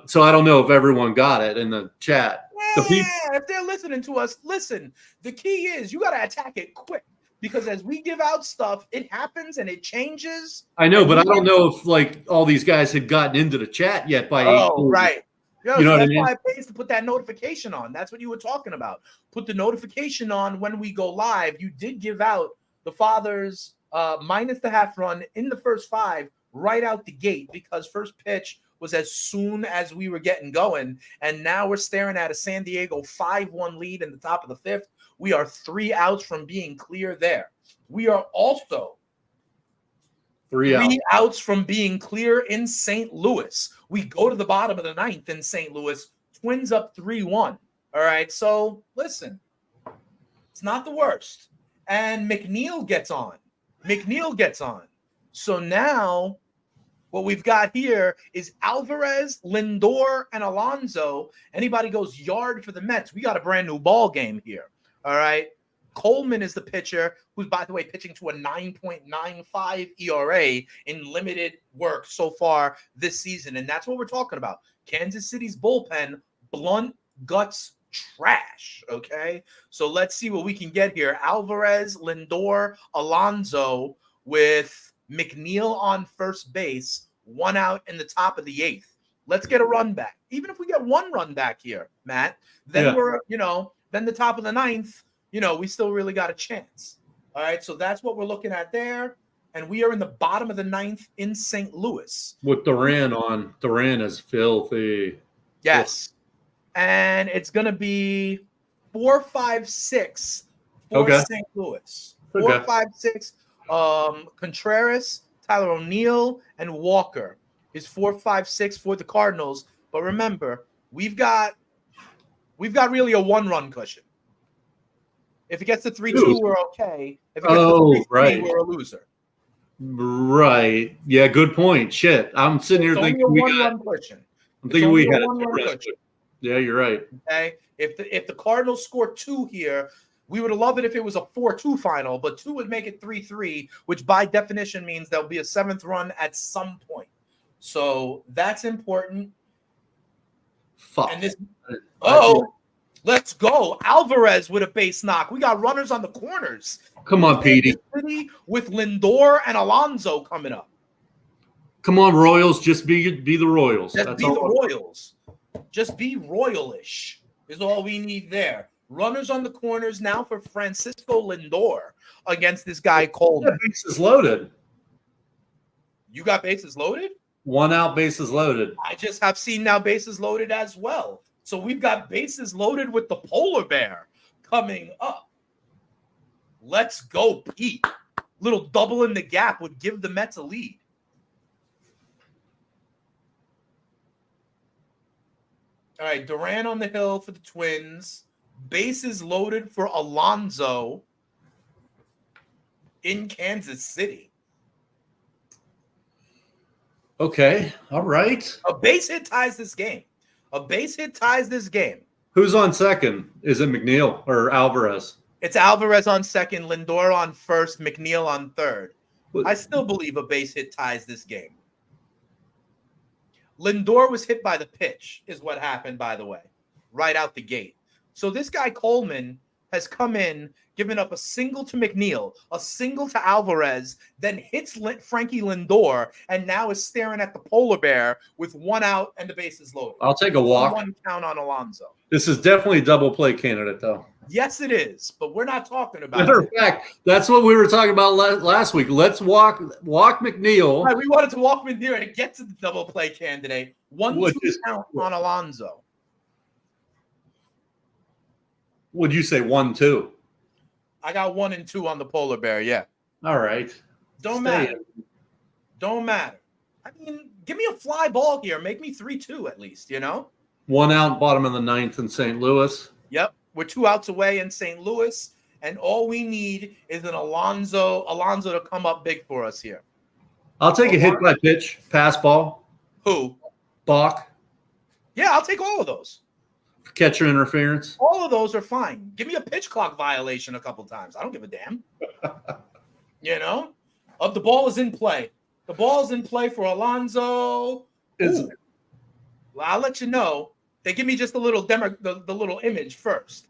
[SPEAKER 2] So I don't know if everyone got it in the chat.
[SPEAKER 1] If they're listening to us, listen. The key is you got to attack it quick. Because as we give out stuff, it happens and it changes.
[SPEAKER 2] I know, but I don't know if all these guys had gotten into the chat yet by 8:40.
[SPEAKER 1] Oh, right.
[SPEAKER 2] You know what I mean?
[SPEAKER 1] That's why it pays to put that notification on. That's what you were talking about. Put the notification on when we go live. You did give out the Fathers minus the half run in the first 5 right out the gate because first pitch was as soon as we were getting going. And now we're staring at a San Diego 5-1 lead in the top of the 5th. We are 3 outs from being clear there. We are also 3 outs from being clear in St. Louis. We go to the bottom of the 9th in St. Louis. Twins up 3-1. All right, so listen. It's not the worst. And McNeil gets on. So now what we've got here is Alvarez, Lindor, and Alonso. Anybody goes yard for the Mets, we got a brand new ball game here. All right. Coleman is the pitcher who's, by the way, pitching to a 9.95 ERA in limited work so far this season. And that's what we're talking about. Kansas City's bullpen, blunt guts trash. Okay. So let's see what we can get here. Alvarez, Lindor, Alonso with McNeil on first base, 1 out in the top of the 8th. Let's get a run back. Even if we get 1 run back here, Matt, then we're, then the top of the 9th, we still really got a chance. All right, so that's what we're looking at there. And we are in the bottom of the 9th in St. Louis.
[SPEAKER 2] With Duran on. Duran is filthy.
[SPEAKER 1] Yes. And it's going to be 4-5-6 for St. Louis. 4-5-6. Contreras, Tyler O'Neill, and Walker is 4-5-6 for the Cardinals. But remember, we've got really a 1-run cushion. If it gets to 3-2, we're okay. If it gets to 3-3,
[SPEAKER 2] right.
[SPEAKER 1] we're a loser.
[SPEAKER 2] Right. Yeah, good point. Shit. I'm sitting here thinking
[SPEAKER 1] I'm thinking
[SPEAKER 2] we had a
[SPEAKER 1] one cushion.
[SPEAKER 2] Yeah, you're right.
[SPEAKER 1] Okay. If the Cardinals score 2 here, we would love it if it was a 4-2 final, but 2 would make it 3-3, which by definition means there'll be a 7th run at some point. So that's important.
[SPEAKER 2] Fuck.
[SPEAKER 1] And let's go. Alvarez with a base knock. We got runners on the corners.
[SPEAKER 2] Come on, Petey.
[SPEAKER 1] With Lindor and Alonso coming up.
[SPEAKER 2] Come on, Royals. Just be the Royals.
[SPEAKER 1] Just be the Royals. Just be Royalish is all we need there. Runners on the corners now for Francisco Lindor against this guy Coleman.
[SPEAKER 2] Bases loaded.
[SPEAKER 1] You got bases loaded?
[SPEAKER 2] 1 out, bases loaded.
[SPEAKER 1] I just have seen now bases loaded as well. So we've got bases loaded with the polar bear coming up. Let's go, Pete. Little double in the gap would give the Mets a lead. All right, Duran on the hill for the Twins. Bases loaded for Alonso in Kansas City.
[SPEAKER 2] Okay, all right.
[SPEAKER 1] A base hit ties this game.
[SPEAKER 2] Who's on second? Is it McNeil or Alvarez?
[SPEAKER 1] It's Alvarez on second, Lindor on first, McNeil on third. I still believe a base hit ties this game. Lindor was hit by the pitch, is what happened, by the way, right out the gate. So this guy Coleman has come in, given up a single to McNeil, a single to Alvarez, then hits Frankie Lindor, and now is staring at the polar bear with 1 out and the bases loaded.
[SPEAKER 2] I'll take a walk.
[SPEAKER 1] 1 count on Alonso.
[SPEAKER 2] This is definitely a double play candidate, though.
[SPEAKER 1] Yes, it is, but we're not talking about
[SPEAKER 2] Matter of fact, that's what we were talking about last week. Let's walk McNeil.
[SPEAKER 1] Right, we wanted to walk McNeil and get to the double play candidate. 1-2 count on Alonso.
[SPEAKER 2] Would you say 1-2?
[SPEAKER 1] I got 1 and 2 on the polar bear. Yeah.
[SPEAKER 2] All right.
[SPEAKER 1] Don't matter. I mean, give me a fly ball here. Make me 3-2 at least.
[SPEAKER 2] 1 out, bottom of the 9th in St. Louis.
[SPEAKER 1] Yep. We're 2 outs away in St. Louis, and all we need is an Alonso to come up big for us here.
[SPEAKER 2] I'll take a hit by pitch, pass ball.
[SPEAKER 1] Who?
[SPEAKER 2] Balk.
[SPEAKER 1] Yeah, I'll take all of those.
[SPEAKER 2] Catcher interference.
[SPEAKER 1] All of those are fine. Give me a pitch clock violation a couple times. I don't give a damn. The ball is in play. The ball is in play for Alonso. Well, I'll let you know. They give me just a little demo, the little image first.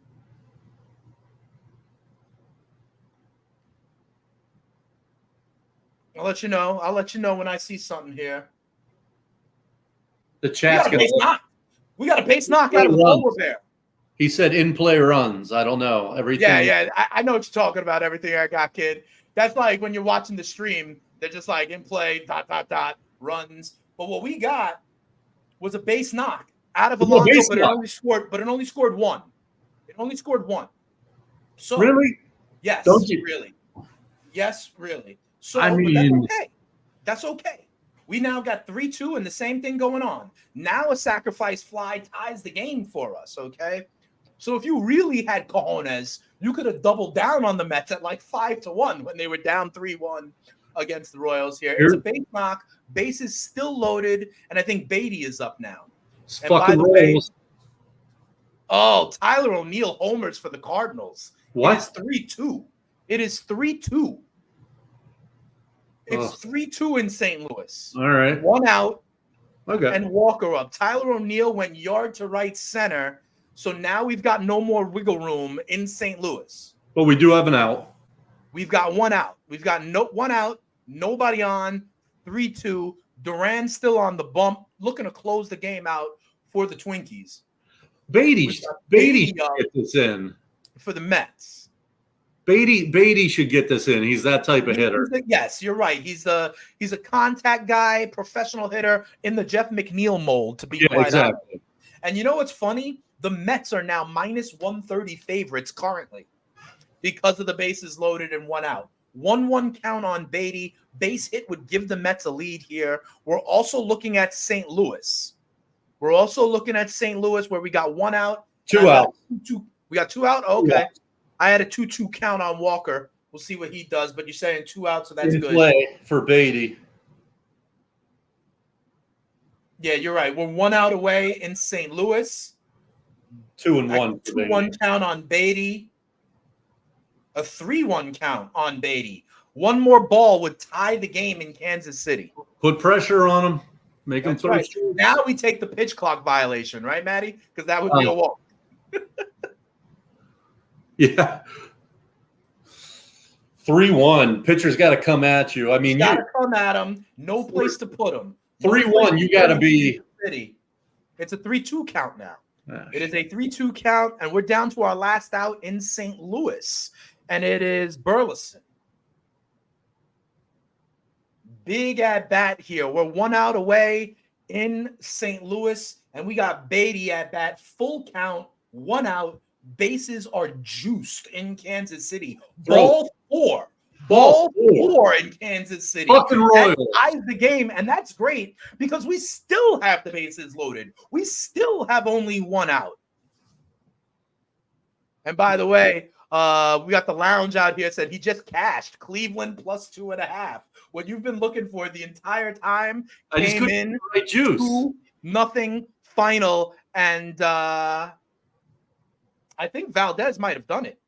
[SPEAKER 1] I'll let you know when I see something here.
[SPEAKER 2] The chat's going to.
[SPEAKER 1] We got a base knock out of the polar bear.
[SPEAKER 2] He said in-play runs. I don't know. Everything.
[SPEAKER 1] Yeah. I know what you're talking about. Everything I got, kid. That's like when you're watching the stream. They're just like in play, ... runs. But what we got was a base knock out of Alonso, but it only scored 1. It only scored 1. So
[SPEAKER 2] really?
[SPEAKER 1] Yes. Really? Yes, really. So
[SPEAKER 2] I mean,
[SPEAKER 1] that's okay. That's okay. We now got 3-2 and the same thing going on. Now a sacrifice fly ties the game for us, okay? So if you really had cojones, you could have doubled down on the Mets at like 5-1 when they were down 3-1 against the Royals here. It's a base knock. Base is still loaded, and I think Beatty is up now.
[SPEAKER 2] It's fucking Royals.
[SPEAKER 1] Tyler O'Neill homers for the Cardinals.
[SPEAKER 2] What?
[SPEAKER 1] It's 3-2. It is 3-2. It's 3-2 in St. Louis.
[SPEAKER 2] All right.
[SPEAKER 1] 1 out.
[SPEAKER 2] Okay.
[SPEAKER 1] And Walker up. Tyler O'Neill went yard to right center. So now we've got no more wiggle room in St. Louis.
[SPEAKER 2] But we do have an out.
[SPEAKER 1] We've got 1 out. We've got 1 out. Nobody on. 3-2. Duran still on the bump, looking to close the game out for the Twinkies.
[SPEAKER 2] Beatty should get this in.
[SPEAKER 1] For the Mets.
[SPEAKER 2] Beatty should get this in. He's that type of hitter.
[SPEAKER 1] Yes, you're right. He's a contact guy, professional hitter in the Jeff McNeil mold, to be quite honest. And you know what's funny? The Mets are now -130 favorites currently because of the bases loaded and 1 out. 1-1 count on Beatty. Base hit would give the Mets a lead here. We're also looking at St. Louis. Where we got 1 out.
[SPEAKER 2] 2 out.
[SPEAKER 1] We got 2 out? Okay. I had a 2-2 count on Walker. We'll see what he does, but you're saying 2 out, so that's
[SPEAKER 2] in
[SPEAKER 1] good.
[SPEAKER 2] Play for Beatty.
[SPEAKER 1] Yeah, you're right. We're 1 out away in St. Louis.
[SPEAKER 2] 2-1.
[SPEAKER 1] 2-1 count on Beatty. A 3-1 count on Beatty. One more ball would tie the game in Kansas City.
[SPEAKER 2] Put pressure on him. Make him throw.
[SPEAKER 1] Right. Now we take the pitch clock violation, right, Maddie? Because that would be a walk.
[SPEAKER 2] Yeah. 3-1. Pitcher's got to come at you. I mean,
[SPEAKER 1] you got to come at him. No place to put him.
[SPEAKER 2] 3-1. You got to be.
[SPEAKER 1] It's a 3-2 count now.
[SPEAKER 2] Gosh.
[SPEAKER 1] It is a 3-2 count, and we're down to our last out in St. Louis, and it is Burleson. Big at bat here. We're 1 out away in St. Louis, and we got Beatty at bat. Full count, 1 out. Bases are juiced in Kansas City. Ball 4. Ball 4 in Kansas City.
[SPEAKER 2] Fucking Royals.
[SPEAKER 1] That ties the game, and that's great because we still have the bases loaded. We still have only 1 out. And by the way, we got the lounge out here. Said he just cashed Cleveland plus 2.5. What you've been looking for the entire time came in.
[SPEAKER 2] Right juice.
[SPEAKER 1] 2-0 final, and I think Valdez might have done it.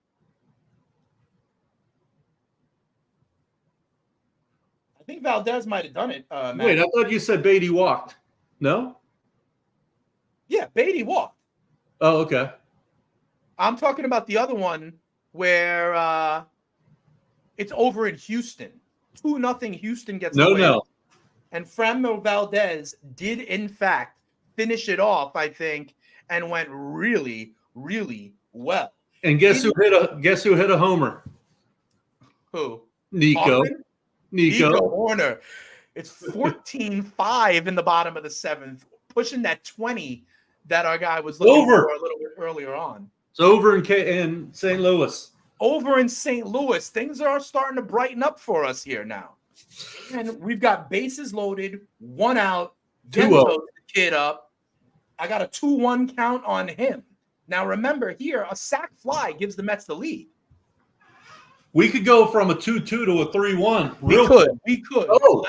[SPEAKER 1] I think Valdez might have done it. Matt.
[SPEAKER 2] Wait, I thought you said Beatty walked. No?
[SPEAKER 1] Yeah, Beatty walked.
[SPEAKER 2] Oh, okay.
[SPEAKER 1] I'm talking about the other one where it's over in Houston. 2-0 Houston gets the win.
[SPEAKER 2] No.
[SPEAKER 1] And Framber Valdez did, in fact, finish it off, I think, and went really, really well.
[SPEAKER 2] And guess who hit a homer?
[SPEAKER 1] Who?
[SPEAKER 2] Nico.
[SPEAKER 1] Nico Horner. It's 14-5 in the bottom of the 7th, pushing that 20 that our guy was looking for a little bit earlier on.
[SPEAKER 2] It's over in St. Louis.
[SPEAKER 1] Over in St. Louis, things are starting to brighten up for us here now. And we've got bases loaded, 1 out.
[SPEAKER 2] 2-0.
[SPEAKER 1] The kid up. I got a 2-1 count on him. Now, remember here, a sac fly gives the Mets the lead.
[SPEAKER 2] We could go from a 2-2 to a 3-1.
[SPEAKER 1] We could.
[SPEAKER 2] Oh,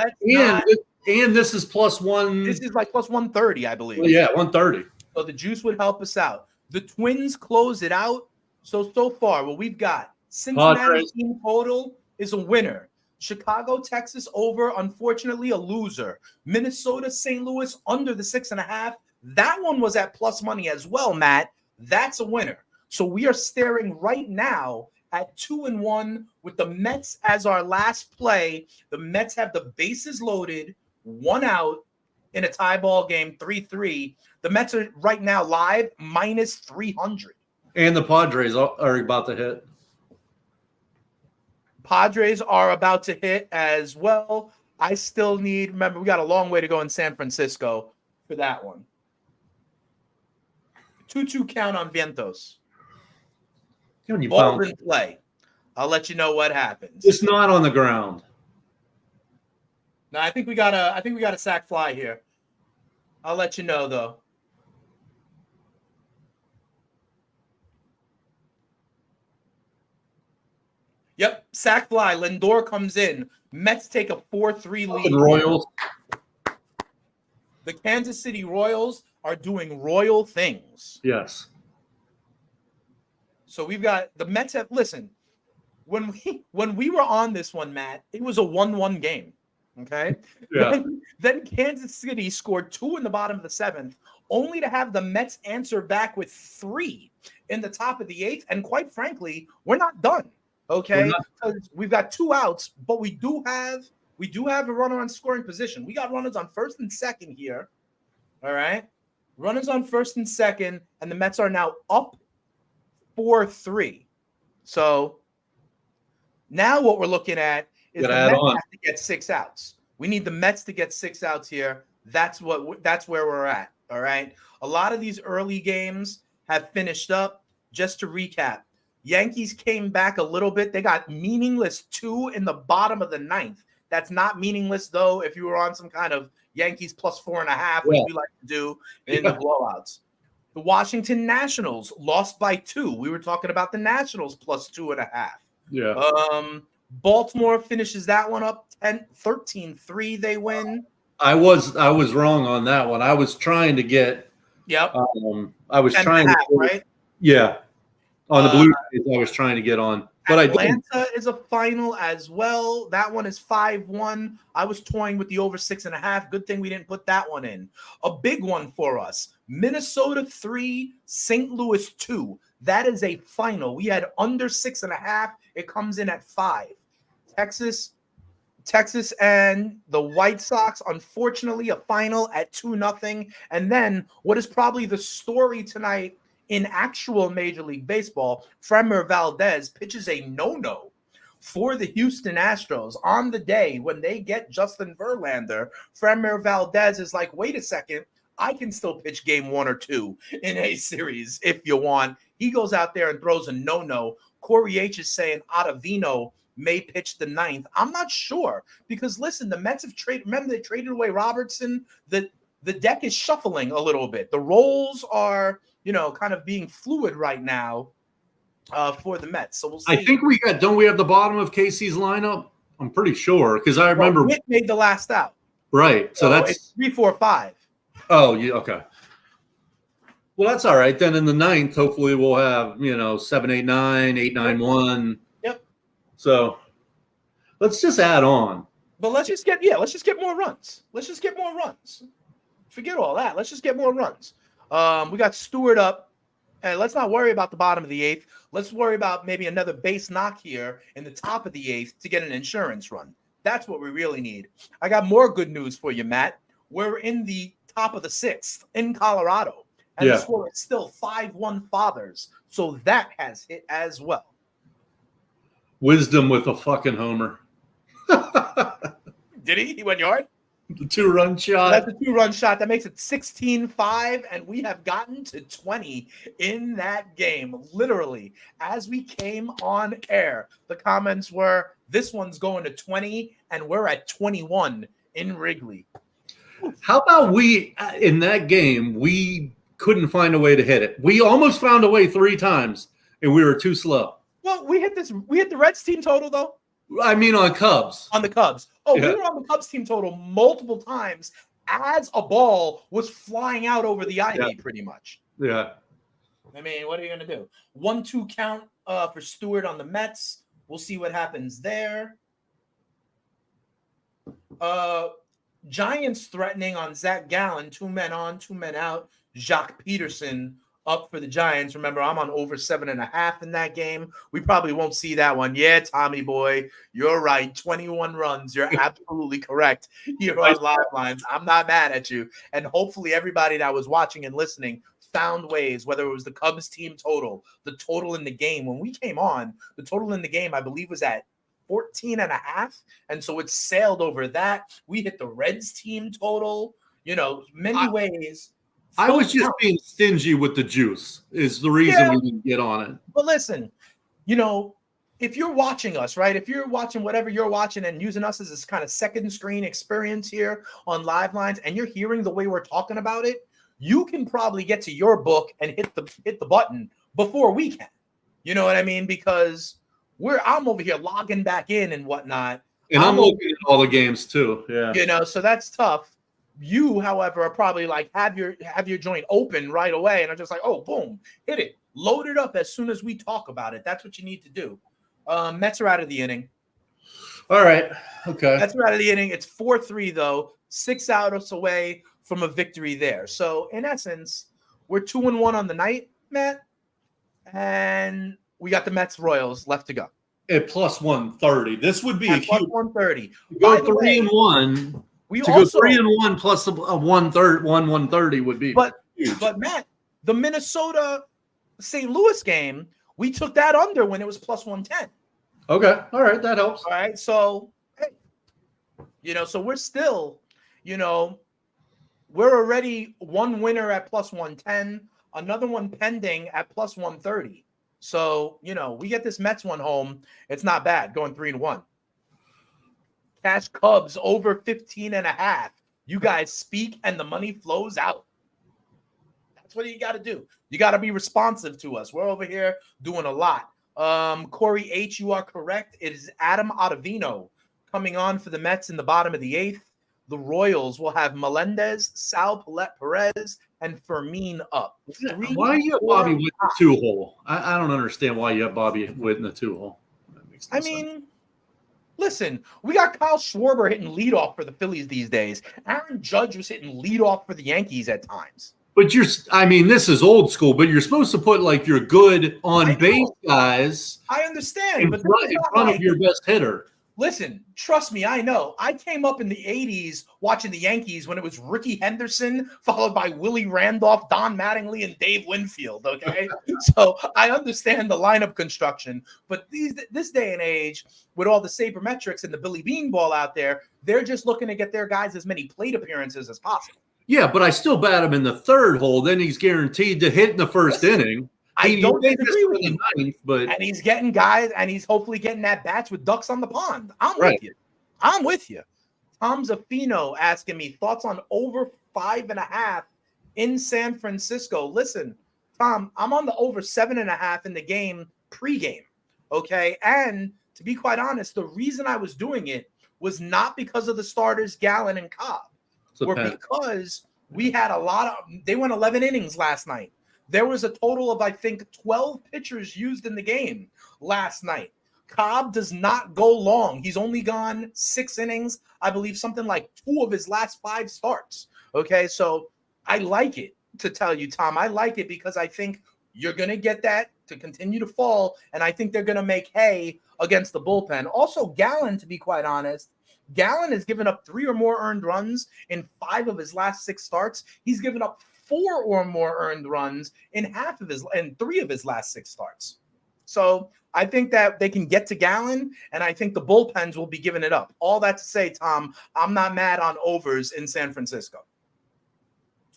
[SPEAKER 2] and this is +1.
[SPEAKER 1] This is like plus 130, I believe.
[SPEAKER 2] Well, yeah, 130.
[SPEAKER 1] So the juice would help us out. The Twins close it out. So far, what we've got, Cincinnati team total is a winner. Chicago, Texas over, unfortunately, a loser. Minnesota, St. Louis under the 6.5. That one was at plus money as well, Matt. That's a winner. So we are staring right now at 2-1 with the Mets as our last play. The Mets have the bases loaded, 1 out in a tie ball game, 3-3. The Mets are right now live minus 300.
[SPEAKER 2] And the Padres are about to hit.
[SPEAKER 1] Padres are about to hit as well. I still need, remember, we got a long way to go in San Francisco for that one. 2-2 count on Vientos. Ball in play. I'll let you know what happens.
[SPEAKER 2] It's not on the ground.
[SPEAKER 1] No, I think we got a sac fly here. I'll let you know though. Yep, sac fly. Lindor comes in. Mets take a 4-3 lead.
[SPEAKER 2] Royals.
[SPEAKER 1] The Kansas City Royals are doing royal things.
[SPEAKER 2] Yes.
[SPEAKER 1] So we've got the Mets have listen. When we were on this one, Matt, it was a 1-1 game. Okay.
[SPEAKER 2] Yeah.
[SPEAKER 1] Then Kansas City scored 2 in the bottom of the 7th, only to have the Mets answer back with 3 in the top of the 8th. And quite frankly, we're not done. Okay, because we've got 2 outs, but we do have a runner on scoring position. We got runners on first and second here. All right, runners on first and second, and the Mets are now up 4-3. So now what we're looking at is the Mets have to get 6 outs. We need the Mets to get 6 outs here. That's where we're at. All right, a lot of these early games have finished up. Just to recap. Yankees came back a little bit. They got meaningless 2 in the bottom of the 9th. That's not meaningless, though, if you were on some kind of Yankees plus 4.5, which we like to do in the blowouts. The Washington Nationals lost by 2. We were talking about the Nationals plus 2.5.
[SPEAKER 2] Yeah.
[SPEAKER 1] Baltimore finishes that one up 13-3. They win.
[SPEAKER 2] I was wrong on that one. I was trying to get.
[SPEAKER 1] Yep.
[SPEAKER 2] I was trying to get,
[SPEAKER 1] right?
[SPEAKER 2] Yeah. On the Blue Jays, I was trying to get on. But
[SPEAKER 1] Atlanta is a final as well. That one is 5-1. I was toying with the over 6.5. Good thing we didn't put that one in. A big one for us. Minnesota 3, St. Louis 2. That is a final. We had under 6.5. It comes in at 5. Texas and the White Sox, unfortunately, a final at 2-0. And then what is probably the story tonight in actual Major League Baseball, Framber Valdez pitches a no-no for the Houston Astros on the day when they get Justin Verlander. Framber Valdez is like, wait a second, I can still pitch game 1 or 2 in a series if you want. He goes out there and throws a no-no. Corey H is saying Ottavino may pitch the 9th. I'm not sure because, listen, the Mets have traded. Remember, they traded away Robertson. The deck is shuffling a little bit. The roles are, kind of being fluid right now for the Mets. So we'll see.
[SPEAKER 2] I think don't we have the bottom of KC's lineup? I'm pretty sure because I remember
[SPEAKER 1] Witt made the last out.
[SPEAKER 2] Right. So that's
[SPEAKER 1] it's 3, 4, 5.
[SPEAKER 2] Oh, yeah. Okay. Well, that's all right. Then in the 9th, hopefully we'll have, 7, 8, 9, 8, 9, 1.
[SPEAKER 1] Yep.
[SPEAKER 2] So let's just add on.
[SPEAKER 1] But let's just get more runs. Forget all that. Let's just get more runs. We got Stewart up. And let's not worry about the bottom of the 8th. Let's worry about maybe another base knock here in the top of the 8th to get an insurance run. That's what we really need. I got more good news for you, Matt. We're in the top of the 6th in Colorado. And the score is still 5-1 Fathers. So that has hit as well.
[SPEAKER 2] Wisdom with a fucking homer.
[SPEAKER 1] Did he? He went yard?
[SPEAKER 2] The 2-run shot.
[SPEAKER 1] That's a 2-run shot. That makes it 16-5, and we have gotten to 20 in that game. Literally, as we came on air, the comments were, this one's going to 20, and we're at 21 in Wrigley.
[SPEAKER 2] How about in that game, we couldn't find a way to hit it. We almost found a way 3 times, and we were too slow.
[SPEAKER 1] Well, we hit the Reds team total, though.
[SPEAKER 2] I mean, on Cubs.
[SPEAKER 1] On the Cubs. Oh, yeah. We were on the Cubs team total multiple times as a ball was flying out over the ivy, pretty much.
[SPEAKER 2] Yeah.
[SPEAKER 1] I mean, what are you going to do? 1-2 count for Stewart on the Mets. We'll see what happens there. Giants threatening on Zach Gallen. 2 men on, 2 men out. Jacques Peterson up for the Giants. Remember, I'm on over 7.5 in that game. We probably won't see that one. Yeah, Tommy boy, you're right. 21 runs. You're absolutely correct. You're on live lines. I'm not mad at you. And hopefully everybody that was watching and listening found ways, whether it was the Cubs team total, the total in the game. When we came on, the total in the game, I believe, was at 14.5. And so it sailed over that. We hit the Reds team total, many ways.
[SPEAKER 2] I was just being stingy with the juice is the reason we didn't get on it.
[SPEAKER 1] But listen, if you're watching us, right, if you're watching whatever you're watching and using us as this kind of second screen experience here on Live Lines and you're hearing the way we're talking about it, you can probably get to your book and hit the button before we can. You know what I mean? Because I'm over here logging back in and whatnot.
[SPEAKER 2] And I'm looking at all the games too. Yeah.
[SPEAKER 1] So that's tough. You, however, are probably like have your joint open right away, and I'm just like, oh, boom, hit it, load it up as soon as we talk about it. That's what you need to do. Mets are out of the inning.
[SPEAKER 2] All right, okay.
[SPEAKER 1] Mets are out of the inning. It's 4-3 though, 6 outs away from a victory there. So in essence, we're 2-1 on the night, Matt, and we got the Mets Royals left to go.
[SPEAKER 2] At plus 130. This would be a
[SPEAKER 1] plus
[SPEAKER 2] huge
[SPEAKER 1] 130.
[SPEAKER 2] Go 3-1.
[SPEAKER 1] We
[SPEAKER 2] to
[SPEAKER 1] also
[SPEAKER 2] go 3-1 plus a 130 would be huge.
[SPEAKER 1] But Matt, the Minnesota St. Louis game, we took that under when it was plus 110.
[SPEAKER 2] Okay, all right, that helps.
[SPEAKER 1] All right, so hey, so we're still, we're already one winner at plus 110, another one pending at plus 130. So we get this Mets one home. It's not bad going 3-1. Cash Cubs over 15.5. You guys speak and the money flows out. That's what you got to do. You got to be responsive to us. We're over here doing a lot. Corey H., you are correct. It is Adam Ottavino coming on for the Mets in the bottom of the 8th. The Royals will have Melendez, Sal Perez, and Fermin up.
[SPEAKER 2] Why you have Bobby Witt in the 2-hole? I don't understand why you have Bobby Witt in the 2-hole.
[SPEAKER 1] I mean, listen, we got Kyle Schwarber hitting leadoff for the Phillies these days. Aaron Judge was hitting leadoff for the Yankees at times.
[SPEAKER 2] But this is old school, but you're supposed to put like your good on base guys.
[SPEAKER 1] I understand,
[SPEAKER 2] in
[SPEAKER 1] but
[SPEAKER 2] front of your best hitter.
[SPEAKER 1] Listen, trust me, I know. I came up in the 80s watching the Yankees when it was Ricky Henderson, followed by Willie Randolph, Don Mattingly, and Dave Winfield, okay? So I understand the lineup construction, but this day and age, with all the sabermetrics and the Billy Bean ball out there, they're just looking to get their guys as many plate appearances as possible.
[SPEAKER 2] Yeah, but I still bat him in the 3rd hole. Then he's guaranteed to hit in the 1st inning.
[SPEAKER 1] I don't disagree with you.
[SPEAKER 2] But
[SPEAKER 1] and he's getting guys, and he's hopefully getting at bats with ducks on the pond. With you. I'm with you. Tom Zaffino asking me thoughts on over 5.5 in San Francisco. Listen, Tom, I'm on the over 7.5 in the game pregame. Okay. And to be quite honest, the reason I was doing it was not because of the starters, Gallen and Cobb, because we had they went 11 innings last night. There was a total of, I think, 12 pitchers used in the game last night. Cobb does not go long. He's only gone 6 innings. I believe something like 2 of his last 5 starts. Okay, so I like it, to tell you, Tom. I like it because I think you're going to get that to continue to fall, and I think they're going to make hay against the bullpen. Also, Gallen, to be quite honest, Gallen has given up 3 or more earned runs in 5 of his last 6 starts. He's given up 4 or more earned runs in 3 of his last 6 starts. So I think that they can get to Gallen, and I think the bullpens will be giving it up. All that to say, Tom, I'm not mad on overs in San Francisco.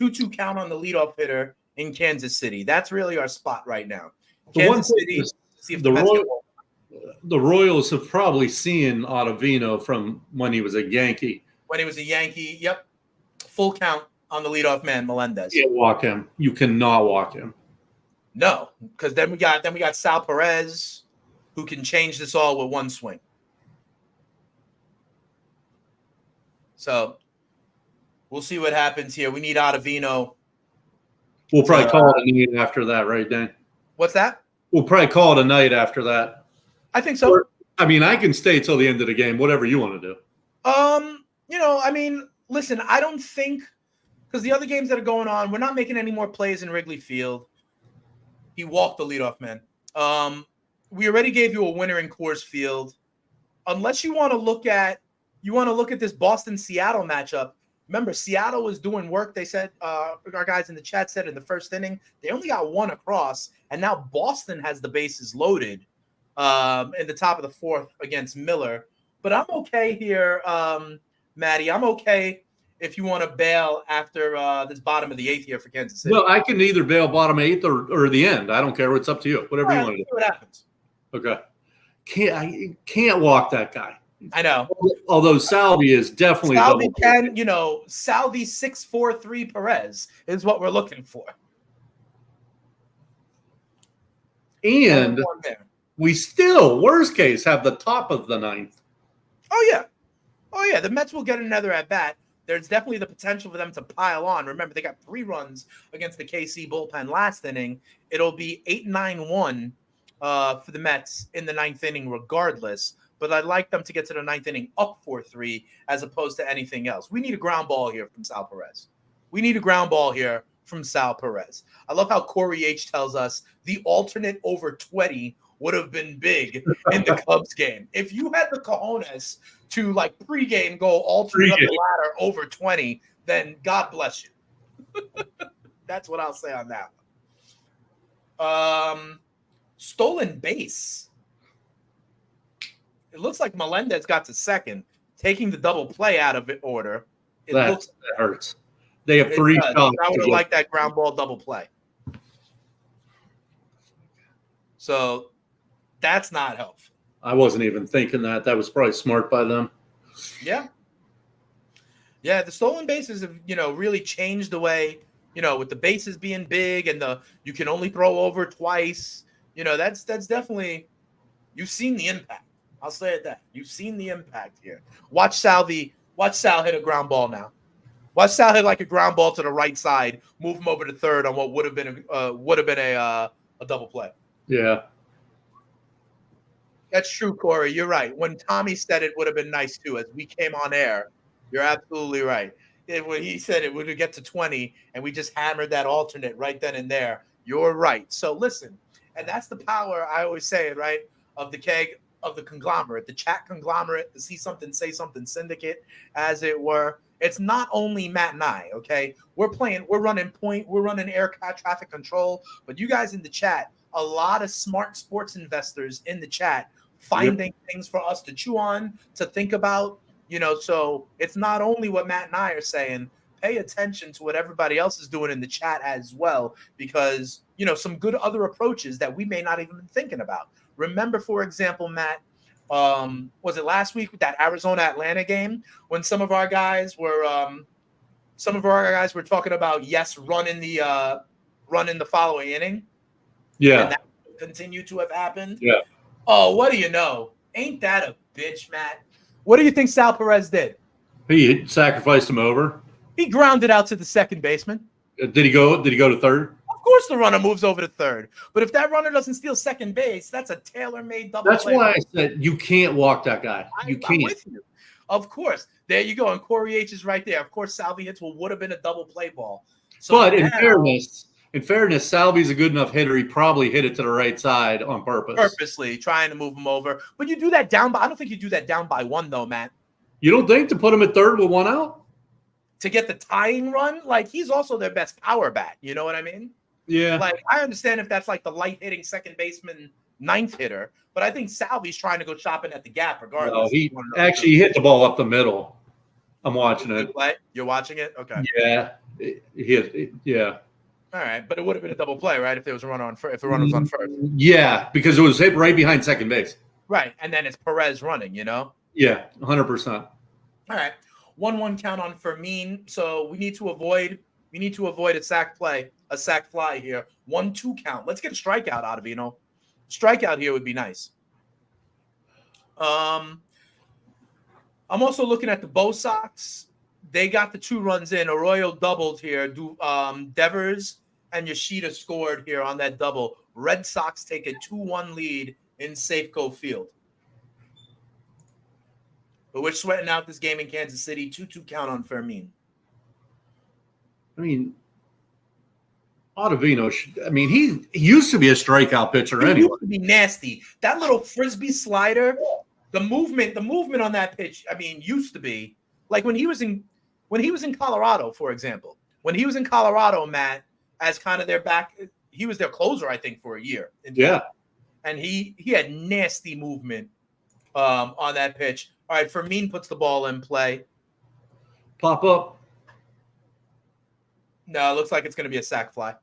[SPEAKER 1] 2-2 count on the leadoff hitter in Kansas City. That's really our spot right now. Kansas City, see if
[SPEAKER 2] the Royals have probably seen Ottavino from when he was a Yankee.
[SPEAKER 1] When he was a Yankee, yep. Full count on the leadoff man, Melendez.
[SPEAKER 2] You can't walk him. You cannot walk him.
[SPEAKER 1] No, because then we got Sal Perez, who can change this all with one swing. So we'll see what happens here. We need Ottavino.
[SPEAKER 2] We'll probably call it a night after that, right, Dan?
[SPEAKER 1] What's that?
[SPEAKER 2] We'll probably call it a night after that.
[SPEAKER 1] I think so.
[SPEAKER 2] I can stay till the end of the game, whatever you want to
[SPEAKER 1] do. Listen, I don't think, because the other games that are going on, we're not making any more plays in Wrigley Field. He walked the leadoff man. We already gave you a winner in Coors Field. Unless you want to look at this Boston-Seattle matchup. Remember, Seattle was doing work. They said, our guys in the chat said in the first inning, they only got 1 across, and now Boston has the bases loaded in the top of the 4th against Miller. But I'm okay here, Maddie. I'm okay if you want to bail after this bottom of the 8th here for Kansas City.
[SPEAKER 2] Well, I can either bail bottom 8th or the end. I don't care. It's up to you. Whatever you want to do.
[SPEAKER 1] See what happens.
[SPEAKER 2] Okay. Can't walk that guy.
[SPEAKER 1] I know.
[SPEAKER 2] Although Salvi is definitely
[SPEAKER 1] Salvi 6'4" Perez is what we're looking for.
[SPEAKER 2] And we still, worst case, have the top of the 9th.
[SPEAKER 1] Oh yeah. The Mets will get another at bat. There's definitely the potential for them to pile on. Remember, they got 3 runs against the KC bullpen last inning. It'll be 8-9-1 for the Mets in the 9th inning regardless. But I'd like them to get to the 9th inning up 4-3 as opposed to anything else. We need a ground ball here from Sal Perez. I love how Corey H. tells us the alternate over 20 would have been big in the Cubs game. If you had the cojones to pregame go alternate up the ladder over 20, then God bless you. That's what I'll say on that one. Stolen base. It looks like Melendez got to second, taking the double play out of order.
[SPEAKER 2] That hurts. They have 3 shots.
[SPEAKER 1] I would have liked that ground ball double play. So that's not helpful.
[SPEAKER 2] I wasn't even thinking that. That was probably smart by them.
[SPEAKER 1] Yeah. Yeah, the stolen bases have, really changed the way with the bases being big and you can only throw over twice. That's definitely, you've seen the impact. I'll say it that. You've seen the impact here. Watch Sal hit a ground ball now. Watch Sal hit like a ground ball to the right side, move him over to third on what would have been a double play.
[SPEAKER 2] Yeah.
[SPEAKER 1] That's true, Corey. You're right. When Tommy said it would have been nice too, as we came on air, you're absolutely right. When he said it would get to 20 and we just hammered that alternate right then and there, you're right. So listen, and that's the power, I always say it, right, of the keg, of the conglomerate, the chat conglomerate, the see something, say something syndicate, as it were. It's not only Matt and I, okay? We're running point, we're running air traffic control, but you guys in the chat, a lot of smart sports investors in the chat finding things for us to chew on, to think about, so it's not only what Matt and I are saying. Pay attention to what everybody else is doing in the chat as well, because, some good other approaches that we may not even been thinking about. Remember, for example, Matt, was it last week with that Arizona-Atlanta game when some of our guys were talking about running the following inning?
[SPEAKER 2] Yeah.
[SPEAKER 1] And that continued to have happened?
[SPEAKER 2] Yeah.
[SPEAKER 1] Oh, what do you know? Ain't that a bitch, Matt? What do you think Sal Perez did?
[SPEAKER 2] He sacrificed him over.
[SPEAKER 1] He grounded out to the second baseman.
[SPEAKER 2] Did he go to third?
[SPEAKER 1] Of course the runner moves over to third. But if that runner doesn't steal second base, that's a tailor-made double
[SPEAKER 2] That's
[SPEAKER 1] play.
[SPEAKER 2] why I said you can't walk that guy. You can't.
[SPEAKER 1] I'm with you. Of course. There you go. And Corey H is right there. Of course, Salvi hits what would have been a double play ball. So
[SPEAKER 2] but in fairness, Salvi's a good enough hitter. He probably hit it to the right side on purpose.
[SPEAKER 1] Purposely trying to move him over. But you do that down by – I don't think you do that down by one, though, Matt.
[SPEAKER 2] You don't think to put him at third with one out?
[SPEAKER 1] To get the tying run? Like, he's also their best power bat. You know what I mean?
[SPEAKER 2] Yeah.
[SPEAKER 1] Like, I understand if that's like the light-hitting second baseman ninth hitter, but I think Salvi's trying to go shopping at the gap regardless.
[SPEAKER 2] No, he actually hit the ball up the middle. I'm watching it.
[SPEAKER 1] You're watching it? Okay.
[SPEAKER 2] Yeah. Yeah.
[SPEAKER 1] All right, but it would have been a double play, right? If there was a runner on first, if the runner was on first.
[SPEAKER 2] Yeah, because it was hit right behind second base.
[SPEAKER 1] Right, and then it's Perez running,
[SPEAKER 2] Yeah, 100%.
[SPEAKER 1] All right, 1-1 count on Fermin. So we need to avoid a sac fly here. 1-2 count. Let's get a strikeout out of Strikeout here would be nice. I'm also looking at the Bo Sox. They got the 2 runs in. Arroyo doubled here. Devers and Yoshida scored here on that double. Red Sox take a 2-1 lead in Safeco Field. But we're sweating out this game in Kansas City. 2-2 count on Fermin.
[SPEAKER 2] I mean, Ottavino, he used to be a strikeout pitcher anyway.
[SPEAKER 1] He used to be nasty. That little frisbee slider, the movement on that pitch, used to be like when he was in Colorado, for example. When he was in Colorado, Matt, as kind of their back, he was their closer, I think, for a year.
[SPEAKER 2] Yeah.
[SPEAKER 1] And he had nasty movement on that pitch. All right, Fermin puts the ball in play.
[SPEAKER 2] Pop up.
[SPEAKER 1] No, it looks like it's going to be a sac fly.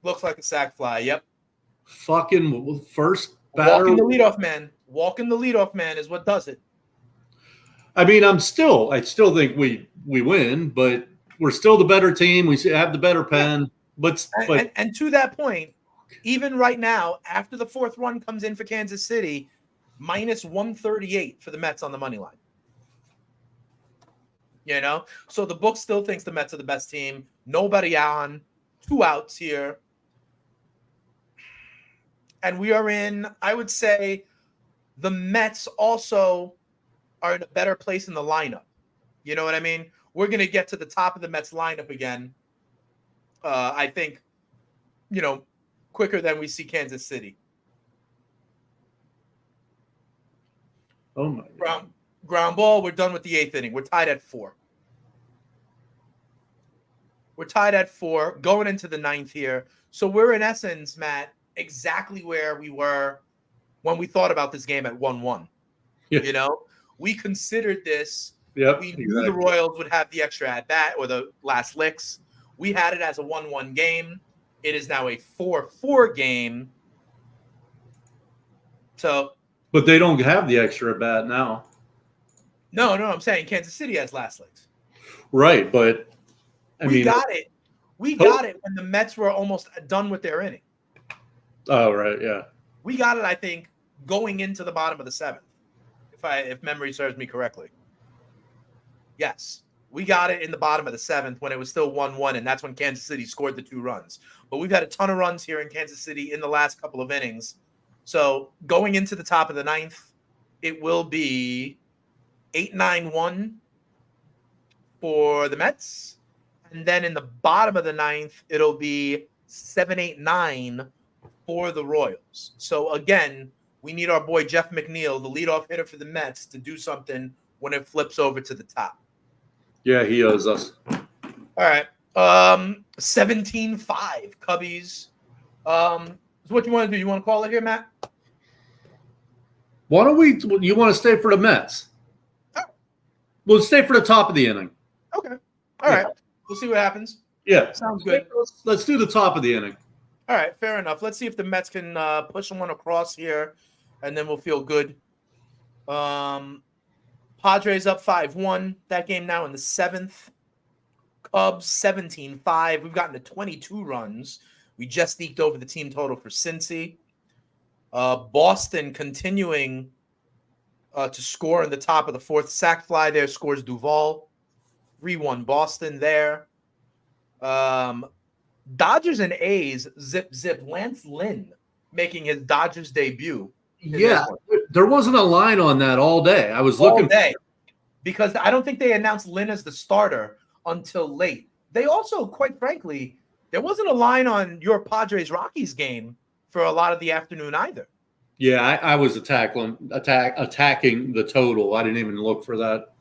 [SPEAKER 1] Looks like a sac fly, yep.
[SPEAKER 2] Fucking first batter.
[SPEAKER 1] Walking the leadoff man. Walking the leadoff man is what does it.
[SPEAKER 2] I still think we win, but we're still the better team. We have the better pen. But
[SPEAKER 1] to that point, even right now, after the 4th run comes in for Kansas City, minus 138 for the Mets on the money line. So the book still thinks the Mets are the best team. Nobody on, 2 outs here. And we are in, I would say, the Mets also are in a better place in the lineup. You know what I mean? We're going to get to the top of the Mets lineup again. I think, quicker than we see Kansas City.
[SPEAKER 2] Oh my God.
[SPEAKER 1] Ground ball. We're done with the 8th inning. We're tied at 4. Going into the 9th here. So we're in essence, Matt, exactly where we were when we thought about this game at 1-1.
[SPEAKER 2] Yeah.
[SPEAKER 1] We considered this.
[SPEAKER 2] Yep,
[SPEAKER 1] we knew the Royals would have the extra at bat or the last licks. We had it as a 1-1 game. It is now a 4-4 game. So,
[SPEAKER 2] but they don't have the extra at bat now.
[SPEAKER 1] No, I'm saying Kansas City has last licks.
[SPEAKER 2] Right, but
[SPEAKER 1] We got it. We got it when the Mets were almost done with their inning.
[SPEAKER 2] Oh, right, yeah.
[SPEAKER 1] We got it, I think, going into the bottom of the seventh, if memory serves me correctly. Yes, we got it in the bottom of the seventh when it was still 1-1, and that's when Kansas City scored the 2 runs. But we've had a ton of runs here in Kansas City in the last couple of innings. So going into the top of the ninth, it will be 8-9-1 for the Mets. And then in the bottom of the ninth, it'll be 7-8-9 for the Royals. So again, we need our boy Jeff McNeil, the leadoff hitter for the Mets, to do something when it flips over to the top.
[SPEAKER 2] Yeah, he owes us.
[SPEAKER 1] All right. 17-5 Cubbies. So what you want to do? You want to call it here, Matt?
[SPEAKER 2] Why don't we? You want to stay for the Mets?
[SPEAKER 1] Oh.
[SPEAKER 2] We'll stay for the top of the inning.
[SPEAKER 1] Okay. All right. We'll see what happens.
[SPEAKER 2] Yeah.
[SPEAKER 1] Sounds good.
[SPEAKER 2] Let's do the top of the inning.
[SPEAKER 1] All right. Fair enough. Let's see if the Mets can push one across here, and then we'll feel good. Padres up 5-1. That game now in the seventh. Cubs 17-5. We've gotten to 22 runs. We just sneaked over the team total for Cincy. Boston continuing to score in the top of the fourth. Sack fly there scores Duvall. 3-1 Boston there. Dodgers and A's zip. Lance Lynn making his Dodgers debut.
[SPEAKER 2] Yeah, there wasn't a line on that all day. I was looking
[SPEAKER 1] because I don't think they announced Lynn as the starter until late. They also, quite frankly, there wasn't a line on your Padres-Rockies game for a lot of the afternoon either.
[SPEAKER 2] Yeah, I was attacking the total. I didn't even look for that.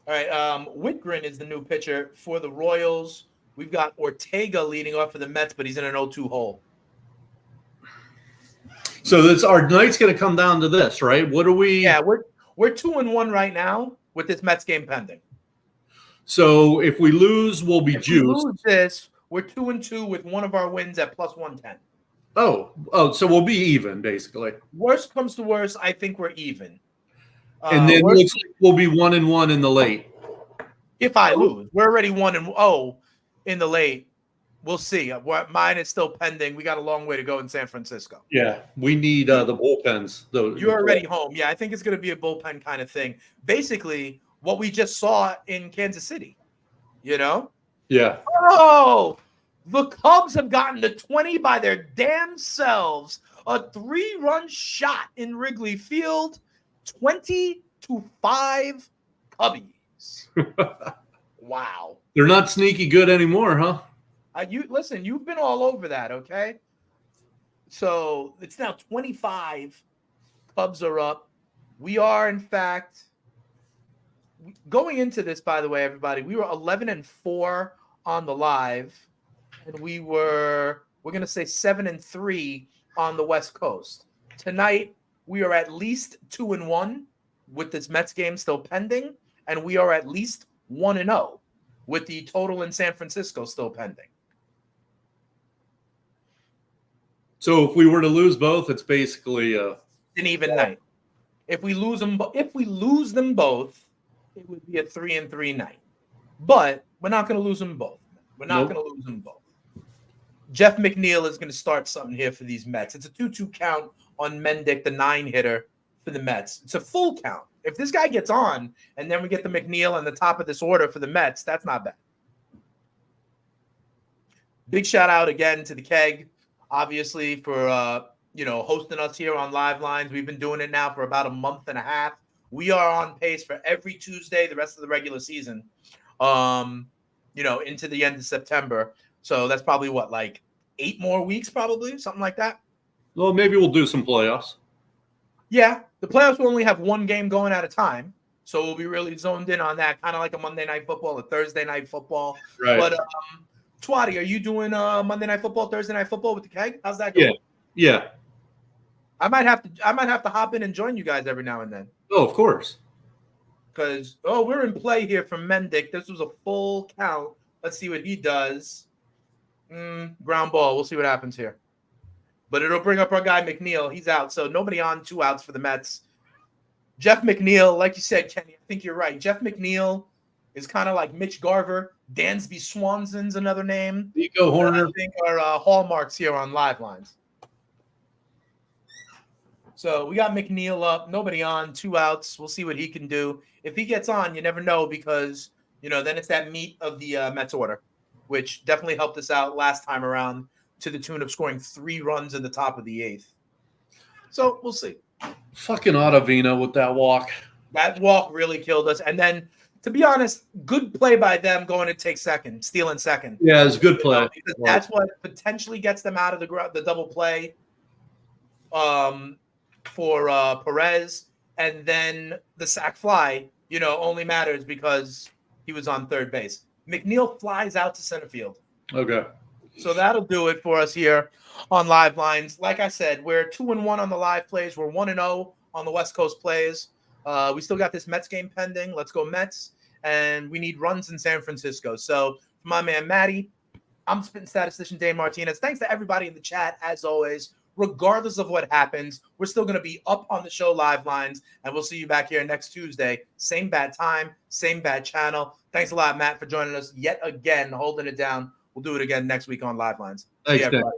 [SPEAKER 1] All right, Whitgren is the new pitcher for the Royals. We've got Ortega leading off for the Mets, but he's in an 0-2 hole.
[SPEAKER 2] So our night's going to come down to this, right? What are we?
[SPEAKER 1] Yeah, we're 2-1 right now with this Mets game pending.
[SPEAKER 2] So if we lose, we'll be juiced.
[SPEAKER 1] If we lose this, we're 2-2 with one of our wins at plus 110.
[SPEAKER 2] Oh, so we'll be even basically.
[SPEAKER 1] Worst comes to worst, I think we're even.
[SPEAKER 2] And then looks like we'll be 1-1 in the late.
[SPEAKER 1] If I lose, we're already 1-0 in the late. We'll see. Mine is still pending. We got a long way to go in San Francisco.
[SPEAKER 2] Yeah, we need the bullpens.
[SPEAKER 1] You're already home. Yeah, I think it's going to be a bullpen kind of thing. Basically, what we just saw in Kansas City, you know?
[SPEAKER 2] Yeah.
[SPEAKER 1] Oh, the Cubs have gotten to 20 by their damn selves. A 3-run shot in Wrigley Field. 20-5 Cubbies. Wow.
[SPEAKER 2] They're not sneaky good anymore, huh?
[SPEAKER 1] Listen, you've been all over that, okay? So it's now 25. Cubs are up. We are, in fact, going into this, by the way, everybody, we were 11-4 on the live, and we're going to say 7-3 on the West Coast. Tonight, we are at least 2-1 with this Mets game still pending, and we are at least 1-0 with the total in San Francisco still pending.
[SPEAKER 2] So if we were to lose both, it's basically
[SPEAKER 1] an even night. If we lose them both, it would be a 3-3 night. But we're not going to lose them both. Jeff McNeil is going to start something here for these Mets. It's a 2-2 count on Mendick, the 9-hitter for the Mets. It's a full count. If this guy gets on, and then we get the McNeil on the top of this order for the Mets, that's not bad. Big shout out again to the Keg, obviously, for hosting us here on Live Lines. We've been doing it now for about a month and a half. We are on pace for every Tuesday the rest of the regular season, into the end of September. So that's probably like 8 more weeks, probably, something like that.
[SPEAKER 2] Well, maybe we'll do some playoffs.
[SPEAKER 1] Yeah, the playoffs will only have one game going at a time. So we'll be really zoned in on that, kind of like a Monday Night Football, a Thursday Night Football.
[SPEAKER 2] Right.
[SPEAKER 1] But Twatty, are you doing Monday Night Football, Thursday Night Football with the Keg? How's that going?
[SPEAKER 2] Yeah.
[SPEAKER 1] I might have to hop in and join you guys every now and then.
[SPEAKER 2] Oh, of course.
[SPEAKER 1] Because we're in play here from Mendick. This was a full count. Let's see what he does. Ground ball. We'll see what happens here. But it'll bring up our guy McNeil. He's out, so nobody on, 2 outs for the Mets. Jeff McNeil, like you said, Kenny, I think you're right. Jeff McNeil is kind of like Mitch Garver. Dansby Swanson's another name.
[SPEAKER 2] Nico Horner.
[SPEAKER 1] I think are hallmarks here on Live Lines. So we got McNeil up, nobody on, 2 outs. We'll see what he can do. If he gets on, you never know because, then it's that meat of the Mets order, which definitely helped us out last time around to the tune of scoring 3 runs in the top of the 8th. So we'll see.
[SPEAKER 2] Fucking Ottavino with that walk.
[SPEAKER 1] That walk really killed us. And then, to be honest, good play by them going to take second, stealing second.
[SPEAKER 2] Yeah, it's a good play.
[SPEAKER 1] Because that's what potentially gets them out of the double play for Perez. And then the sac fly, only matters because he was on third base. McNeil flies out to center field.
[SPEAKER 2] Okay.
[SPEAKER 1] So that'll do it for us here on Live Lines. Like I said, we're 2-1 on the live plays. We're 1-0 on the West Coast plays. We still got this Mets game pending. Let's go Mets. And we need runs in San Francisco. So for my man Matty, I'm spitting statistician Dane Martinez. Thanks to everybody in the chat, as always. Regardless of what happens, we're still going to be up on the show Live Lines, and we'll see you back here next Tuesday. Same bad time, same bad channel. Thanks a lot, Matt, for joining us yet again, holding it down. We'll do it again next week on Live Lines.
[SPEAKER 2] Thanks,
[SPEAKER 1] See you, everybody.